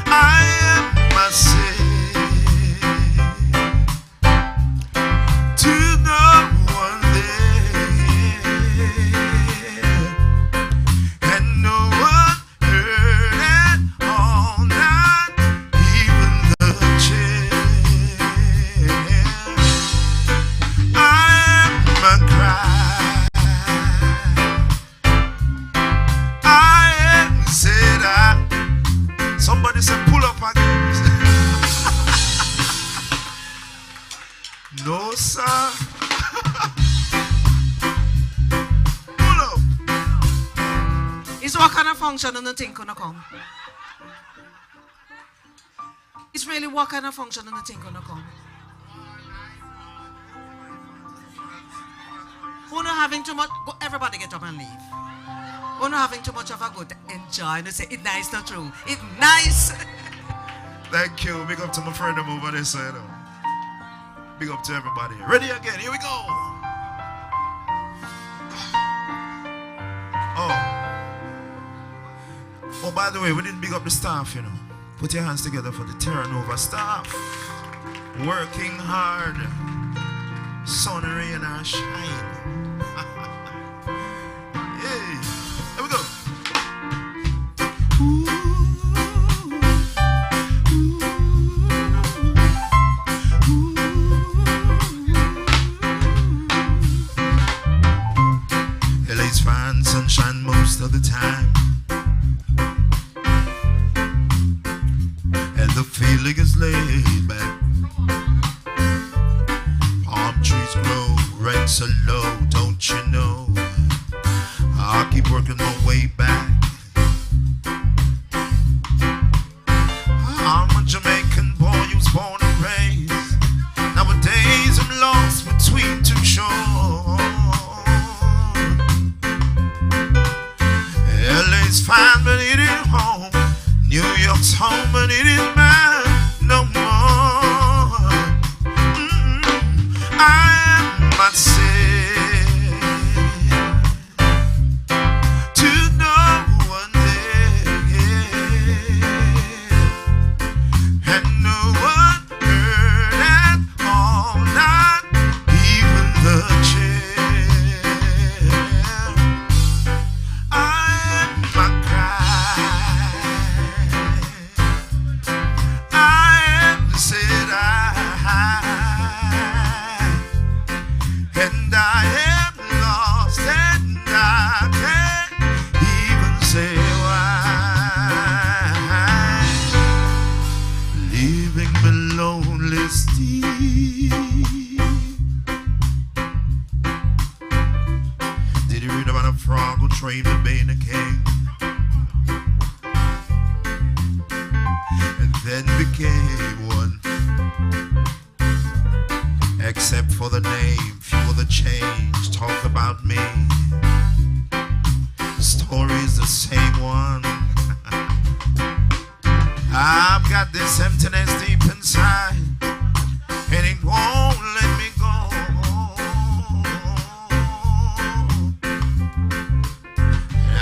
I am myself to no one there, and no one heard it all night, even the chair. I am my cry. Somebody said pull up again. No sir. Pull up. It's what kind of function on the thing gonna come? It's really what kind of function on the thing gonna come? Who not having too much? Everybody get up and leave. We're not having too much of a good enjoy. And say it's nice, not true. It's nice. Thank you. Big up to my friend over there side. Big up to everybody. Ready again. Here we go. Oh, by the way, we didn't big up the staff, you know. Put your hands together for the turnover staff. Working hard. Sun, rain, and shine. Yeah. Here we go. LA's fine, sunshine most of the time, and the feeling is laid back. Palm trees grow, rent so low, don't you know? I keep working my way back. I'm a Jamaican boy who's born and raised. Nowadays I'm lost between two shores. LA's fine, but it ain't home. New York's home, but it ain't mine no more. I am myself. And except for the name, fuel the change, talk about me. The story's the same one. I've got this emptiness deep inside, and it won't let me go.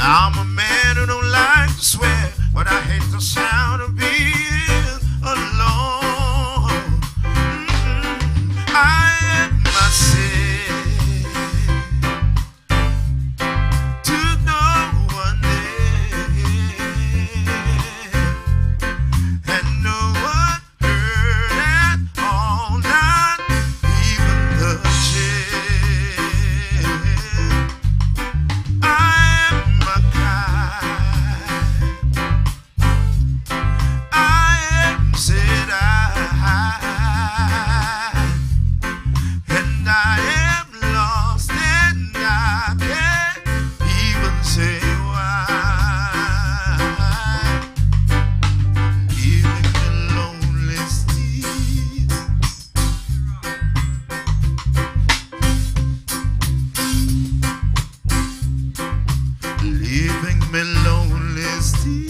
I'm a man who don't like to swear, but I hate the sound of being alone. I am myself to no one there, and no one heard at all, not even the chair. I am a guy. I am said I, and I am lost, and I can't even say why. Giving me lonely steeds, leaving me lonely steeds.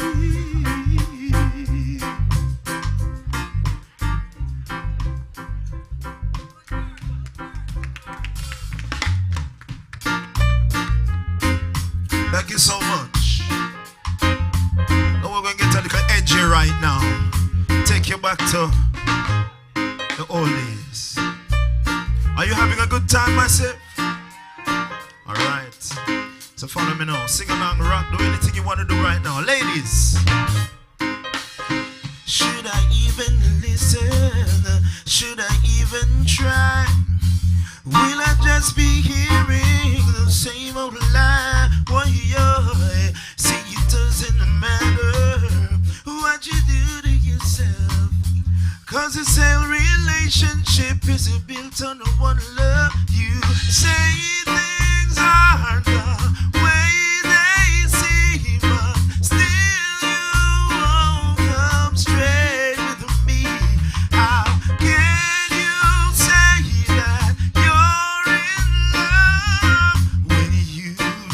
Thank you so much. Now we're going to get a little edgy right now. Take you back to the old days. Are you having a good time, myself? Alright. So follow me now. Sing along, rock, do anything you want to do right now. Ladies. Should I even listen? Should I even try? Will I just be hearing the same old lie? Why, see, it doesn't matter what you do to yourself, 'cause this whole relationship is built on one love. You say things aren't the way they seem, but still you won't come straight with me. How can you say that you're in love when you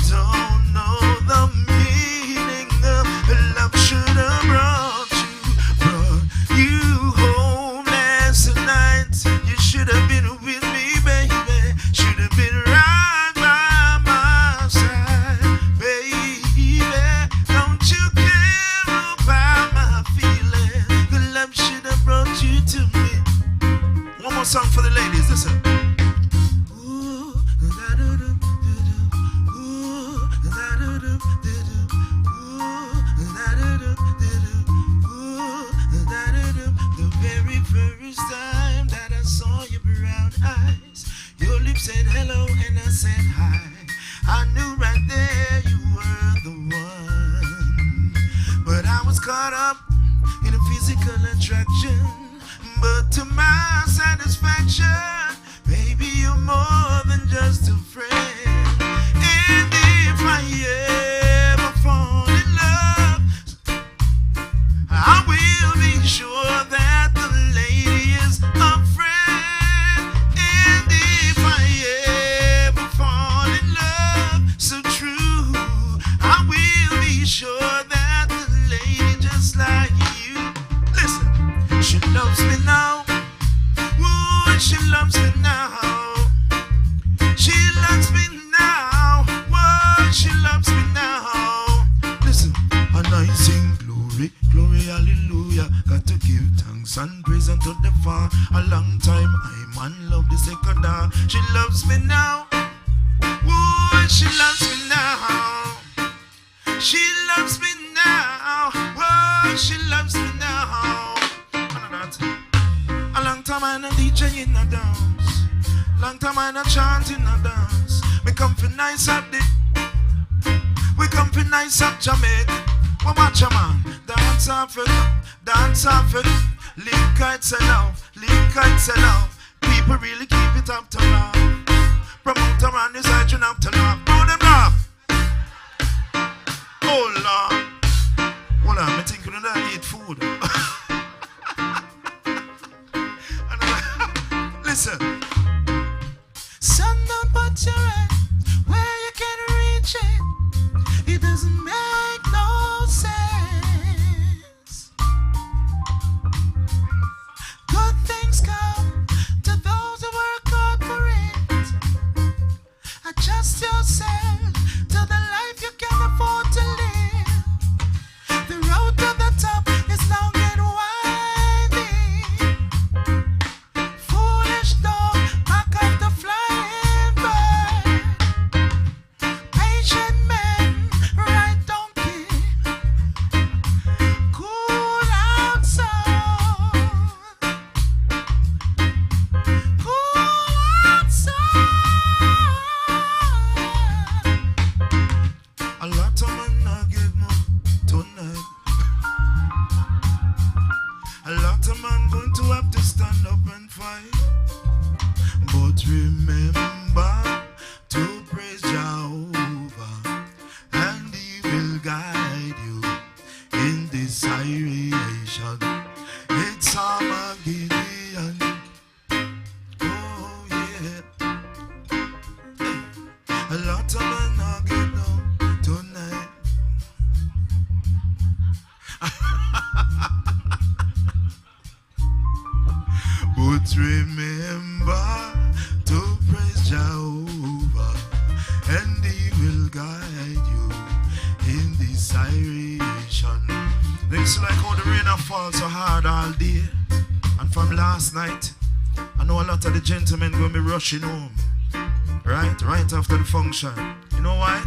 don't know the meaning of love? Should have brought you home last night. You should have been with me, baby. Should have been right by my side, baby. Don't you care about my feelings? The love should have brought you to me. One more song for the ladies, listen. Ooh, da-da-dum-dum-dum. Ooh, da-da-dum-dum-dum. Ooh, da-da-dum-dum-dum. Ooh, da-da-dum. The very first time that I saw your brown eyes, your lips said hello and I said hi. I knew right there you were the one, but I was caught up in a physical attraction. But to my satisfaction, baby, you're more than just a friend. And if I ever fall in love, I will be sure that the lady is a friend. And if I ever fall in love so true, I will be sure that the lady just like you. Listen, she loves me now. Ooh, she loves me now. She loves me now. Whoa, she loves me now. Listen, and I sing glory, glory, hallelujah. Got to give thanks and praise unto the Father. A long time I man love the second half. She loves me now. Ooh, she loves me now. She loves me now. Whoa, she loves me now. A long time I no DJ in a dance. Long time I no chant in a dance. We come for nice up the. We come for nice up Jamaica. What watch a man? Dance off it, dance off it. Live kites and love, live kites and love. People really keep it up to love. Promote around this side, you have to laugh. Do them laugh. Oh Lord. Hold on, I think you don't eat food. Listen. a man going to have to stand up and fight. But remember to praise Jehovah, and He will guide you in this situation. It's Armageddon. Oh yeah. A lot of men are getting up tonight. But remember to praise Jehovah, and He will guide you in this situation. It's like how the rain falls so hard all day. And from last night, I know a lot of the gentlemen going to be rushing home. Right after the function. You know why?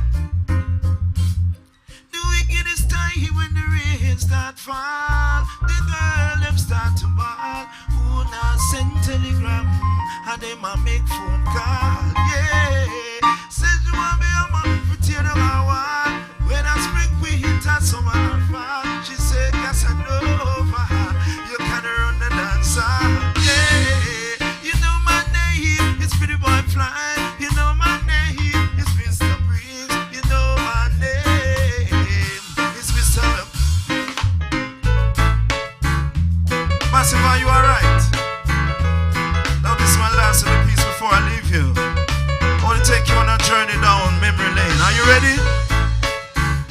The wickedest time when the rain start fall, the girl them start to ball. Who not send telegram, and them a make phone call. Yeah, said you want me a man for tear them a wall. When I spring we hit her summer fall. She said Casanova, you can run the dancer. Yeah, you know my name, it's pretty boy fly. You know my name, it's Mr. Breeze. You know my name, it's Mr. Massive, are you alright? Now this is my last little piece before I leave you. I want to take you on a journey down memory lane. Are you ready?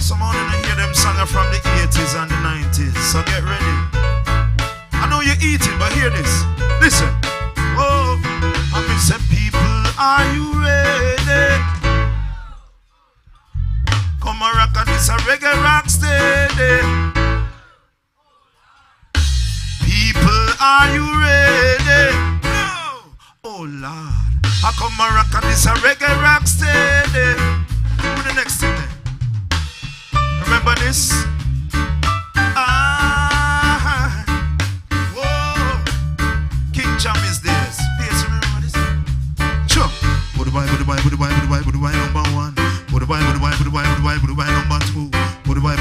Someone gonna hear them songs from the 80s and the 90s, so get ready. I know you're eating, but hear this. Listen. Oh, I mean, say, people, are you ready? Come on, rock, and this a reggae rock steady. People, are you ready? No. Oh, Lord. I come and rock, and this a reggae rock steady. What's the next thing then? Remember this? Whoa. King Jam is this. Please remember this? Sure. Goodbye, number one. Goodbye, number two. Goodbye,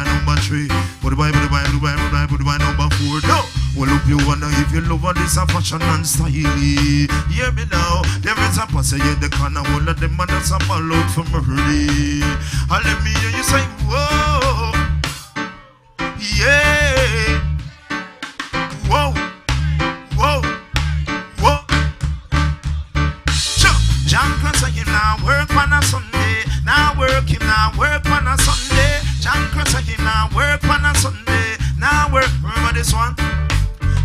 number three. Goodbye, number four. No. Well, hope you wonder if you love all this fashion and style. Hear me now. There is a pass, yeah, the corner. All of them mothers are all out for me. And let me hear you say, whoa. Yeah. Whoa. Whoa. Whoa. Sure. John Cross him now work on a Sunday. Now work him now work on a Sunday. John Cross him now work on a Sunday. Now work. Remember this one?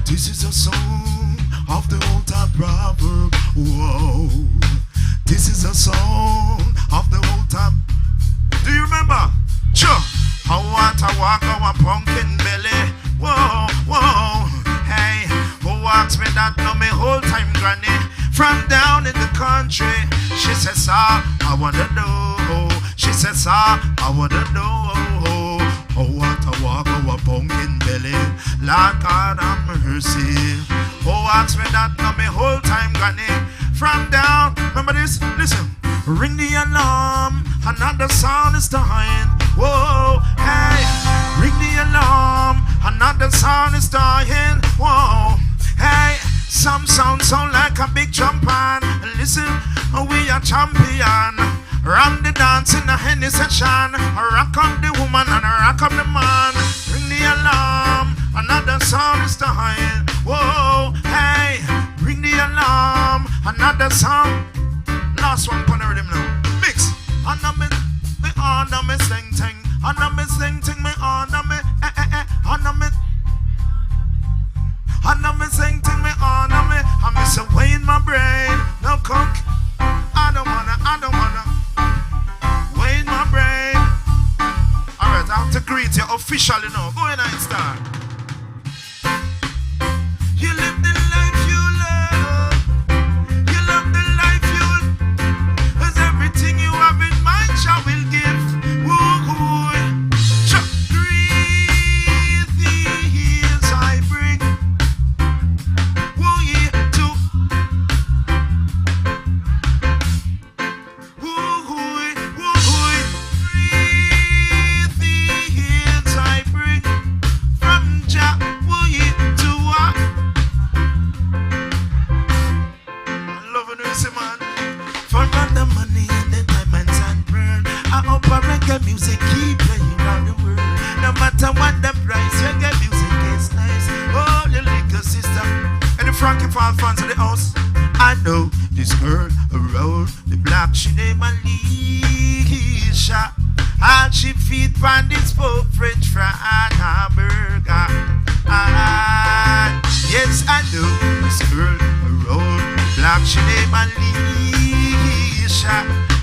This is a song of the old time proverb. Whoa. This is a song of the old time. Do you remember? Sure. I want to walk on a pumpkin belly. Whoa, whoa. Hey, who walks me that know me whole time granny? From down in the country. She says, I wanna know. She says, I wanna know. I want to walk on a pumpkin belly. Lord God have mercy. Who walks me that know me whole time granny? From down, remember this? Listen. Ring the alarm, another sound is dying. Whoa, hey. Ring the alarm, another sound is dying. Whoa, hey. Some sound like a big jump on. Listen, we are champion. Ram the dance in the Henny session. Rock up the woman and rock up the man. Ring the alarm, another sound is dying. Whoa, hey. Ring the alarm, another sound. Last one, gonna rhythm now. Mix. Under me sing ting. Under me sing ting. Me under me under me. Under me sing ting. Me under me. I miss a way in my brain. No cook. I don't wanna. Way in my brain. Alright, I have to greet you officially now. Go ahead and start. You live the life you love. You love the life you love. Cause everything you have in mind shall will give. Woo-hoo. Sure. This reggae music is nice. Oh, the little sister. And the Frankie Fall fans of the house. I know this girl around the block, she named Alicia. And she feed pan this for French fry and hamburger. Yes, I know this girl around the block, she named Alicia.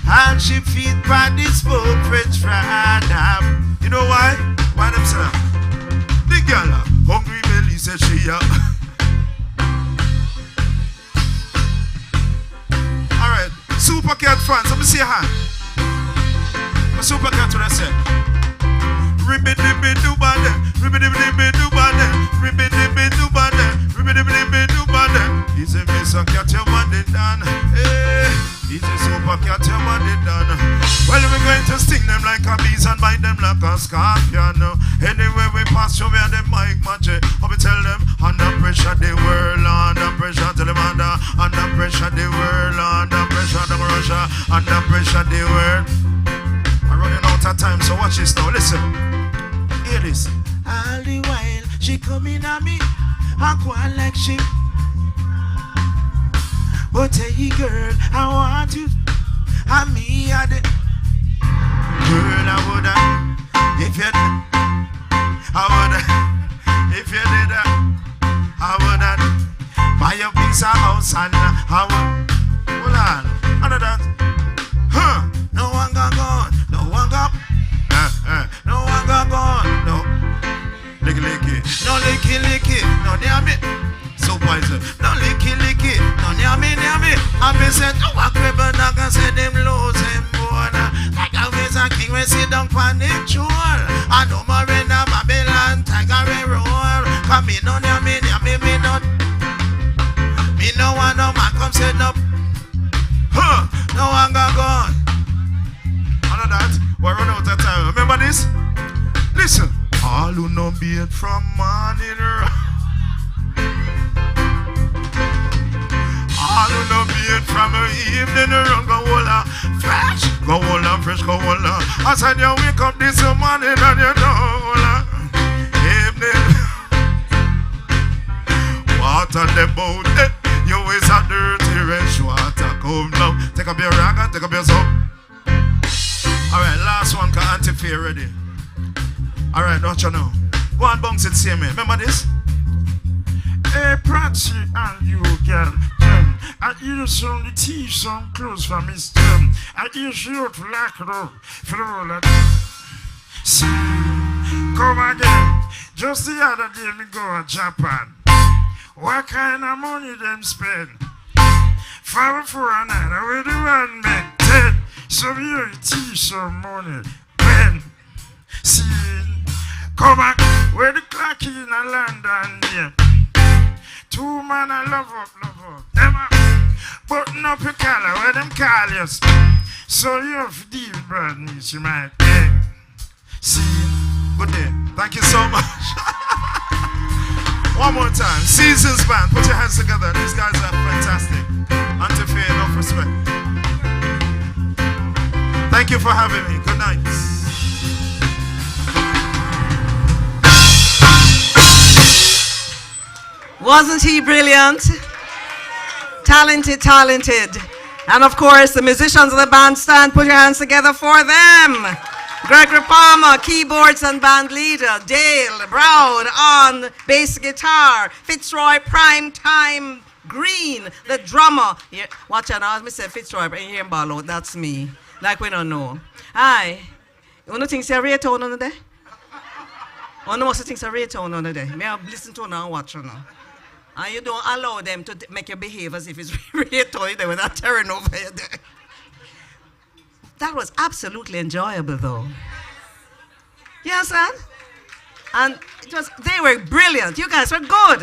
And she feed pan this for French fry and hamburger. You know why? Why them say that? The girl hungry belly says she Alright, Super Cat fans, let me see your hand. A Super Cat what I said. Ribbit-dibby-doo-bande, ribbit-dibby-dibby-doo-bande, ribbit-dibby-doo-bande, ribbit-dibby-dibby-doo-bande. He's a Mr. Cat, your body done. Hey, he's a Super Cat, your body done. Well, we're going to sting them like a bees and bite them like a scorpion. Anyway, we pass through where the mic magic. I will tell them, under pressure the world, under pressure to the under pressure the world, under pressure the Russia, under pressure the world. I'm running out of time, so watch this now. Listen, hear this. All the while she coming at me, I go on like she. But hey girl, I want you, and me at the. Girl, I woulda, if you, I woulda, if you did that, I woulda buy a piece of house and I would, hold on, under that, no one got gone, no one got, no one got gone, no, licky, no licky, no damn it, so poison, no licky, no damn it, I be said, no walk me, but I can say them losing more. Like a king, we sit down on the tour. I know Marina, Babylon, Tiger, and roll. Come in on your me not. Me no one, no man come set up. No one got gone. Under that, we're running out of time. Remember this? Listen. All who know be it from morning. All who know be it from evening. Go all fresh. Go on, fresh, go on. I said you wake up this morning and you know evening. Water the boat, you is a dirty fresh water. Come now, take up your rag and take up your soap. Alright, last one, cause Auntie Faye ready. Alright, don't you know? Go on, bounce it, see me. Remember this? Hey, Pratsy and you, girl. I hear some the teeth, some clothes from his tongue. I hear she out like it up for all that. See, come again. Just the other day me go to Japan. What kind of money them spend? 5 for a night, I will do one make 10. So here it is some money. Ben, see, come back. Where the clock in a London, yeah. 2 man I love up. Them up. Button up your collar, where them call you. So you have to deal with brand news, you might beg. See, good day. Thank you so much. One more time. Seasons band, put your hands together. These guys are fantastic. Auntie Faye, enough respect. Thank you for having me. Good night. Wasn't he brilliant? Talented. And of course, the musicians of the bandstand, put your hands together for them. Gregory Palmer, keyboards and band leader. Dale Brown on bass guitar. Fitzroy Primetime Green, the drummer. Yeah, watch out, now, I say Fitzroy, but you hear him ball out, that's me. Like we don't know. Hi. You want to think it's a rate on the day? One must think it's a rate on the day. May I listen to now and watch her now? And you don't allow them to make you behave as if it's reggaeton they were not tearing over you there. That was absolutely enjoyable though. You understand? And they were brilliant. You guys were good.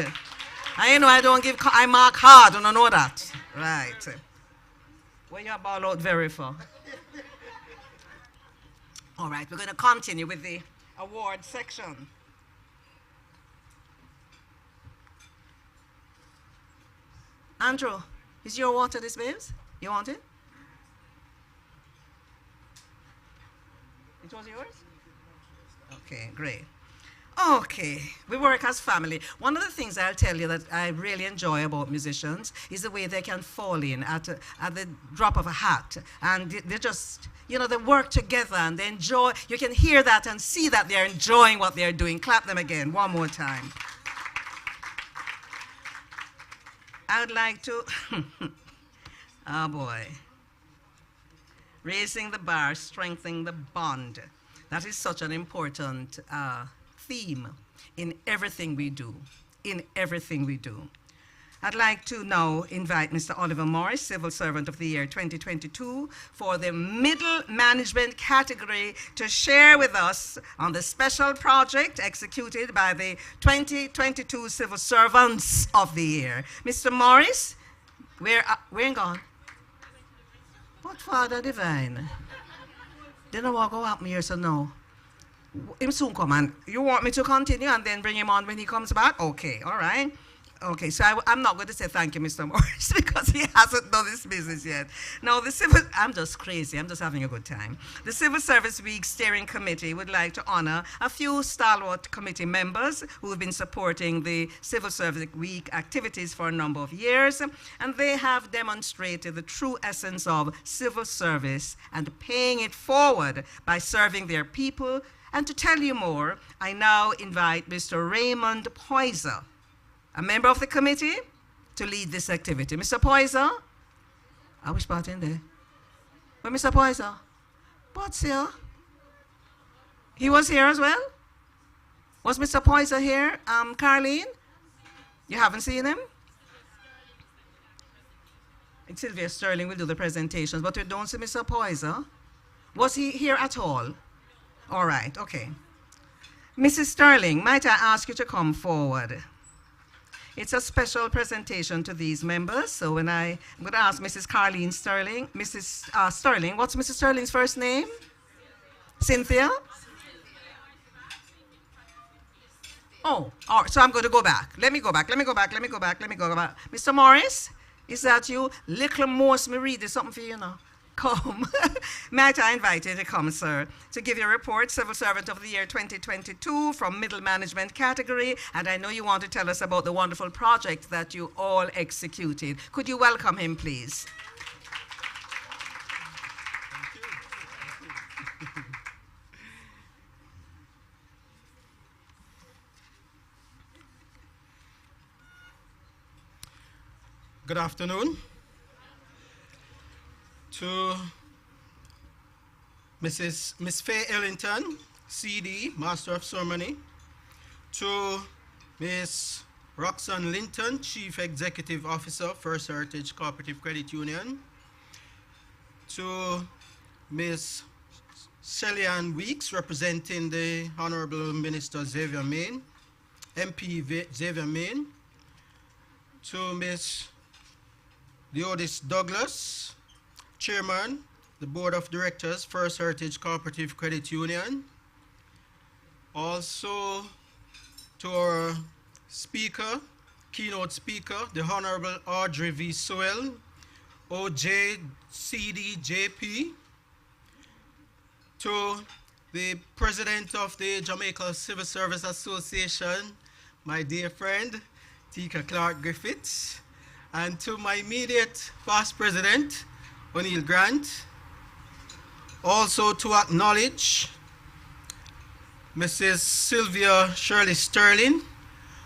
And you know I mark hard, and I know that. Right. Where you ball out very far. All right, we're going to continue with the award section. Andrew, is your water this, babes? You want it? It was yours? Okay, great. Okay, we work as family. One of the things I'll tell you that I really enjoy about musicians is the way they can fall in at the drop of a hat. And they just, you know, they work together and they enjoy. You can hear that and see that they're enjoying what they're doing. Clap them again, one more time. I would like to, oh boy. Raising the bar, strengthening the bond. That is such an important theme in everything we do, I'd like to now invite Mr. Oliver Morris, Civil Servant of the Year 2022, for the middle management category to share with us on the special project executed by the 2022 Civil Servants of the Year. Mr. Morris, where you gone? What Father Divine? Didn't walk go up me here, so no. Him soon come on. You want me to continue and then bring him on when he comes back? Okay, all right. Okay, so I'm not going to say thank you, Mr. Morris, because he hasn't done his business yet. Now, I'm just crazy. I'm just having a good time. The Civil Service Week Steering Committee would like to honor a few stalwart committee members who have been supporting the Civil Service Week activities for a number of years, and they have demonstrated the true essence of civil service and paying it forward by serving their people. And to tell you more, I now invite Mr. Raymond Poyser, a member of the committee, to lead this activity. Mr. Poyser? I wish part in there. But Mr. Poyser? What's here? He was here as well? Was Mr. Poyser here? Carleen? You haven't seen him? And Sylvia Sterling will do the presentations, but we don't see Mr. Poyser. Was he here at all? All right, okay. Mrs. Sterling, might I ask you to come forward? It's a special presentation to these members, so I'm going to ask Mrs. Carleen Sterling. Mrs. Sterling, what's Mrs. Sterling's first name? Cynthia? Oh, all right, so I'm going to go back. Let me go back. Mr. Morris, is that you? Little Morse, me read this something for you now. Come. Might I invite you to come, sir, to give your report, Civil Servant of the Year 2022 from Middle Management category, and I know you want to tell us about the wonderful project that you all executed. Could you welcome him, please? Thank you. Good afternoon. To Miss Faye Ellington, CD, Master of Ceremony. To Miss Roxanne Linton, Chief Executive Officer, First Heritage Cooperative Credit Union. To Miss Shelly Ann Weeks, representing the Honorable Minister Xavier Main, MP Xavier Main. To Miss Deodis Douglas, Chairman, the Board of Directors, First Heritage Cooperative Credit Union. Also to our speaker, keynote speaker, the Honorable Audrey V. Sewell, OJCDJP. To the President of the Jamaica Civil Service Association, my dear friend, Tika Clark Griffiths. And to my immediate past president, O'Neill Grant. Also to acknowledge Mrs. Sylvia Shirley Sterling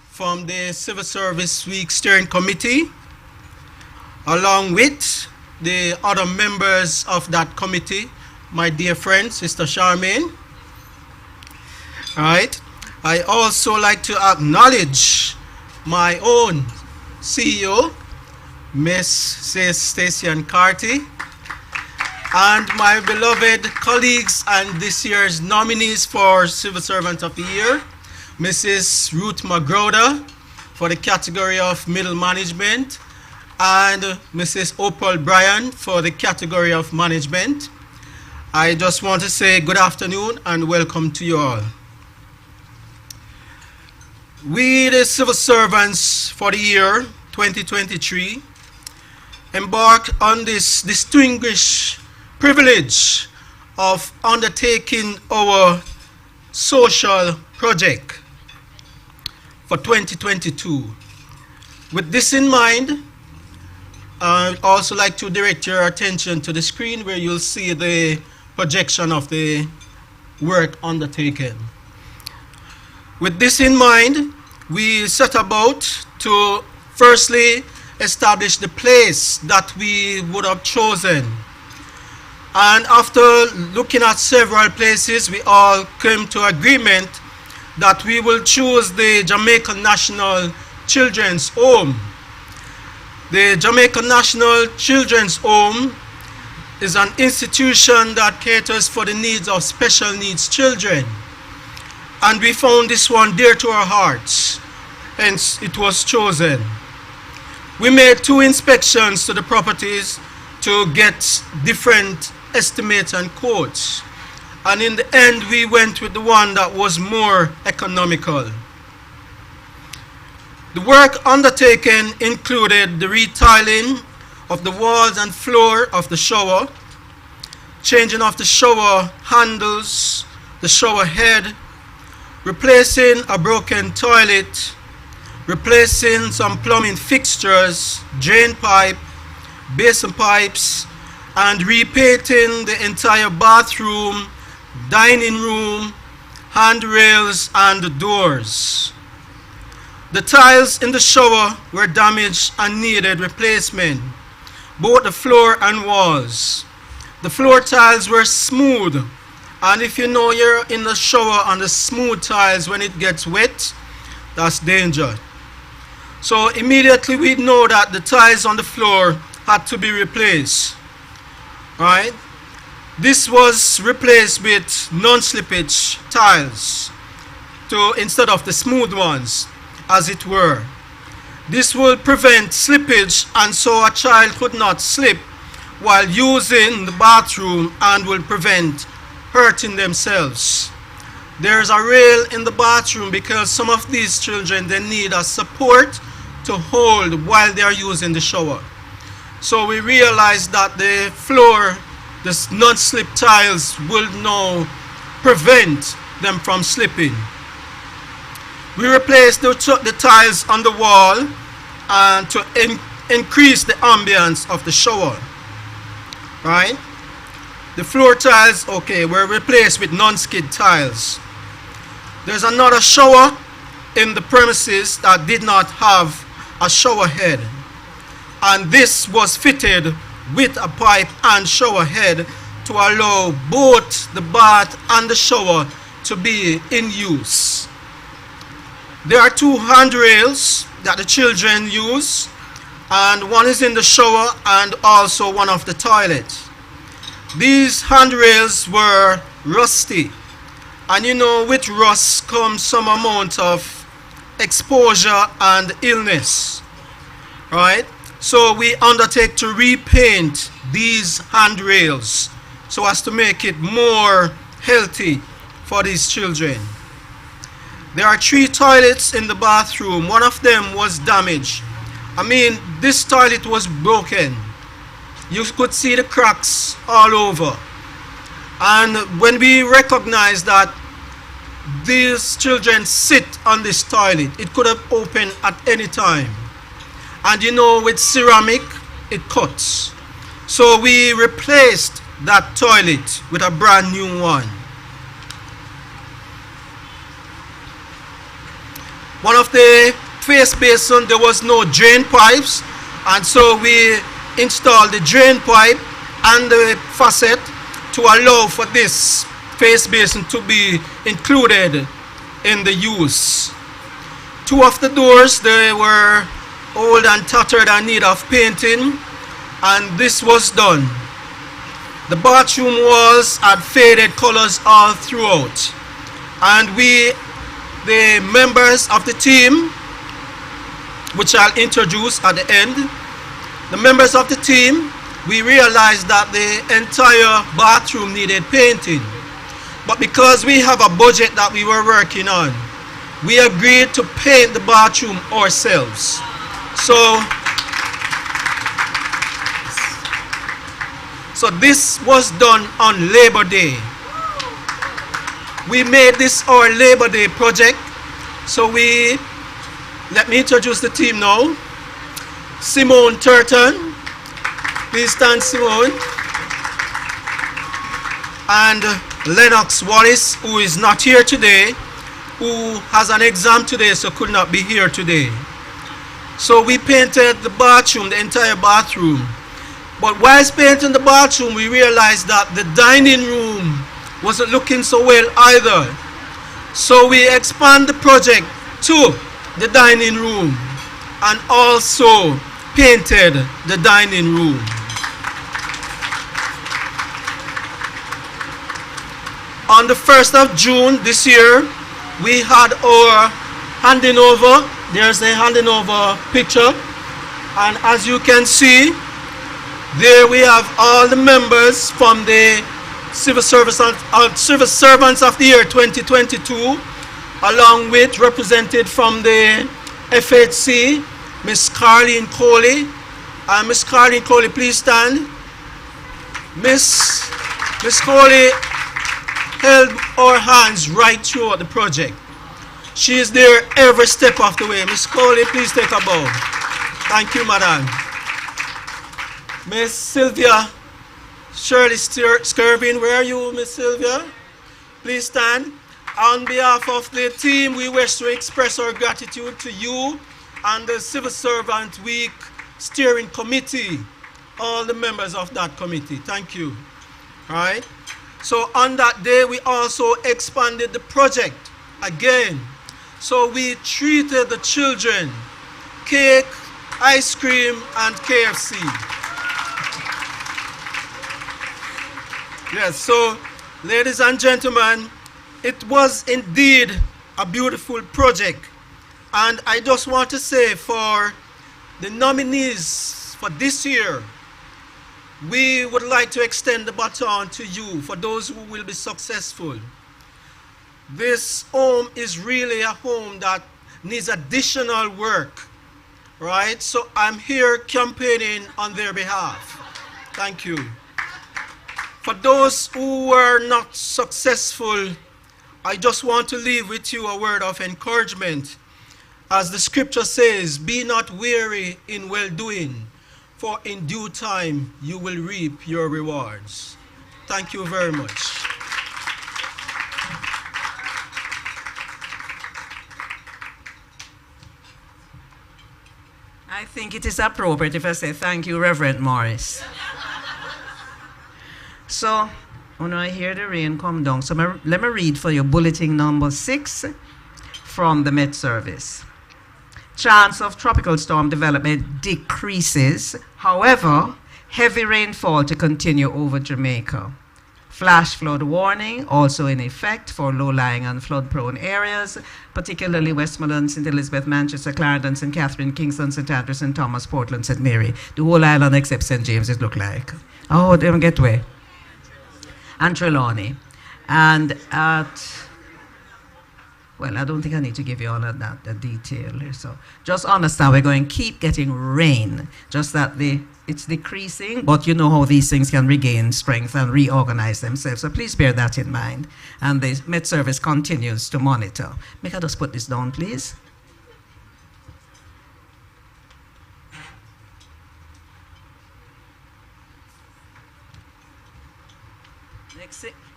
from the Civil Service Week Steering Committee, along with the other members of that committee, my dear friend, Sister Charmaine. All right. I also like to acknowledge my own CEO, Miss Stacey Ann Carty, and my beloved colleagues and this year's nominees for Civil Servant of the Year, Mrs. Ruth Magroda for the category of Middle Management, and Mrs. Opal Bryan for the category of Management. I just want to say good afternoon and welcome to you all. We, the Civil Servants for the year 2023, embarked on this distinguished privilege of undertaking our social project, for 2022. With this in mind, I'd also like to direct your attention to the screen where you'll see the projection of the work undertaken. With this in mind, we set about to firstly establish the place that we would have chosen. And after looking at several places, we all came to agreement that we will choose the Jamaican National Children's Home. The Jamaican National Children's Home is an institution that caters for the needs of special needs children. And we found this one dear to our hearts, hence it was chosen. We made 2 inspections to the properties to get different estimates and quotes. And in the end, we went with the one that was more economical. The work undertaken included the retiling of the walls and floor of the shower, changing of the shower handles, the shower head, replacing a broken toilet, replacing some plumbing fixtures, drain pipe, basin pipes, and repainting the entire bathroom, dining room, handrails, and doors. The tiles in the shower were damaged and needed replacement, both the floor and walls. The floor tiles were smooth, and if you know you're in the shower on the smooth tiles, when it gets wet, that's danger. So immediately we know that the tiles on the floor had to be replaced. Right? This was replaced with non-slippage tiles instead of the smooth ones, as it were. This will prevent slippage, and so a child could not slip while using the bathroom and will prevent hurting themselves. There's a rail in the bathroom because some of these children, they need a support to hold while they are using the shower. So we realized that the floor, the non-slip tiles, will now prevent them from slipping. We replaced the tiles on the wall and to increase the ambience of the shower. Right? The floor tiles, okay, were replaced with non-skid tiles. There's another shower in the premises that did not have a shower head, and this was fitted with a pipe and shower head to allow both the bath and the shower to be in use. There are 2 handrails that the children use, and one is in the shower and also one of the toilets. These handrails were rusty, and you know, with rust comes some amount of exposure and illness, right? So we undertake to repaint these handrails so as to make it more healthy for these children. There are 3 toilets in the bathroom. One of them was damaged. I mean, this toilet was broken. You could see the cracks all over. And when we recognized that these children sit on this toilet, it could have opened at any time. And you know, with ceramic, it cuts. So we replaced that toilet with a brand new one. One of the face basin, there was no drain pipes, and so we installed the drain pipe and the faucet to allow for this face basin to be included in the use. 2 of the doors, they were old and tattered and need of painting, and this was done. The bathroom walls had faded colors all throughout, and we, the members of the team, which I'll introduce at the end, the members of the team, we realized that the entire bathroom needed painting. But because we have a budget that we were working on, we agreed to paint the bathroom ourselves. So this was done on Labor Day. We made this our Labor Day project. So we Let me introduce the team now. Simone Turton. Please stand, Simone. And Lennox Wallace, who is not here today, who has an exam today, so could not be here today. So we painted the bathroom, the entire bathroom. But whilst painting the bathroom, we realized that the dining room wasn't looking so well either. So we expand the project to the dining room and also painted the dining room. On the 1st of June this year, we had our handing over. There's a handing over picture. And as you can see, there we have all the members from the Civil Servants of the Year 2022, along with represented from the FHC, Miss Carleen Coley. Miss Carleen Coley, please stand. Miss Coley held our hands right throughout the project. She is there every step of the way. Miss Coley, please take a bow. Thank you, madam. Miss Sylvia Shirley Skirvin, where are you, Miss Sylvia? Please stand. On behalf of the team, we wish to express our gratitude to you and the Civil Servant Week Steering Committee, all the members of that committee. Thank you. All right. So on that day, we also expanded the project again. So we treated the children, cake, ice cream, and KFC. Yes, so ladies and gentlemen, it was indeed a beautiful project. And I just want to say for the nominees for this year, we would like to extend the baton to you for those who will be successful. This home is really a home that needs additional work, right? So I'm here campaigning on their behalf. Thank you. For those who were not successful, I just want to leave with you a word of encouragement. As the scripture says, be not weary in well-doing, for in due time you will reap your rewards. Thank you very much. I think it is appropriate if I say thank you, Reverend Morris. So, when I hear the rain come down, so let me read for you bulletin number 6 from the Met Service. Chance of tropical storm development decreases. However, heavy rainfall to continue over Jamaica. Flash flood warning also in effect for low-lying and flood-prone areas, particularly Westmoreland, St. Elizabeth, Manchester, Clarendon, St. Catherine, Kingston, St. Andrews, St. Thomas, Portland, St. Mary. The whole island except St. James, it look like. Oh, they don't get away. And Trelawney. And at, well, I don't think I need to give you all of that, the detail. So just understand we're going to keep getting rain, just that it's decreasing, but you know how these things can regain strength and reorganize themselves. So please bear that in mind. And the Met Service continues to monitor. Make I just put this down, please.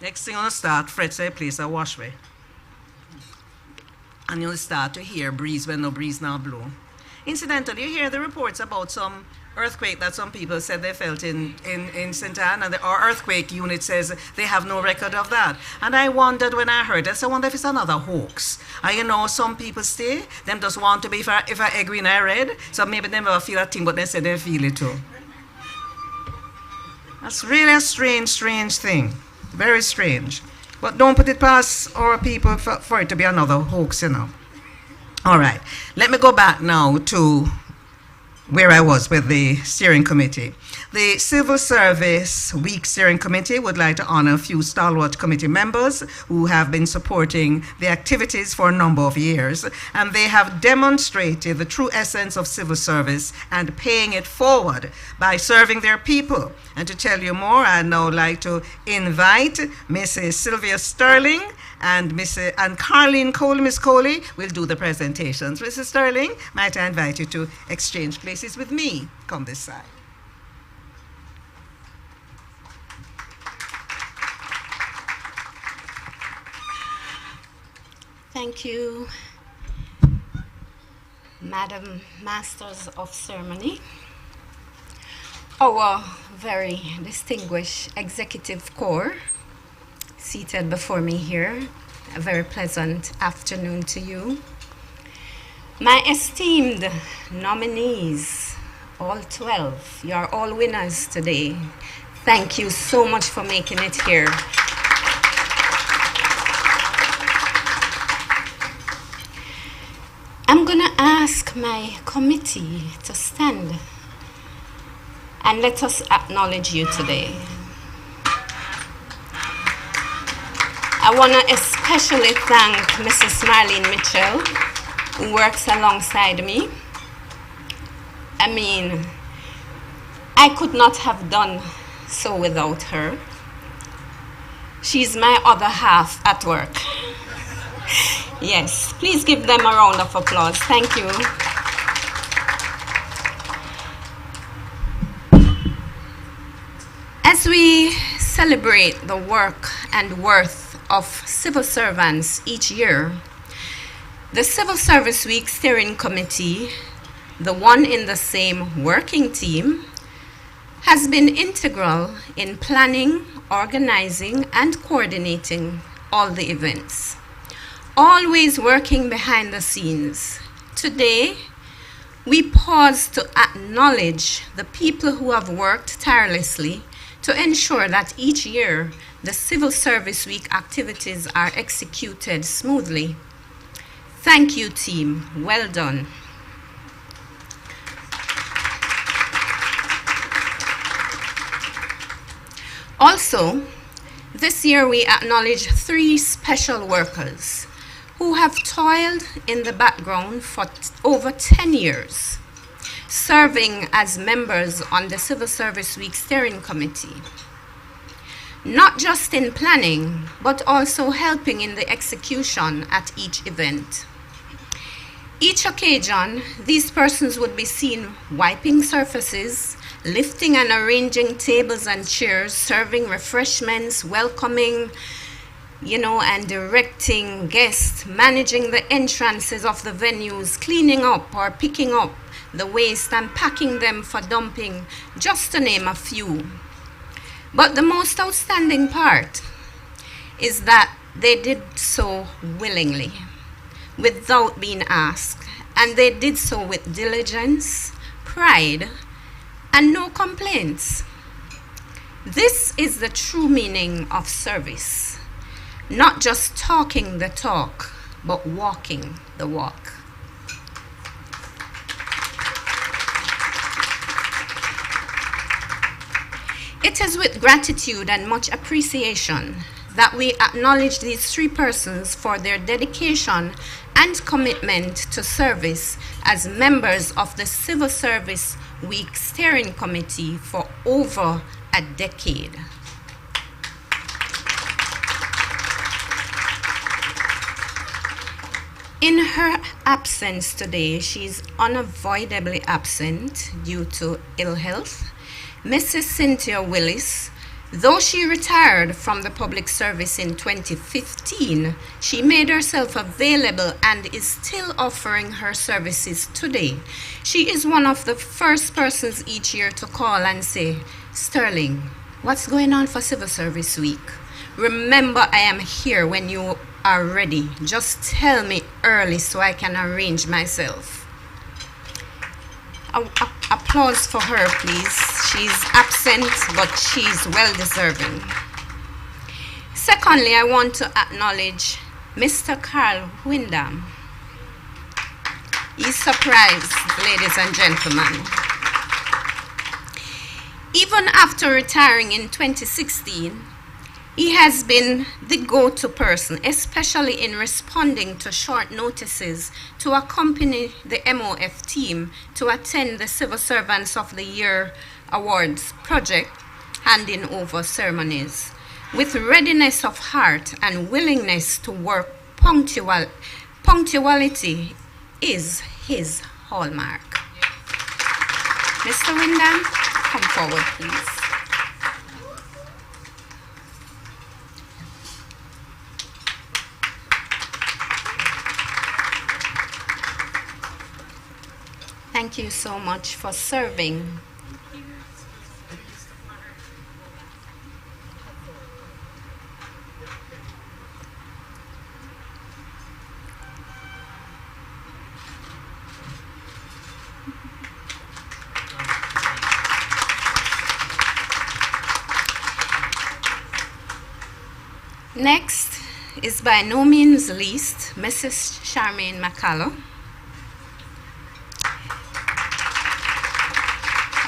Next thing on the start, Fred say place a washway. And you'll start to hear breeze when no breeze now blow. Incidentally, you hear the reports about some earthquake that some people said they felt in St. Anne, and our earthquake unit says they have no record of that. And I wondered when I heard this, I wonder if it's another hoax. And you know, some people say, them just want to be, if I agree and I read, so maybe they never feel a thing, but they say they feel it too. That's really a strange thing. Very strange. But don't put it past our people for it to be another hoax, you know. All right. Let me go back now to where I was with the steering committee. The Civil Service Week Steering Committee would like to honor a few stalwart committee members who have been supporting the activities for a number of years, and they have demonstrated the true essence of civil service and paying it forward by serving their people. And to tell you more, I'd now like to invite Mrs. Sylvia Sterling and Carleen Coley, Miss Coley, will do the presentations. Mrs. Sterling, might I invite you to exchange places with me? Come this side. Thank you, Madam Masters of Ceremony, our very distinguished executive corps seated before me here. A very pleasant afternoon to you. My esteemed nominees, all 12, you are all winners today. Thank you so much for making it here. I'm going to ask my committee to stand and let us acknowledge you today. I want to especially thank Mrs. Marlene Mitchell, who works alongside me. I mean, I could not have done so without her. She's my other half at work. Yes, please give them a round of applause. Thank you. As we celebrate the work and worth of civil servants each year, the Civil Service Week Steering Committee, the one in the same working team, has been integral in planning, organizing, and coordinating all the events, always working behind the scenes. Today, we pause to acknowledge the people who have worked tirelessly to ensure that each year the Civil Service Week activities are executed smoothly. Thank you, team. Well done. Also, this year we acknowledge 3 special workers who have toiled in the background for over 10 years, serving as members on the Civil Service Week Steering Committee. Not just in planning, but also helping in the execution at each event. Each occasion, these persons would be seen wiping surfaces, lifting and arranging tables and chairs, serving refreshments, welcoming, and directing guests, managing the entrances of the venues, cleaning up or picking up the waste and packing them for dumping, just to name a few. But the most outstanding part is that they did so willingly, without being asked, and they did so with diligence, pride, and no complaints. This is the true meaning of service. Not just talking the talk, but walking the walk. It is with gratitude and much appreciation that we acknowledge these 3 persons for their dedication and commitment to service as members of the Civil Service Week Steering Committee for over a decade. In her absence today, she's unavoidably absent due to ill health. Mrs. Cynthia Willis, though she retired from the public service in 2015, she made herself available and is still offering her services today. She is one of the first persons each year to call and say, "Sterling, what's going on for Civil Service Week? Remember, I am here when you are ready. Just tell me early so I can arrange myself." Applause for her, please. She's absent, but she's well deserving. Secondly, I want to acknowledge Mr. Carl Windham. He's surprised, ladies and gentlemen. Even after retiring in 2016, he has been the go-to person, especially in responding to short notices to accompany the MOF team to attend the Civil Servants of the Year Awards project handing over ceremonies. with readiness of heart and willingness to work punctuality is his hallmark. Mr. Wyndham, come forward, please. Thank you so much for serving. Next is by no means least Mrs. Charmaine McCullough.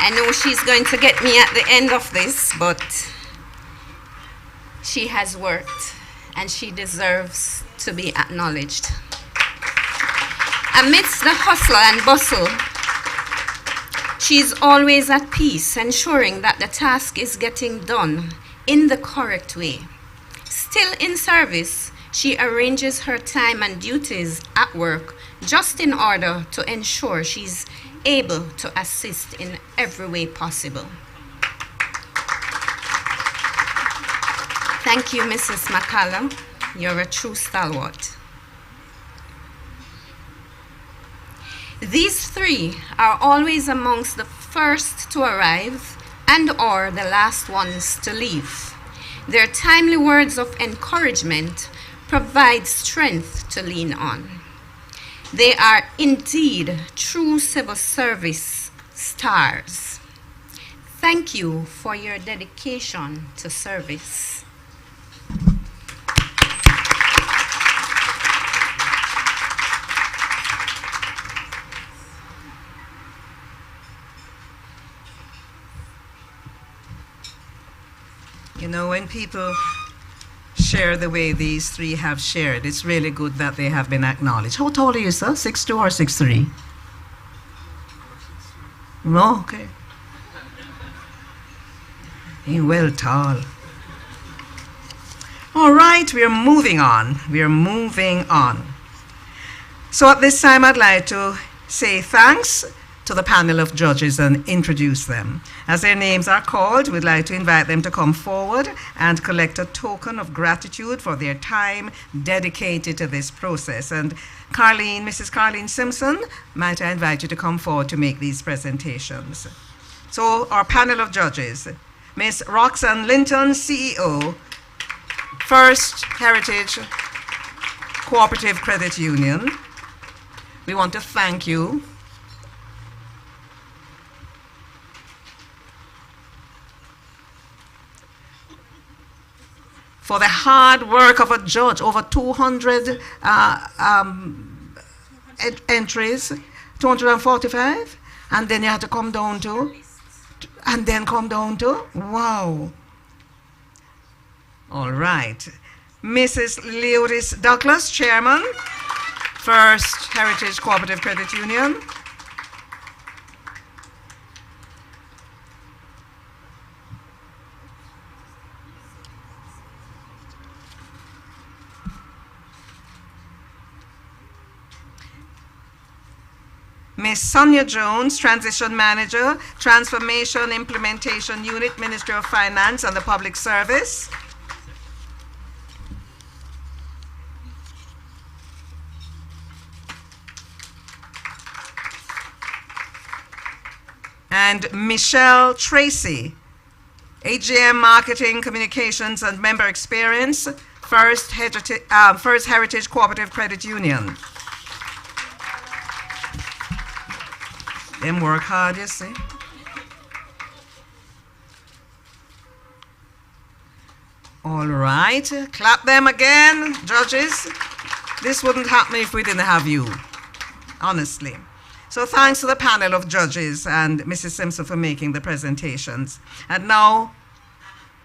I know she's going to get me at the end of this, but she has worked and she deserves to be acknowledged. Amidst the hustle and bustle, she's always at peace, ensuring that the task is getting done in the correct way. Still in service, she arranges her time and duties at work just in order to ensure she's able to assist in every way possible. Thank you, Mrs. McCallum. You're a true stalwart. These three are always amongst the first to arrive and/or the last ones to leave. Their timely words of encouragement provide strength to lean on. They are indeed true civil service stars. Thank you for your dedication to service. You know, when people share the way these three have shared, it's really good that they have been acknowledged. How tall are you, sir? 6'2" or 6'3"? No, okay. You're well tall. All right, we are moving on. We are moving on. So at this time, I'd like to say thanks to the panel of judges and introduce them. As their names are called, we'd like to invite them to come forward and collect a token of gratitude for their time dedicated to this process. And Mrs. Carlene Simpson, might I invite you to come forward to make these presentations. So our panel of judges, Ms. Roxanne Linton, CEO, First Heritage Cooperative Credit Union. We want to thank you for the hard work of a judge, over 200 entries, 245, and then you had to come down to, wow. All right. Mrs. Leotis Douglas, Chairman, First Heritage Cooperative Credit Union. Ms. Sonia Jones, Transition Manager, Transformation Implementation Unit, Ministry of Finance and the Public Service. And Michelle Tracy, AGM Marketing, Communications and Member Experience, First Heritage Cooperative Credit Union. Them work hard, you see. All right, clap them again, judges. This wouldn't happen if we didn't have you, honestly. So thanks to the panel of judges and Mrs. Simpson for making the presentations. And now,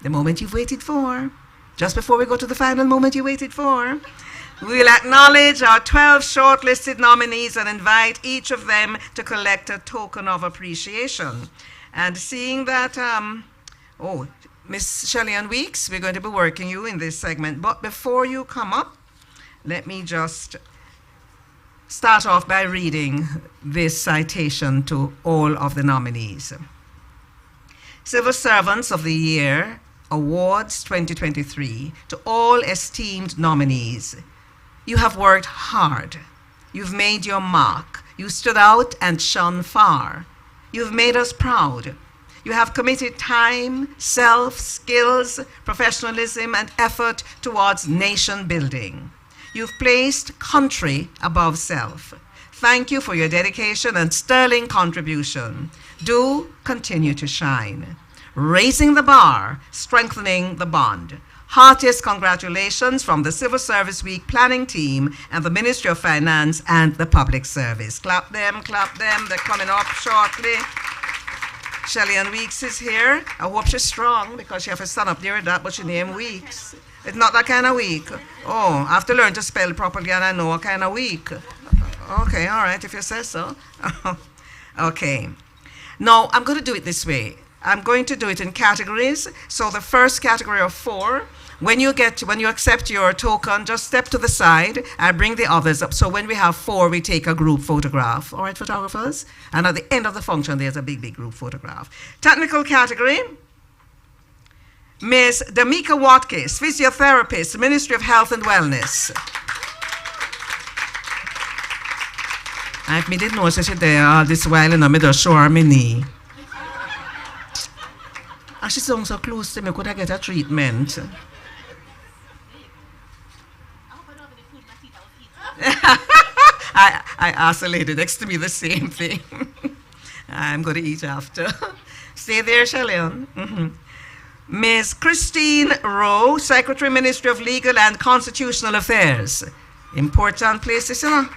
the moment you've waited for, just before we go to the final moment you waited for, we'll acknowledge our 12 shortlisted nominees and invite each of them to collect a token of appreciation. And seeing that, Miss Shelley-Ann Weeks, we're going to be working you in this segment. But before you come up, let me just start off by reading this citation to all of the nominees. Civil Servants of the Year Awards 2023 to all esteemed nominees. You have worked hard. You've made your mark. You stood out and shone far. You've made us proud. You have committed time, self, skills, professionalism, and effort towards nation building. You've placed country above self. Thank you for your dedication and sterling contribution. Do continue to shine. Raising the bar, strengthening the bond. Heartiest congratulations from the Civil Service Week planning team and the Ministry of Finance and the Public Service. Clap them, they're coming up shortly. Shelley-Ann Weeks is here. I hope she's strong because she has a son up there with that, but she named Weeks. It's not that kind of week. Oh, I have to learn to spell properly and I know what kind of week. Okay, all right, if you say so. Okay. Now, I'm going to do it this way. I'm going to do it in categories. So the first category of 4, when you accept your token, just step to the side and bring the others up. So when we have 4, we take a group photograph. All right, photographers? And at the end of the function, there's a big, big group photograph. Technical category, Ms. Damika Watkins, physiotherapist, Ministry of Health and Wellness. I didn't know she there all this while and I just show her my knee. And she sounds so close to me, could I get a treatment? I asked a lady next to me the same thing. I'm going to eat after. Stay there, Shelley-Ann. Mm-hmm. Ms. Christine Rowe, Secretary, Ministry of Legal and Constitutional Affairs. Important places, you know.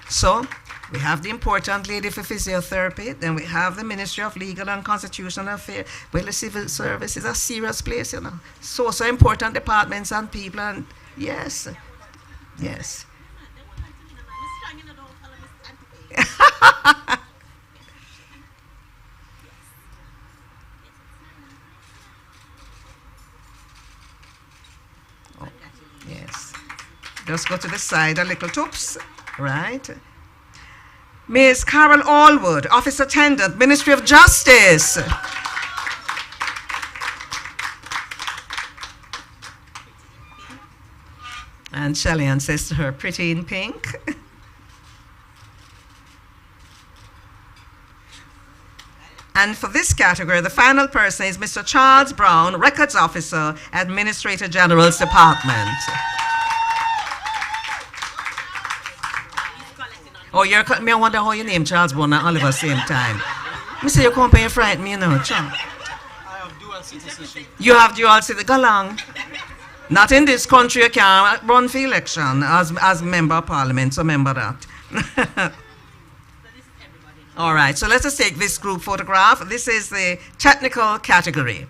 So, we have the important lady for physiotherapy, then we have the Ministry of Legal and Constitutional Affairs. Well, the civil service is a serious place, you know. So important departments and people, and yes, yes. Oh, yes. Just go to the side a little toops, right? Ms. Carol Allwood, Office Attendant, Ministry of Justice. And Shelley-Ann says to her, pretty in pink. And for this category, the final person is Mr. Charles Brown, Records Officer, Administrator General's Department. Oh, I wonder how you name Charles Brown and Oliver same time. Me say you come and you frighten me, you know, Charles. I have dual citizenship. You have dual citizenship. Go along. Not in this country you can't run for election as member of parliament, so remember that. All right, so let's just take this group photograph. This is the technical category.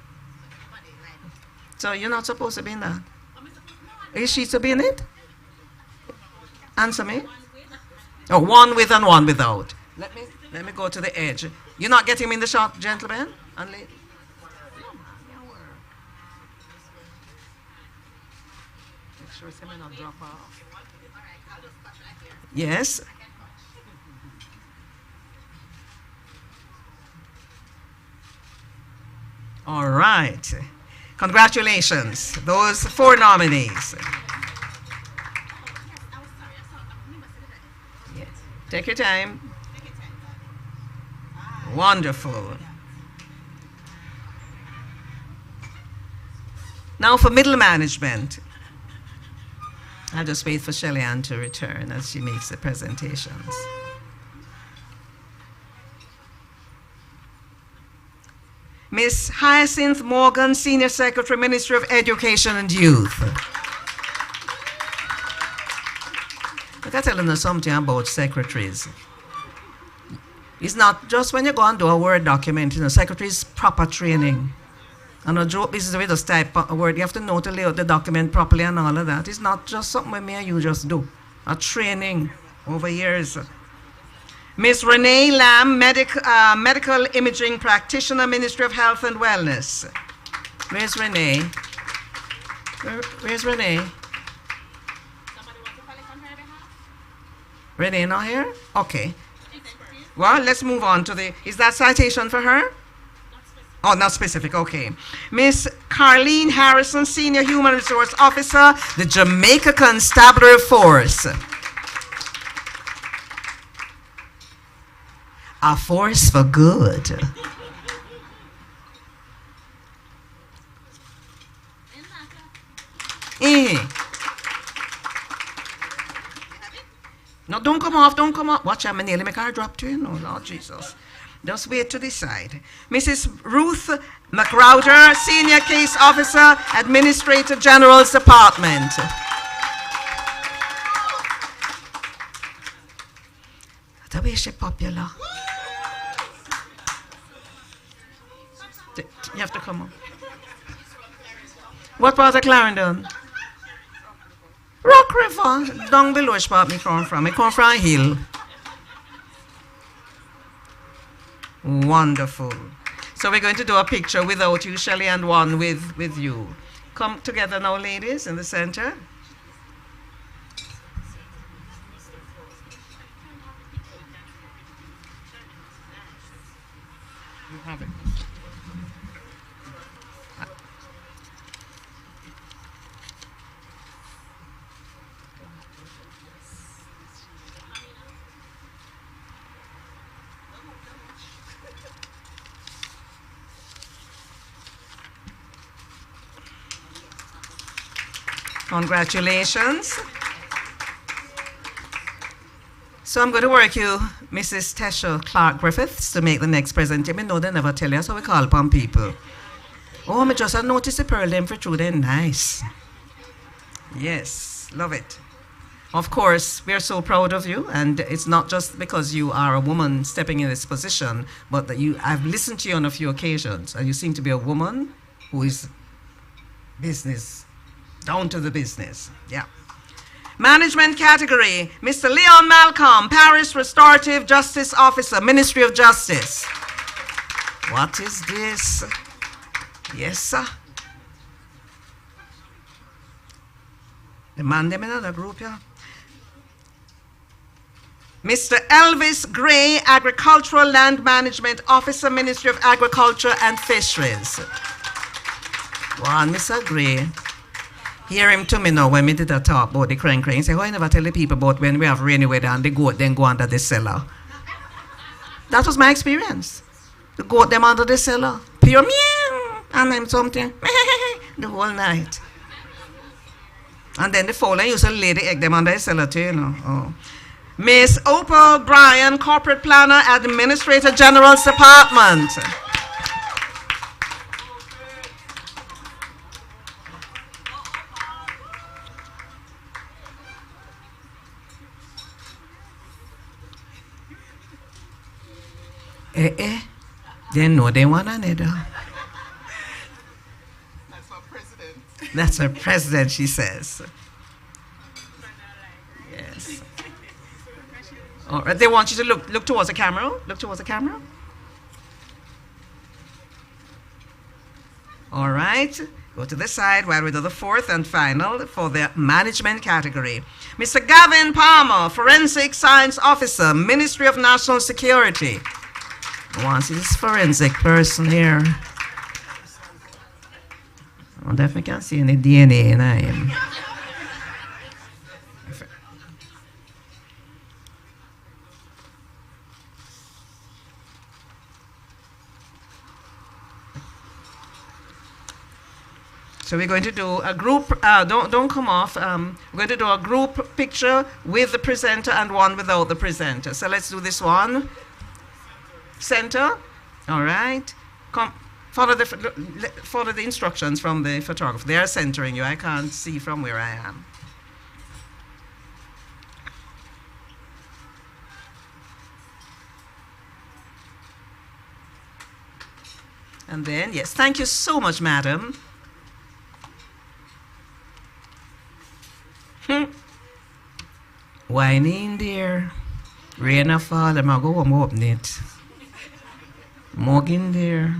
So you're not supposed to be in that. Is she to be in it? Answer me. Oh, one with and one without. Let me go to the edge. You're not getting me in the shot, gentlemen? And ladies? Make sure it's not drop off. Yes. All right. Congratulations, those 4 nominees. Yes. Take your time. Wonderful. Now for middle management. I'll just wait for Shelley-Ann to return as she makes the presentations. Ms. Hyacinth Morgan, Senior Secretary, Ministry of Education and Youth. I got to tell you something about secretaries. It's not just when you go and do a Word document, you know, secretaries proper training. And no joke, this is the way to type a word. You have to know to lay out the document properly and all of that. It's not just something me and you just do. A training over years. Ms. Renee Lamb, medical imaging practitioner, Ministry of Health and Wellness. Where's Renee? Where's Renee? Renee not here? Okay. Well, let's move on to the, is that citation for her? Oh, not specific, okay. Miss Carlene Harrison, Senior Human Resource Officer, the Jamaica Constabulary Force. A force for good. No, don't come off, don't come off. Watch out, I nearly make her drop to you. No, Lord Jesus. Just wait to decide. Mrs. Ruth McRouter, Senior Case Officer, Administrator General's Department. The way she popular. You have to come on. What part of Clarendon? Rock River. Down below which part me come from. I come from a hill. Wonderful. So we're going to do a picture without you, Shelley, and one with you. Come together now, ladies, in the center. You have it. Congratulations. So I'm going to work you, Mrs. Tesha Clark Griffiths, to make the next presentation. No, they never tell you, so we call upon people. Oh, I just noticed the pearl them for true, they're nice. Yes, love it. Of course, we're so proud of you, and it's not just because you are a woman stepping in this position, but that I've listened to you on a few occasions, and you seem to be a woman who is business, down to the business, yeah. Management category, Mr. Leon Malcolm, Parish Restorative Justice Officer, Ministry of Justice. What is this? Yes, sir. The man them in another group, yeah. Mr. Elvis Gray, Agricultural Land Management Officer, Ministry of Agriculture and Fisheries. One, Mr. Gray. Hear him to me now when we did a talk about the crane. He said, oh, I never tell the people about when we have rainy weather and the goat then go under the cellar. That was my experience. The goat them under the cellar. Pure meow. And then something. The whole night. And then the following used to lay the egg them under the cellar too, you know. Oh. Miss Opal Bryan, Corporate Planner, Administrator General's Department. They know they want another. That's our president. That's our president, she says. Yes. All right, they want you to look towards the camera. Look towards the camera. All right. Go to the side while we do the fourth and final for the management category. Mr. Gavin Palmer, Forensic Science Officer, Ministry of National Security. I want to see this forensic person here. I definitely can't see any DNA in him. So we're going to do a group, don't come off. We're going to do a group picture with the presenter and one without the presenter. So let's do this one. Center, all right. Come, follow the instructions from the photographer. They are centering you. I can't see from where I am. And then, yes, thank you so much, madam. Whining, dear. Rain a fall, them a go home open it. Mug in there.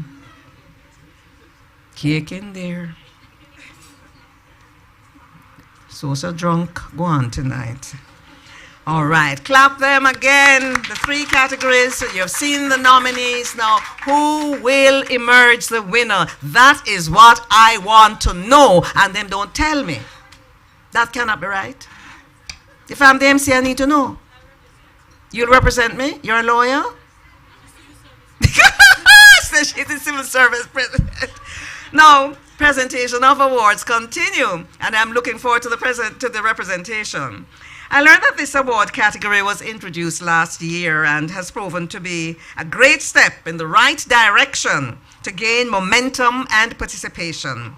Cake in there. So drunk, go on tonight. All right, clap them again. The three categories. You've seen the nominees. Now, who will emerge the winner? That is what I want to know. And then don't tell me. That cannot be right. If I'm the MC, I need to know. You'll represent me? You're a lawyer? She's the civil service president. Now, presentation of awards continue, and I'm looking forward to the representation. I learned that this award category was introduced last year and has proven to be a great step in the right direction to gain momentum and participation.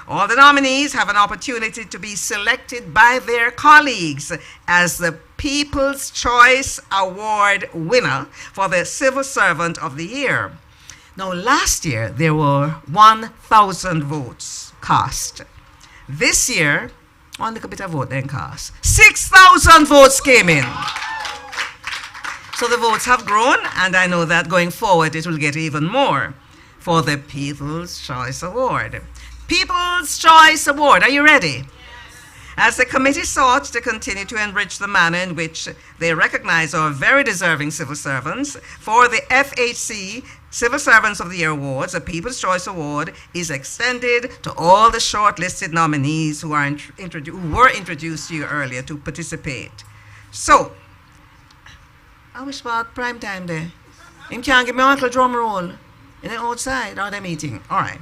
All the nominees have an opportunity to be selected by their colleagues as the People's Choice Award winner for the Civil Servant of the Year. Now, last year, there were 1,000 votes cast. This year, one little bit of vote then cast. 6,000 votes came in. So the votes have grown, and I know that going forward, it will get even more for the People's Choice Award. People's Choice Award, are you ready? As the committee sought to continue to enrich the manner in which they recognize our very deserving civil servants, for the FHC Civil Servants of the Year Awards, the People's Choice Award is extended to all the shortlisted nominees who were introduced to you earlier to participate. So, I wish about prime time there. You can't give me a little drum roll in the outside or the meeting. All right.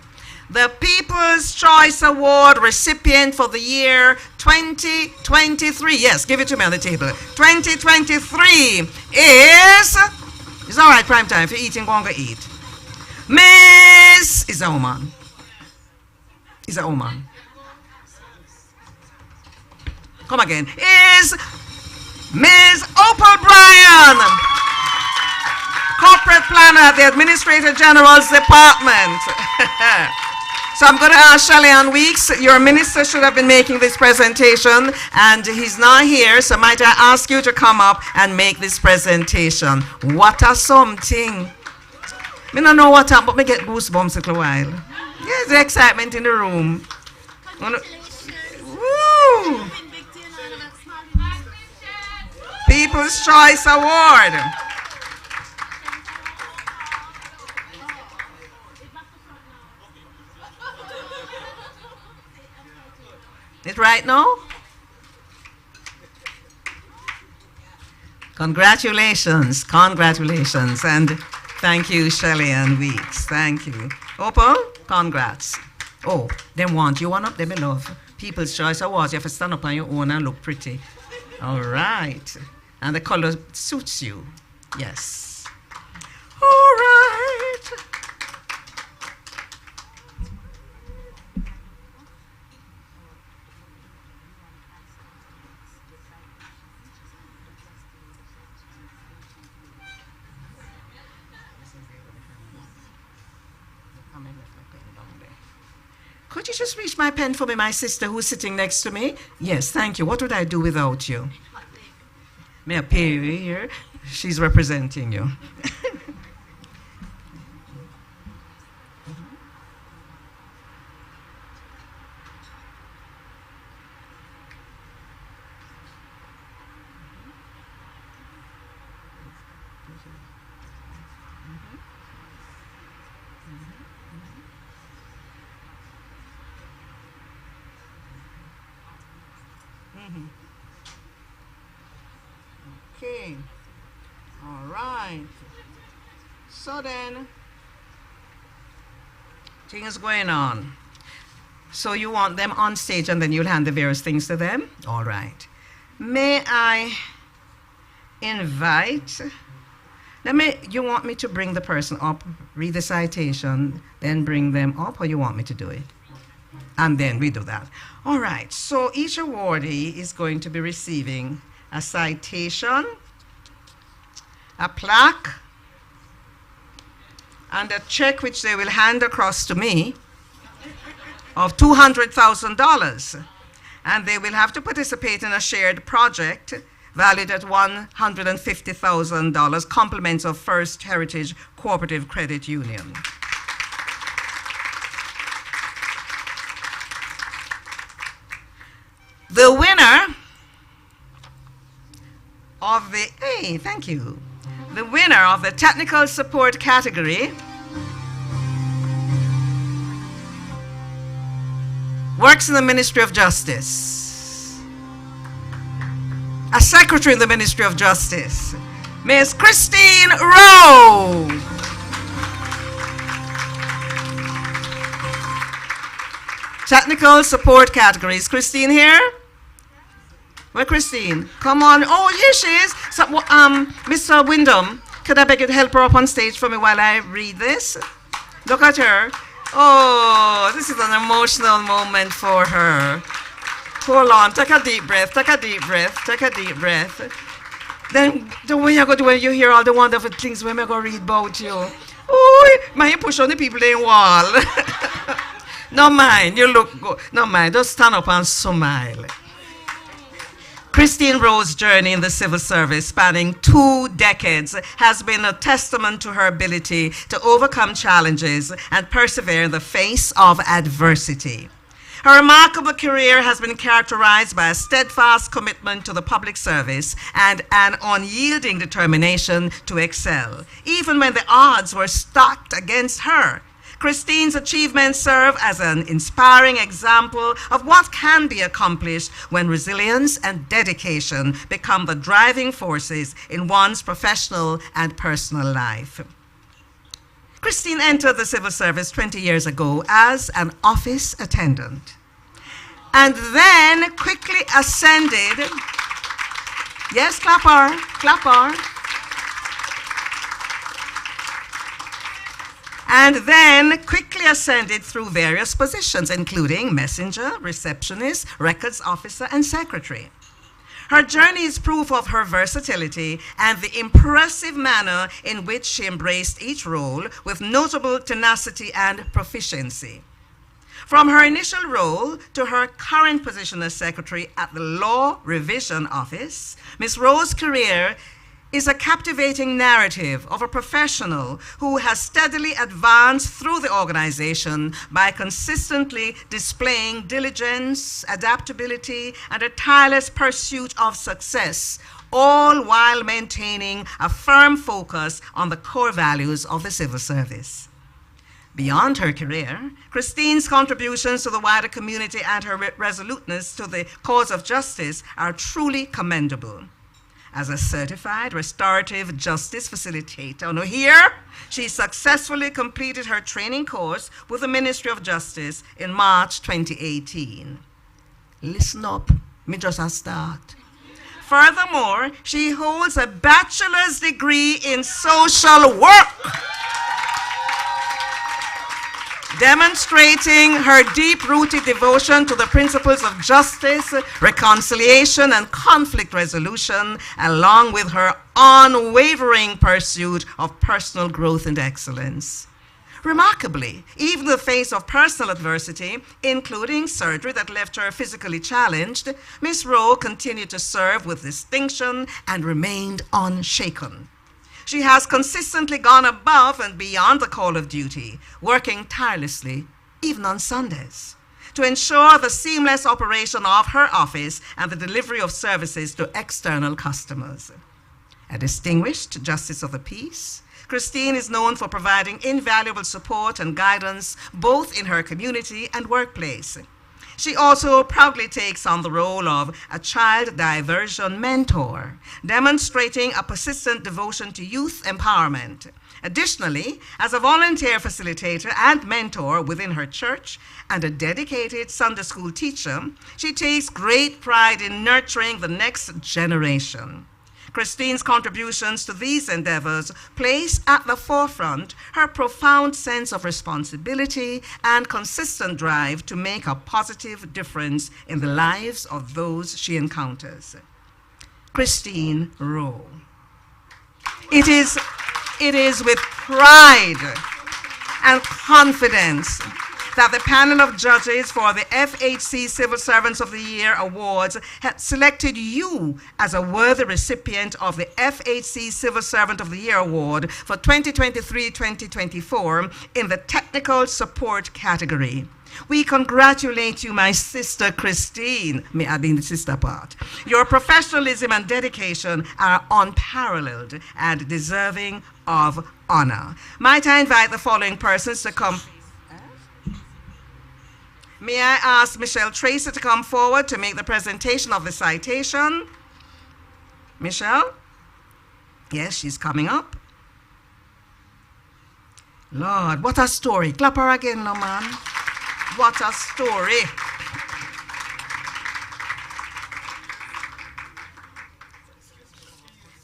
The People's Choice Award recipient for the year 2023. Yes, give it to me on the table. 2023 is... It's all right, prime time. If you're eating, go and go eat. Miss... Is a woman. Is a woman. Come again. Is Ms. Opal Bryan, Corporate Planner at the Administrator General's Department. So I'm going to ask Shelley Weeks, your minister should have been making this presentation, and he's not here, so might I ask you to come up and make this presentation. What a something. I don't know what happened, but me get goosebumps a little while. Yes, the excitement in the room. Woo! People's Choice Award. It right now? Congratulations, congratulations, and thank you, Shelley Ann Weeks. Thank you. Opal, congrats. Oh, them want you one up, them in love. People's Choice Awards, you have to stand up on your own and look pretty. All right. And the color suits you. Yes. All right. Could you just reach my pen for me, my sister who's sitting next to me? Yes, thank you. What would I do without you? May I pay you here? She's representing you. Okay. All right. So then, things going on. So you want them on stage and then you'll hand the various things to them? All right. May I invite, you want me to bring the person up, read the citation, then bring them up, or you want me to do it? And then we do that. All right, so each awardee is going to be receiving a citation, a plaque, and a check which they will hand across to me of $200,000. And they will have to participate in a shared project valued at $150,000, compliments of First Heritage Cooperative Credit Union. The winner of the, thank you. The winner of the technical support category works in the Ministry of Justice. A secretary in the Ministry of Justice, Ms. Christine Rowe. Technical support categories. Christine here? Where Christine? Come on. Oh, here she is. So, Mr. Wyndham, could I beg you to help her up on stage for me while I read this? Look at her. Oh, this is an emotional moment for her. Hold on. Take a deep breath. Take a deep breath. Take a deep breath. Then, when you hear all the wonderful things, when I go read about you. Oh, man, you push on the people in wall. No mind, you look good. No mind, just stand up and smile. Christine Rowe's journey in the civil service, spanning 2 decades, has been a testament to her ability to overcome challenges and persevere in the face of adversity. Her remarkable career has been characterized by a steadfast commitment to the public service and an unyielding determination to excel, even when the odds were stacked against her. Christine's achievements serve as an inspiring example of what can be accomplished when resilience and dedication become the driving forces in one's professional and personal life. Christine entered the civil service 20 years ago as an office attendant and then quickly ascended. Yes, clap her, clap her. And then quickly ascended through various positions, including messenger, receptionist, records officer, and secretary. Her journey is proof of her versatility and the impressive manner in which she embraced each role with notable tenacity and proficiency. From her initial role to her current position as secretary at the Law Revision Office, Ms. Rowe's career is a captivating narrative of a professional who has steadily advanced through the organization by consistently displaying diligence, adaptability, and a tireless pursuit of success, all while maintaining a firm focus on the core values of the civil service. Beyond her career, Christine's contributions to the wider community and her resoluteness to the cause of justice are truly commendable. As a certified restorative justice facilitator, now here, she successfully completed her training course with the Ministry of Justice in March 2018. Listen up, me just a start. Furthermore, she holds a bachelor's degree in social work, demonstrating her deep-rooted devotion to the principles of justice, reconciliation, and conflict resolution, along with her unwavering pursuit of personal growth and excellence. Remarkably, even in the face of personal adversity, including surgery that left her physically challenged, Ms. Rowe continued to serve with distinction and remained unshaken. She has consistently gone above and beyond the call of duty, working tirelessly, even on Sundays, to ensure the seamless operation of her office and the delivery of services to external customers. A distinguished Justice of the Peace, Christine is known for providing invaluable support and guidance both in her community and workplace. She also proudly takes on the role of a child diversion mentor, demonstrating a persistent devotion to youth empowerment. Additionally, as a volunteer facilitator and mentor within her church and a dedicated Sunday school teacher, she takes great pride in nurturing the next generation. Christine's contributions to these endeavors place at the forefront her profound sense of responsibility and consistent drive to make a positive difference in the lives of those she encounters. Christine Rowe. It is with pride and confidence that the panel of judges for the FHC Civil Servants of the Year Awards had selected you as a worthy recipient of the FHC Civil Servant of the Year Award for 2023-2024 in the Technical Support category. We congratulate you, my sister Christine, may I be in the sister part. Your professionalism and dedication are unparalleled and deserving of honor. Might I invite the following persons to come? May I ask Michelle Tracy to come forward to make the presentation of the citation? Michelle? Yes, she's coming up. Lord, what a story. Clap her again, no man. What a story.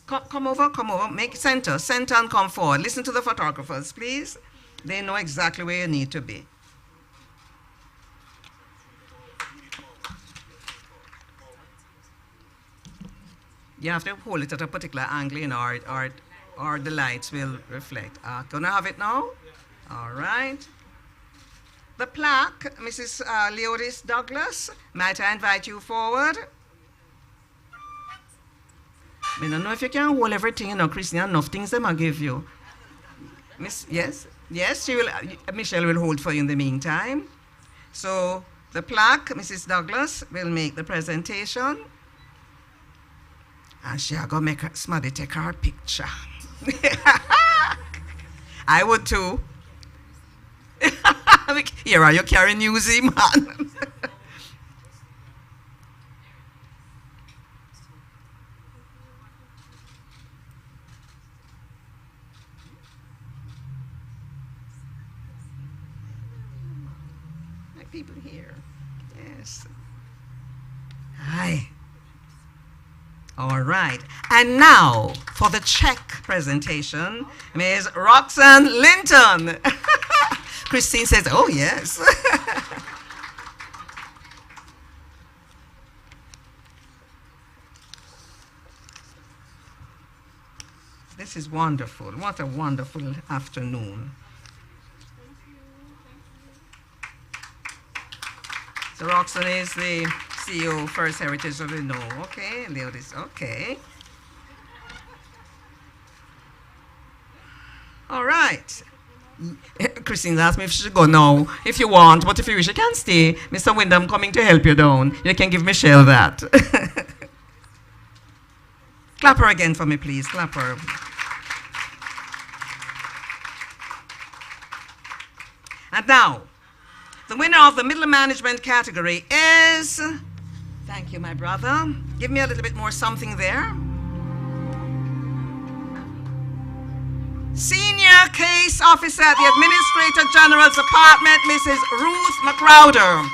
Come over, make center and come forward. Listen to the photographers, please. They know exactly where you need to be. You have to hold it at a particular angle, you know, or the lights will reflect. Gonna have it now? All right. The plaque, Mrs. Leodis Douglas, might I invite you forward? I don't know if you can hold everything, you know, Christian, enough things they might give you. Yes, she will, Michelle will hold for you in the meantime. So the plaque, Mrs. Douglas, will make the presentation. And she'll go make somebody take her picture. I would too. Here are you carrying newsy, man. My people here. Yes. Hi. All right. And now for the check presentation, Ms. Roxanne Linton. Christine says, oh, yes. This is wonderful. What a wonderful afternoon. So Roxanne is the CEO, First Heritage of the No. Okay, ladies, okay. All right. Christine asked me if she should go now, if you want, but if you wish, you can stay. Mr. Wyndham coming to help you down. You can give Michelle that. Clap her again for me, please. Clap her. And now, the winner of the middle management category is, thank you, my brother. Give me a little bit more something there. Senior Case Officer at the Administrator General's Department, Mrs. Ruth McCrowder.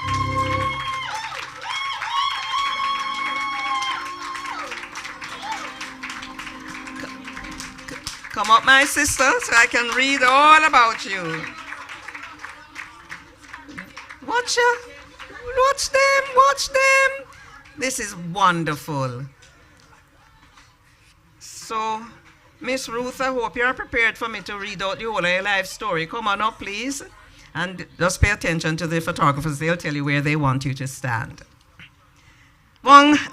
Come up, my sister, so I can read all about you. Watch them. This is wonderful. So, Miss Ruth, I hope you're prepared for me to read out the whole of your life story. Come on up, please. And just pay attention to the photographers. They'll tell you where they want you to stand.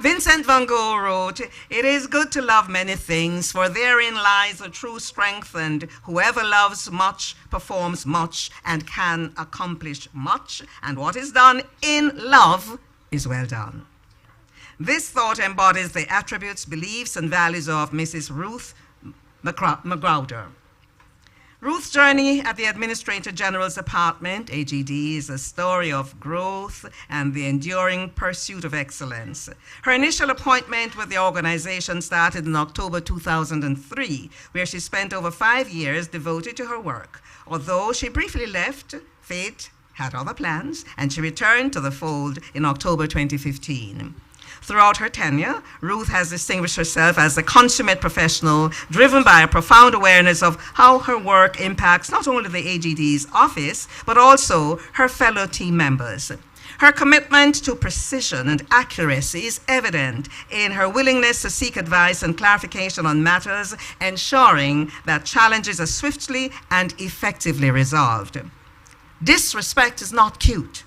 Vincent van Gogh wrote, "It is good to love many things, for therein lies a true strength, and whoever loves much performs much and can accomplish much, and what is done in love is well done." This thought embodies the attributes, beliefs, and values of Mrs. Ruth McCrowder. Ruth's journey at the Administrator General's Department, AGD, is a story of growth and the enduring pursuit of excellence. Her initial appointment with the organization started in October 2003, where she spent over 5 years devoted to her work. Although she briefly left, fate had other plans, and she returned to the fold in October 2015. Throughout her tenure, Ruth has distinguished herself as a consummate professional, driven by a profound awareness of how her work impacts not only the AGD's office, but also her fellow team members. Her commitment to precision and accuracy is evident in her willingness to seek advice and clarification on matters, ensuring that challenges are swiftly and effectively resolved. Disrespect is not cute.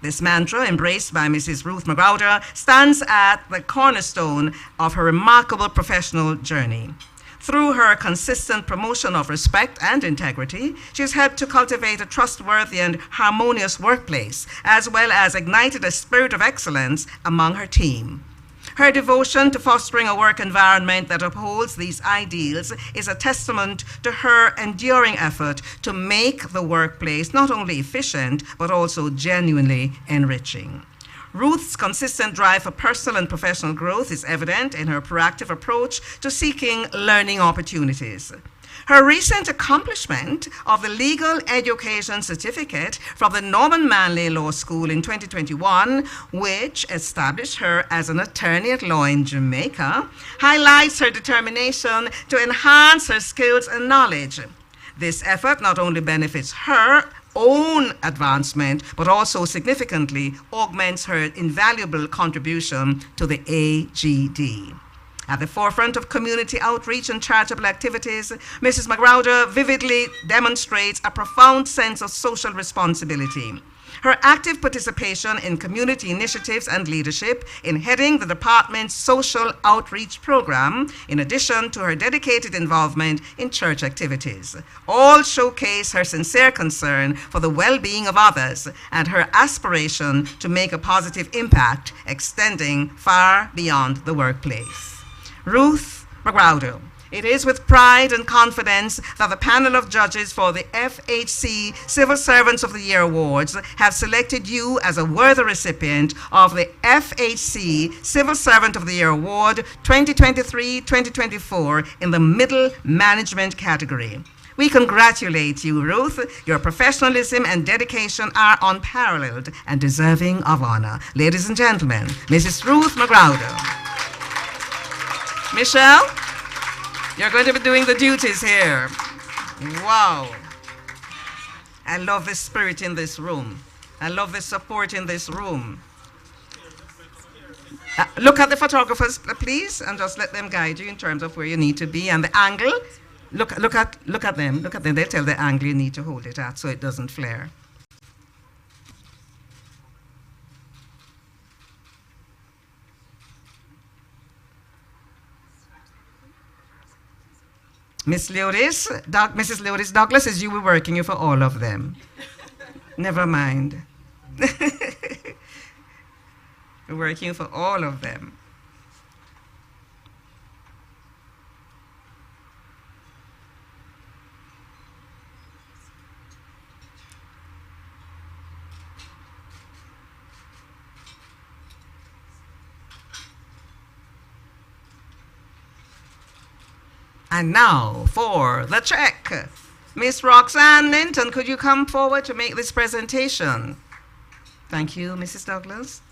This mantra, embraced by Mrs. Ruth McGrowder, stands at the cornerstone of her remarkable professional journey. Through her consistent promotion of respect and integrity, she has helped to cultivate a trustworthy and harmonious workplace, as well as ignited a spirit of excellence among her team. Her devotion to fostering a work environment that upholds these ideals is a testament to her enduring effort to make the workplace not only efficient, but also genuinely enriching. Ruth's consistent drive for personal and professional growth is evident in her proactive approach to seeking learning opportunities. Her recent accomplishment of the Legal Education Certificate from the Norman Manley Law School in 2021, which established her as an attorney at law in Jamaica, highlights her determination to enhance her skills and knowledge. This effort not only benefits her own advancement, but also significantly augments her invaluable contribution to the AGD. At the forefront of community outreach and charitable activities, Mrs. McGrowder vividly demonstrates a profound sense of social responsibility. Her active participation in community initiatives and leadership in heading the department's social outreach program, in addition to her dedicated involvement in church activities, all showcase her sincere concern for the well-being of others and her aspiration to make a positive impact extending far beyond the workplace. Ruth McGrowder. It is with pride and confidence that the panel of judges for the FHC Civil Servants of the Year Awards have selected you as a worthy recipient of the FHC Civil Servant of the Year Award 2023-2024 in the Middle Management category. We congratulate you, Ruth. Your professionalism and dedication are unparalleled and deserving of honor. Ladies and gentlemen, Mrs. Ruth McGrowder. Michelle, you're going to be doing the duties here. Wow. I love the spirit in this room. I love the support in this room. Look at the photographers, please, and just let them guide you in terms of where you need to be and the angle. Look at them. Look at them. They tell the angle you need to hold it at so it doesn't flare. Mrs. Leotis Douglas says you were working for all of them. Never mind. We're working for all of them. And now for the check. Miss Roxanne Linton, could you come forward to make this presentation? Thank you, Mrs. Douglas.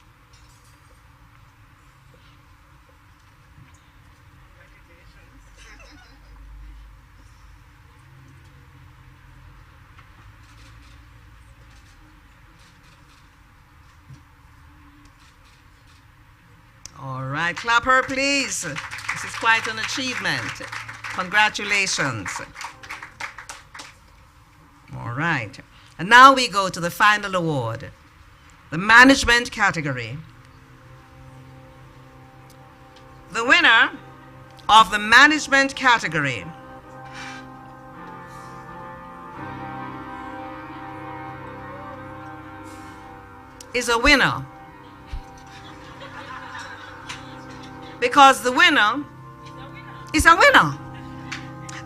All right, clap her, please. This is quite an achievement. Congratulations. All right. And now we go to the final award, the management category. The winner of the management category is a winner. Because the winner is a winner.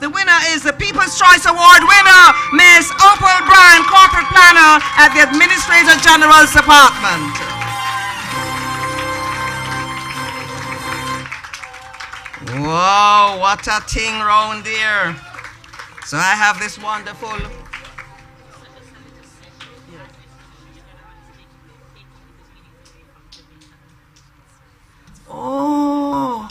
The winner is the People's Choice Award winner, Ms. Opal Bryan, Corporate Planner at the Administrator General's Department. Whoa, what a thing round there. So I have this wonderful... Oh,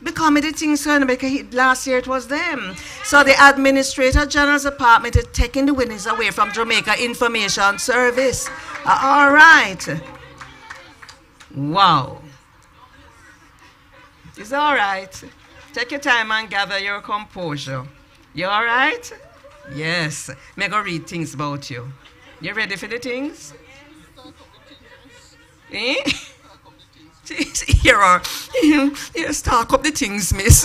become the thing, sir, because last year it was them. So the Administrator General's Department is taking the winners away from Jamaica Information Service. All right. Wow. It's all right. Take your time and gather your composure. You all right? Yes. May I go read things about you. You ready for the things? Eh? Here are, yes, talk up the things, miss.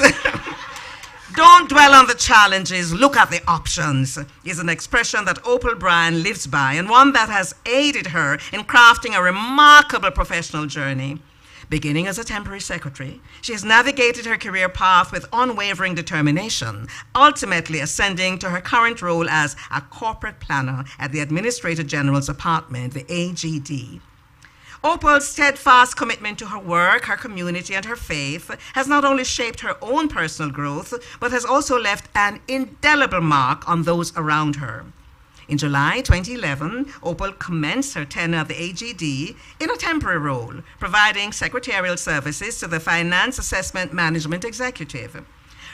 Don't dwell on the challenges, look at the options, is an expression that Opal Bryan lives by, and one that has aided her in crafting a remarkable professional journey. Beginning as a temporary secretary, she has navigated her career path with unwavering determination, ultimately ascending to her current role as a corporate planner at the Administrator General's Department, the AGD. Opal's steadfast commitment to her work, her community, and her faith has not only shaped her own personal growth, but has also left an indelible mark on those around her. In July 2011, Opal commenced her tenure at the AGD in a temporary role, providing secretarial services to the Finance Assessment Management Executive.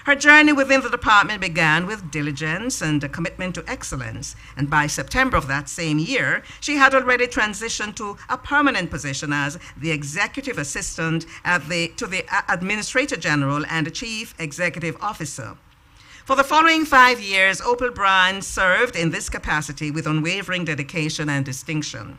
Her journey within the department began with diligence and a commitment to excellence, and by September of that same year, she had already transitioned to a permanent position as the Executive Assistant to the Administrator General and Chief Executive Officer. For the following 5 years, Opal Bryan served in this capacity with unwavering dedication and distinction.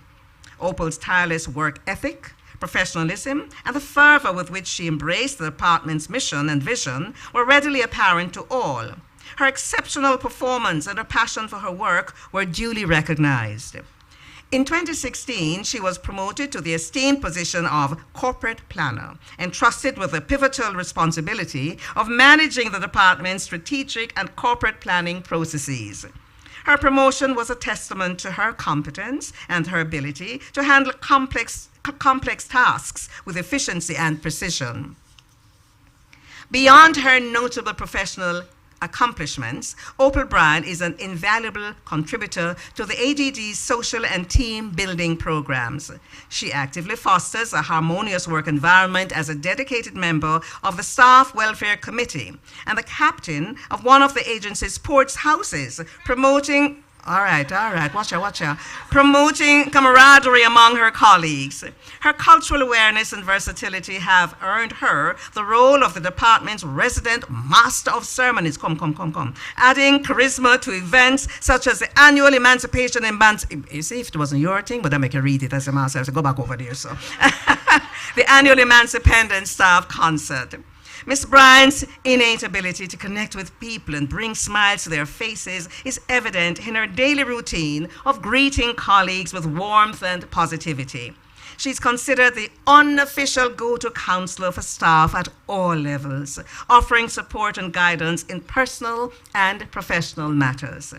Opal's tireless work ethic, professionalism, and the fervor with which she embraced the department's mission and vision were readily apparent to all. Her exceptional performance and her passion for her work were duly recognized. In 2016, she was promoted to the esteemed position of corporate planner, entrusted with the pivotal responsibility of managing the department's strategic and corporate planning processes. Her promotion was a testament to her competence and her ability to handle complex tasks with efficiency and precision. Beyond her notable professional accomplishments, Opal Bryan is an invaluable contributor to the AGD's social and team building programs. She actively fosters a harmonious work environment as a dedicated member of the Staff Welfare Committee and the captain of one of the agency's sports houses, promoting watch out. Promoting camaraderie among her colleagues. Her cultural awareness and versatility have earned her the role of the department's resident master of ceremonies. Come. Adding charisma to events such as the annual Emancipation you see, if it wasn't your thing, but I make you read it as a master, so go back over there, so. The annual Emancipation Staff Concert. Ms. Bryan's innate ability to connect with people and bring smiles to their faces is evident in her daily routine of greeting colleagues with warmth and positivity. She's considered the unofficial go-to counselor for staff at all levels, offering support and guidance in personal and professional matters.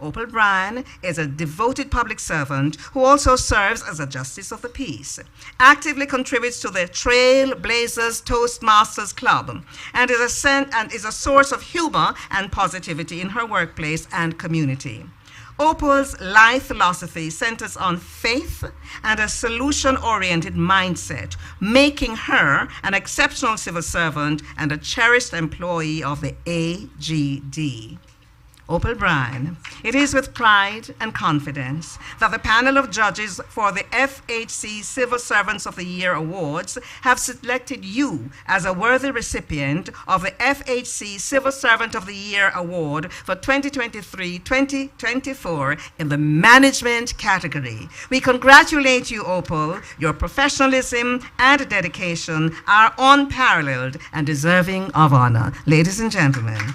Opal Bryan is a devoted public servant who also serves as a Justice of the Peace, actively contributes to the Trailblazers Toastmasters Club, and is a source of humor and positivity in her workplace and community. Opal's life philosophy centers on faith and a solution-oriented mindset, making her an exceptional civil servant and a cherished employee of the AGD. Opal Bryan, it is with pride and confidence that the panel of judges for the FHC Civil Servants of the Year Awards have selected you as a worthy recipient of the FHC Civil Servant of the Year Award for 2023-2024 in the management category. We congratulate you, Opal. Your professionalism and dedication are unparalleled and deserving of honor. Ladies and gentlemen,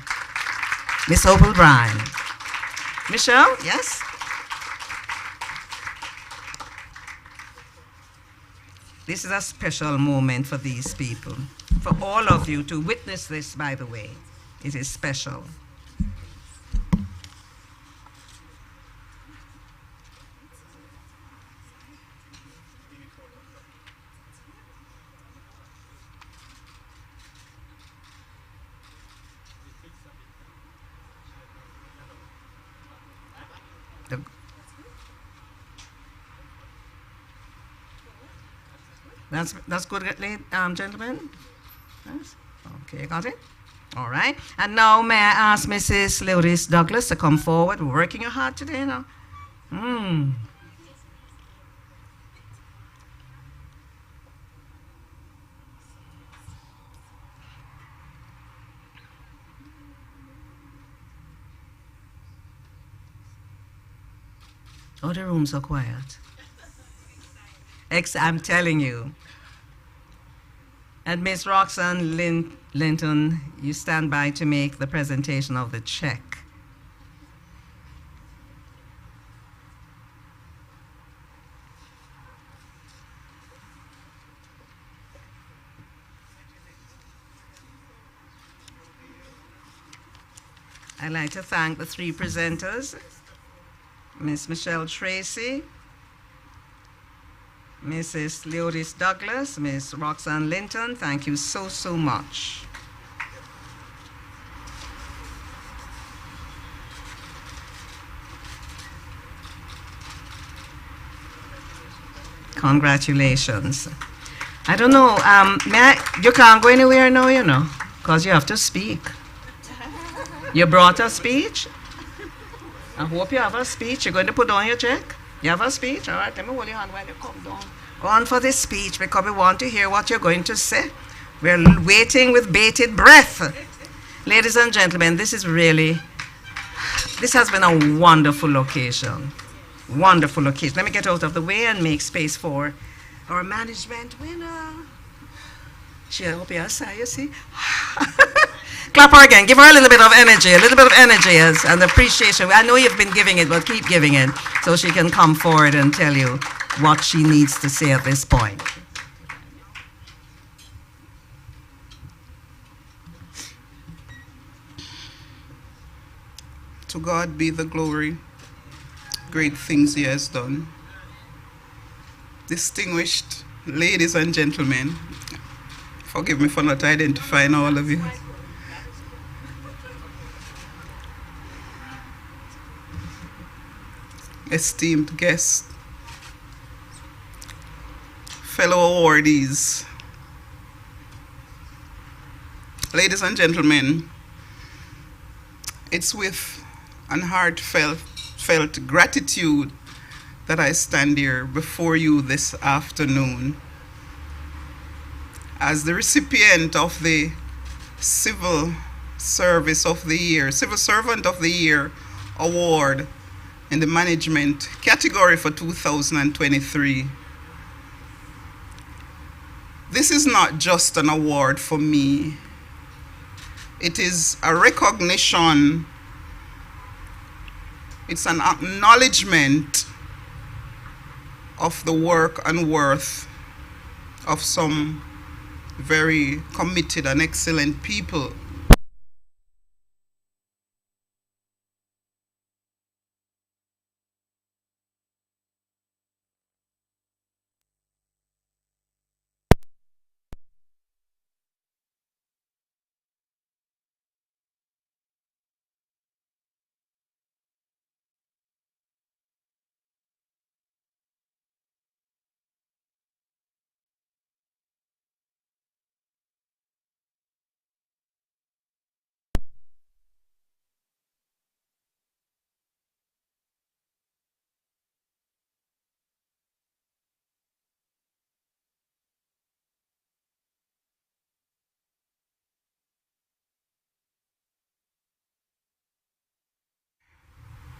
Miss Opal Bryan. Michelle, yes? This is a special moment for these people, for all of you to witness this, by the way. It is special. That's good, gentlemen? Yes? Okay, got it? All right. And now may I ask Mrs. Lourdes Douglas to come forward. We're working your hard today now. Oh, the room's so quiet. I'm telling you. And Miss Roxanne Linton, you stand by to make the presentation of the check. I'd like to thank the three presenters, Miss Michelle Tracy, Mrs. Leodis Douglas, Miss Roxanne Linton. Thank you so, so much. Congratulations. I don't know, you can't go anywhere now, you know, because you have to speak. You brought a speech? I hope you have a speech. You're going to put down your check? You have a speech? All right, let me hold your hand while you come down. Go on for this speech because we want to hear what you're going to say. We're waiting with bated breath. Ladies and gentlemen, this has been a wonderful occasion. Wonderful occasion. Let me get out of the way and make space for our management winner. She hope you say, you see. Clap her again. Give her a little bit of energy and appreciation. I know you've been giving it, but keep giving it so she can come forward and tell you what she needs to say at this point. To God be the glory. Great things he has done. Distinguished ladies and gentlemen, forgive me for not identifying all of you. Esteemed guests, fellow awardees, ladies and gentlemen, it's with an heartfelt gratitude that I stand here before you this afternoon as the recipient of the Civil Servant of the Year award in the management category for 2023. This is not just an award for me. It is a recognition, it's an acknowledgement of the work and worth of some very committed and excellent people.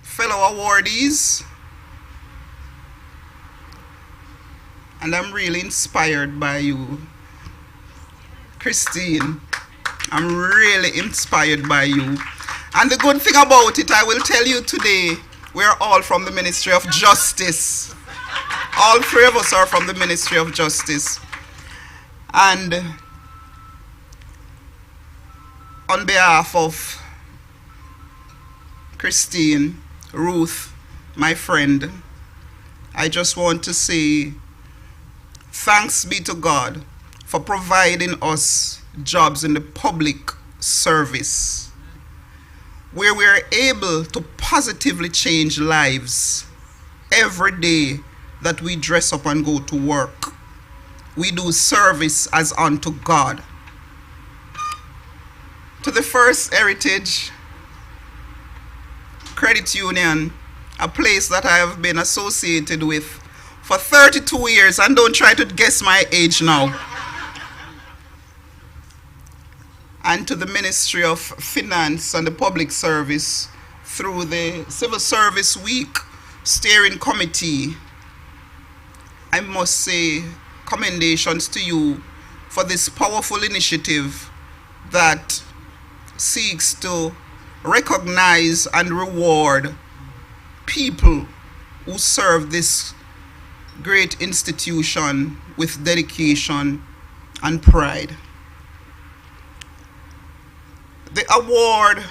Fellow awardees, and I'm really inspired by you. Christine, I'm really inspired by you. And the good thing about it, I will tell you today, we're all from the Ministry of Justice. All three of us are from the Ministry of Justice. And on behalf of Christine, Ruth, my friend, I just want to say thanks be to God for providing us jobs in the public service where we're able to positively change lives every day that we dress up and go to work. We do service as unto God. To the First Heritage Credit Union, a place that I have been associated with for 32 years, and don't try to guess my age now. And to the Ministry of Finance and the Public Service through the Civil Service Week steering committee, I must say commendations to you for this powerful initiative that seeks to recognize and reward people who serve this great institution with dedication and pride. The award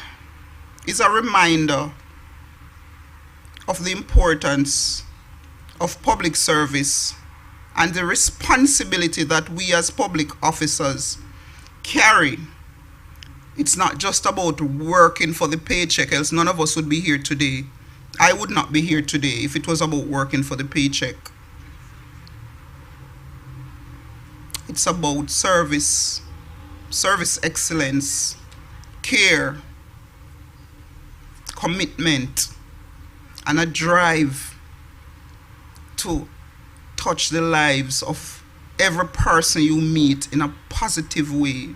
is a reminder of the importance of public service and the responsibility that we as public officers carry. It's not just about working for the paycheck, else none of us would be here today. I would not be here today if it was about working for the paycheck. It's about service, service excellence, care, commitment, and a drive to touch the lives of every person you meet in a positive way.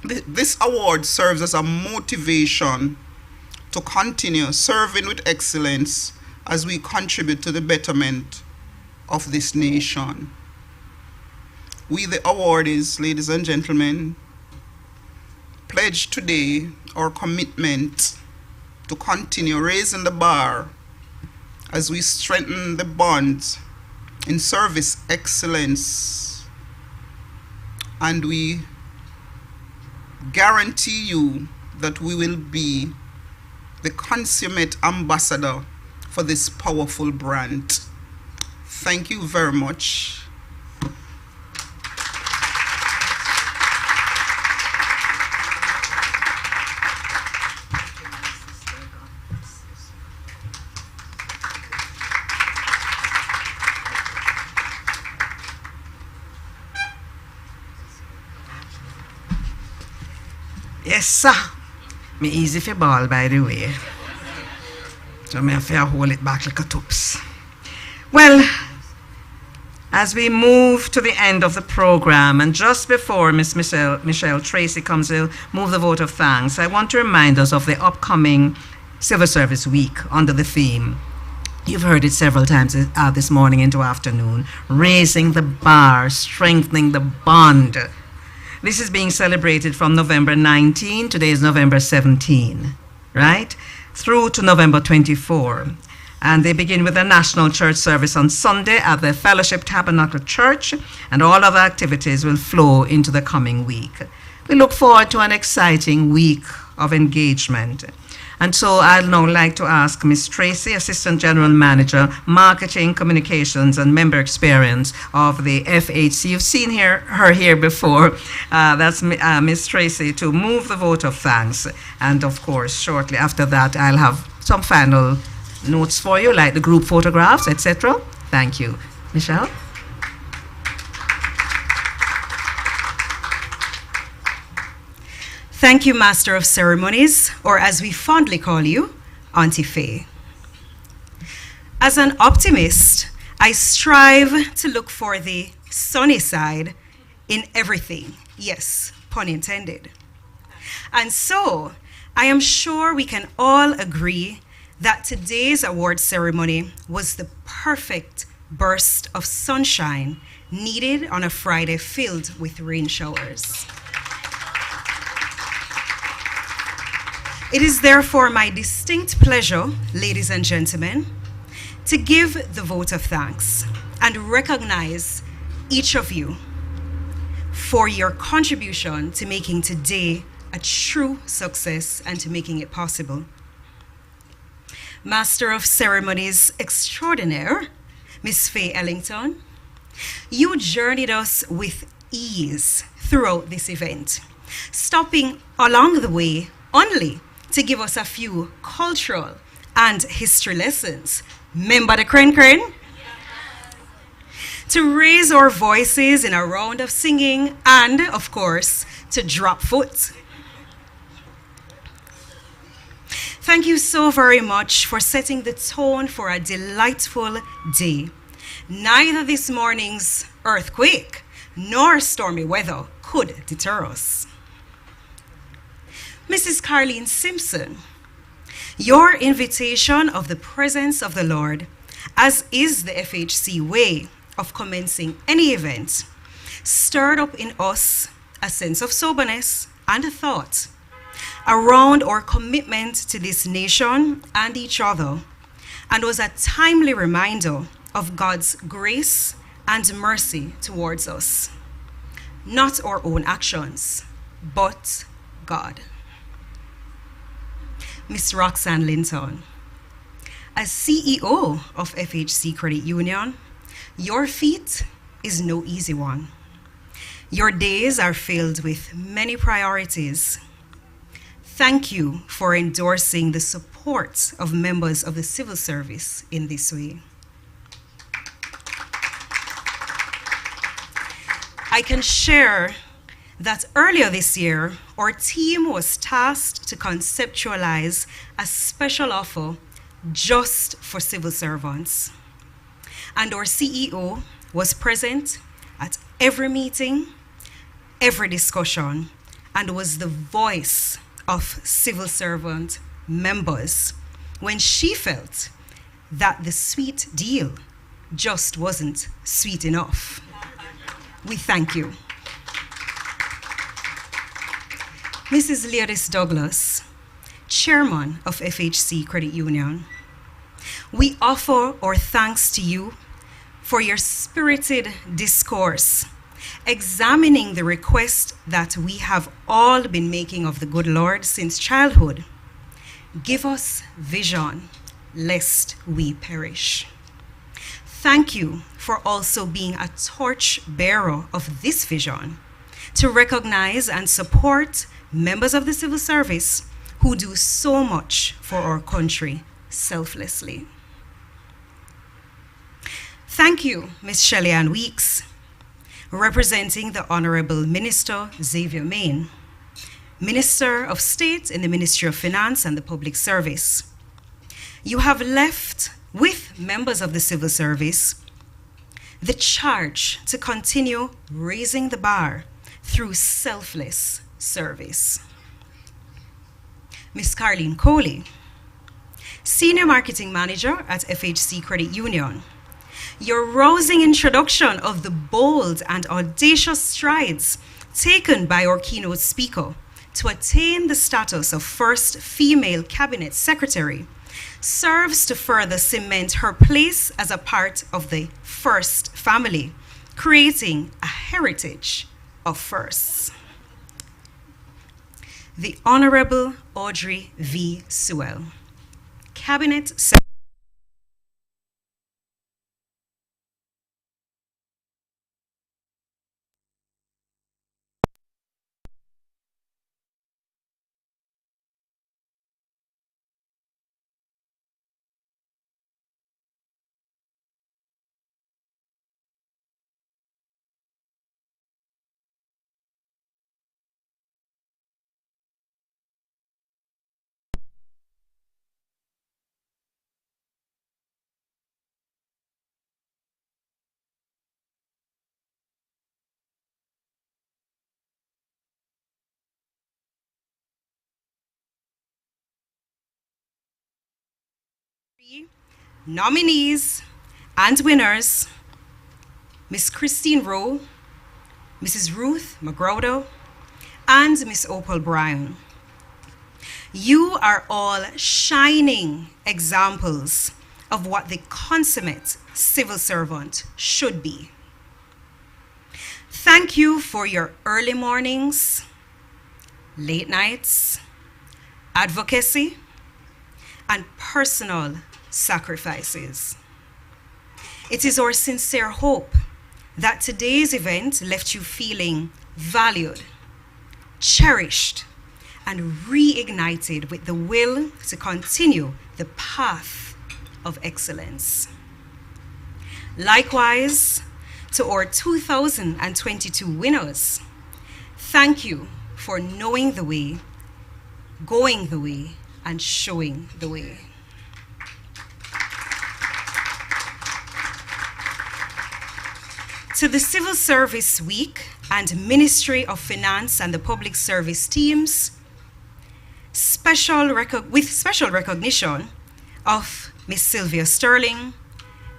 This award serves as a motivation to continue serving with excellence as we contribute to the betterment of this nation. We, the awardees, ladies and gentlemen, pledge today our commitment to continue raising the bar as we strengthen the bonds in service excellence, and we guarantee you that we will be the consummate ambassador for this powerful brand. Thank you very much. Yes, sir. Me easy for ball, by the way. So me have to hold it back like a tups. Well, as we move to the end of the program, and just before Miss Michelle Tracy comes to move the vote of thanks, I want to remind us of the upcoming Civil Service Week under the theme. You've heard it several times this morning into afternoon. Raising the bar, strengthening the bond. This is being celebrated from November 19, today is November 17, right? Through to November 24. And they begin with a national church service on Sunday at the Fellowship Tabernacle Church, and all other activities will flow into the coming week. We look forward to an exciting week of engagement. And so I'd now like to ask Ms. Tracy, Assistant General Manager, Marketing, Communications, and Member Experience of the FHC. You've seen her here before. That's Ms. Tracy, to move the vote of thanks. And of course, shortly after that, I'll have some final notes for you, like the group photographs, etc. Thank you. Michelle? Thank you, Master of Ceremonies, or as we fondly call you, Auntie Faye. As an optimist, I strive to look for the sunny side in everything. Yes, pun intended. And so, I am sure we can all agree that today's award ceremony was the perfect burst of sunshine needed on a Friday filled with rain showers. It is therefore my distinct pleasure, ladies and gentlemen, to give the vote of thanks and recognize each of you for your contribution to making today a true success and to making it possible. Master of Ceremonies Extraordinaire, Miss Faye Ellington, you journeyed us with ease throughout this event, stopping along the way only to give us a few cultural and history lessons. Remember the crane crane? To raise our voices in a round of singing and, of course, to drop foot. Thank you so very much for setting the tone for a delightful day. Neither this morning's earthquake nor stormy weather could deter us. Mrs. Carleen Simpson, Your invitation of the presence of the Lord, as is the FHC way of commencing any event, stirred up in us a sense of soberness and thought around our commitment to this nation and each other, and was a timely reminder of God's grace and mercy towards us. Not our own actions, but God. Ms. Roxanne Linton, as CEO of FHC Credit Union, your feat is no easy one. Your days are filled with many priorities. Thank you for endorsing the support of members of the civil service in this way. I can share that earlier this year, our team was tasked to conceptualize a special offer just for civil servants. And our CEO was present at every meeting, every discussion, and was the voice of civil servant members when she felt that the sweet deal just wasn't sweet enough. We thank you. Mrs. Leodis Douglas, Chairman of FHC Credit Union, we offer our thanks to you for your spirited discourse, examining the request that we have all been making of the good Lord since childhood. Give us vision, lest we perish. Thank you for also being a torch bearer of this vision to recognize and support members of the civil service who do so much for our country selflessly. Thank you, Ms. Shelley Ann Weeks, representing the Honorable Minister Xavier Main, Minister of State in the Ministry of Finance and the Public Service. You have left with members of the civil service the charge to continue raising the bar through selfless service. Ms. Carleen Coley, Senior Marketing Manager at FHC Credit Union, your rousing introduction of the bold and audacious strides taken by our keynote speaker to attain the status of first female cabinet secretary serves to further cement her place as a part of the first family, creating a heritage of firsts. The Honorable Audrey V. Sewell, Cabinet Secretary. Nominees and winners, Ms. Christine Rowe, Mrs. Ruth McGrowdo, and Ms. Opal Bryan. You are all shining examples of what the consummate civil servant should be. Thank you for your early mornings, late nights, advocacy, and personal sacrifices. It is our sincere hope that today's event left you feeling valued, cherished, and reignited with the will to continue the path of excellence. Likewise, to our 2022 winners, thank you for knowing the way, going the way, and showing the way. To the Civil Service Week and Ministry of Finance and the Public Service teams, with special recognition of Miss Sylvia Sterling,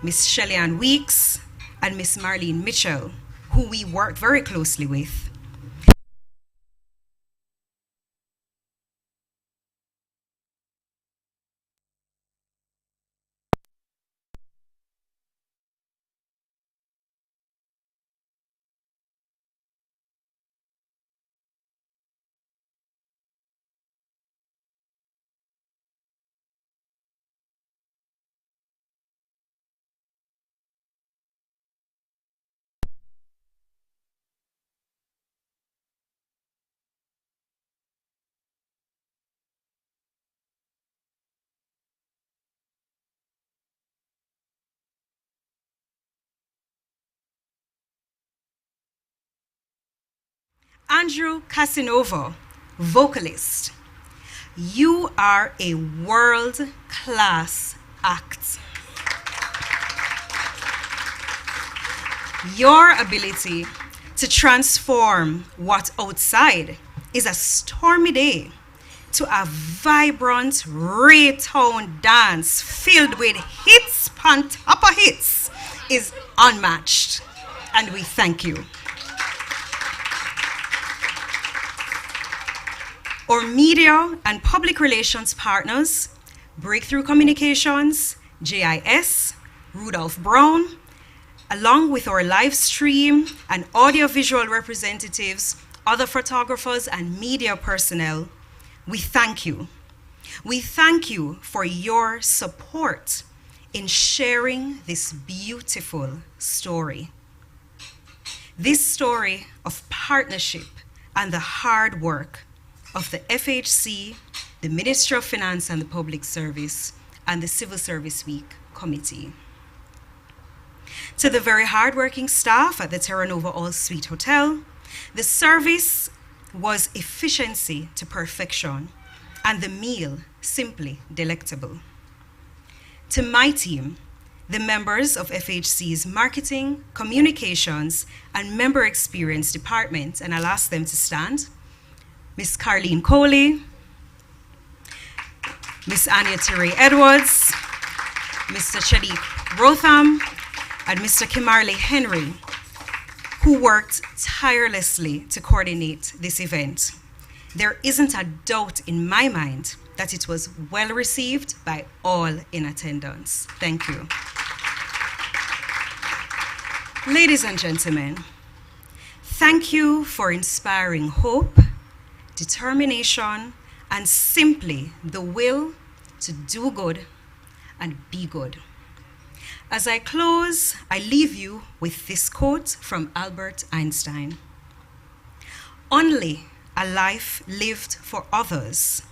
Miss Shelley Ann Weeks, and Miss Marlene Mitchell, who we work very closely with. Andrew Casanova, vocalist. You are a world-class act. Your ability to transform what outside is a stormy day to a vibrant reggaeton dance filled with hits on top of hits is unmatched, and we thank you. Our media and public relations partners, Breakthrough Communications, JIS, Rudolph Brown, along with our live stream and audiovisual representatives, other photographers and media personnel, we thank you. We thank you for your support in sharing this beautiful story. This story of partnership and the hard work of the FHC, the Ministry of Finance and the Public Service, and the Civil Service Week Committee. To the very hardworking staff at the Terra Nova All Suite Hotel, the service was efficiency to perfection, and the meal simply delectable. To my team, the members of FHC's Marketing, Communications, and Member Experience Department, and I'll ask them to stand, Miss Carleen Coley, Miss Anya Terry Edwards, Mr. Chadiq Rotham, and Mr. Kimarley Henry, who worked tirelessly to coordinate this event. There isn't a doubt in my mind that it was well received by all in attendance. Thank you. Ladies and gentlemen, thank you for inspiring hope, determination, and simply the will to do good and be good. As I close, I leave you with this quote from Albert Einstein. Only a life lived for others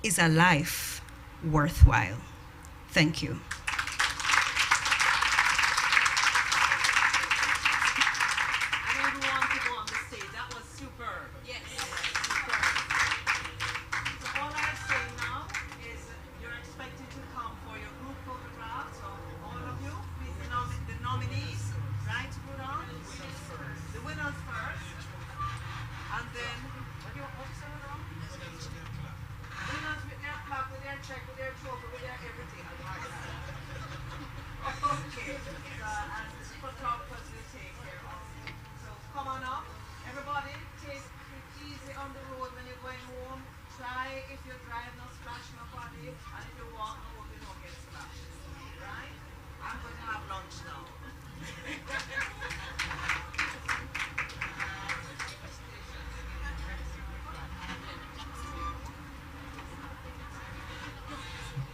is a life worthwhile. Thank you. If you drive, no splash nobody.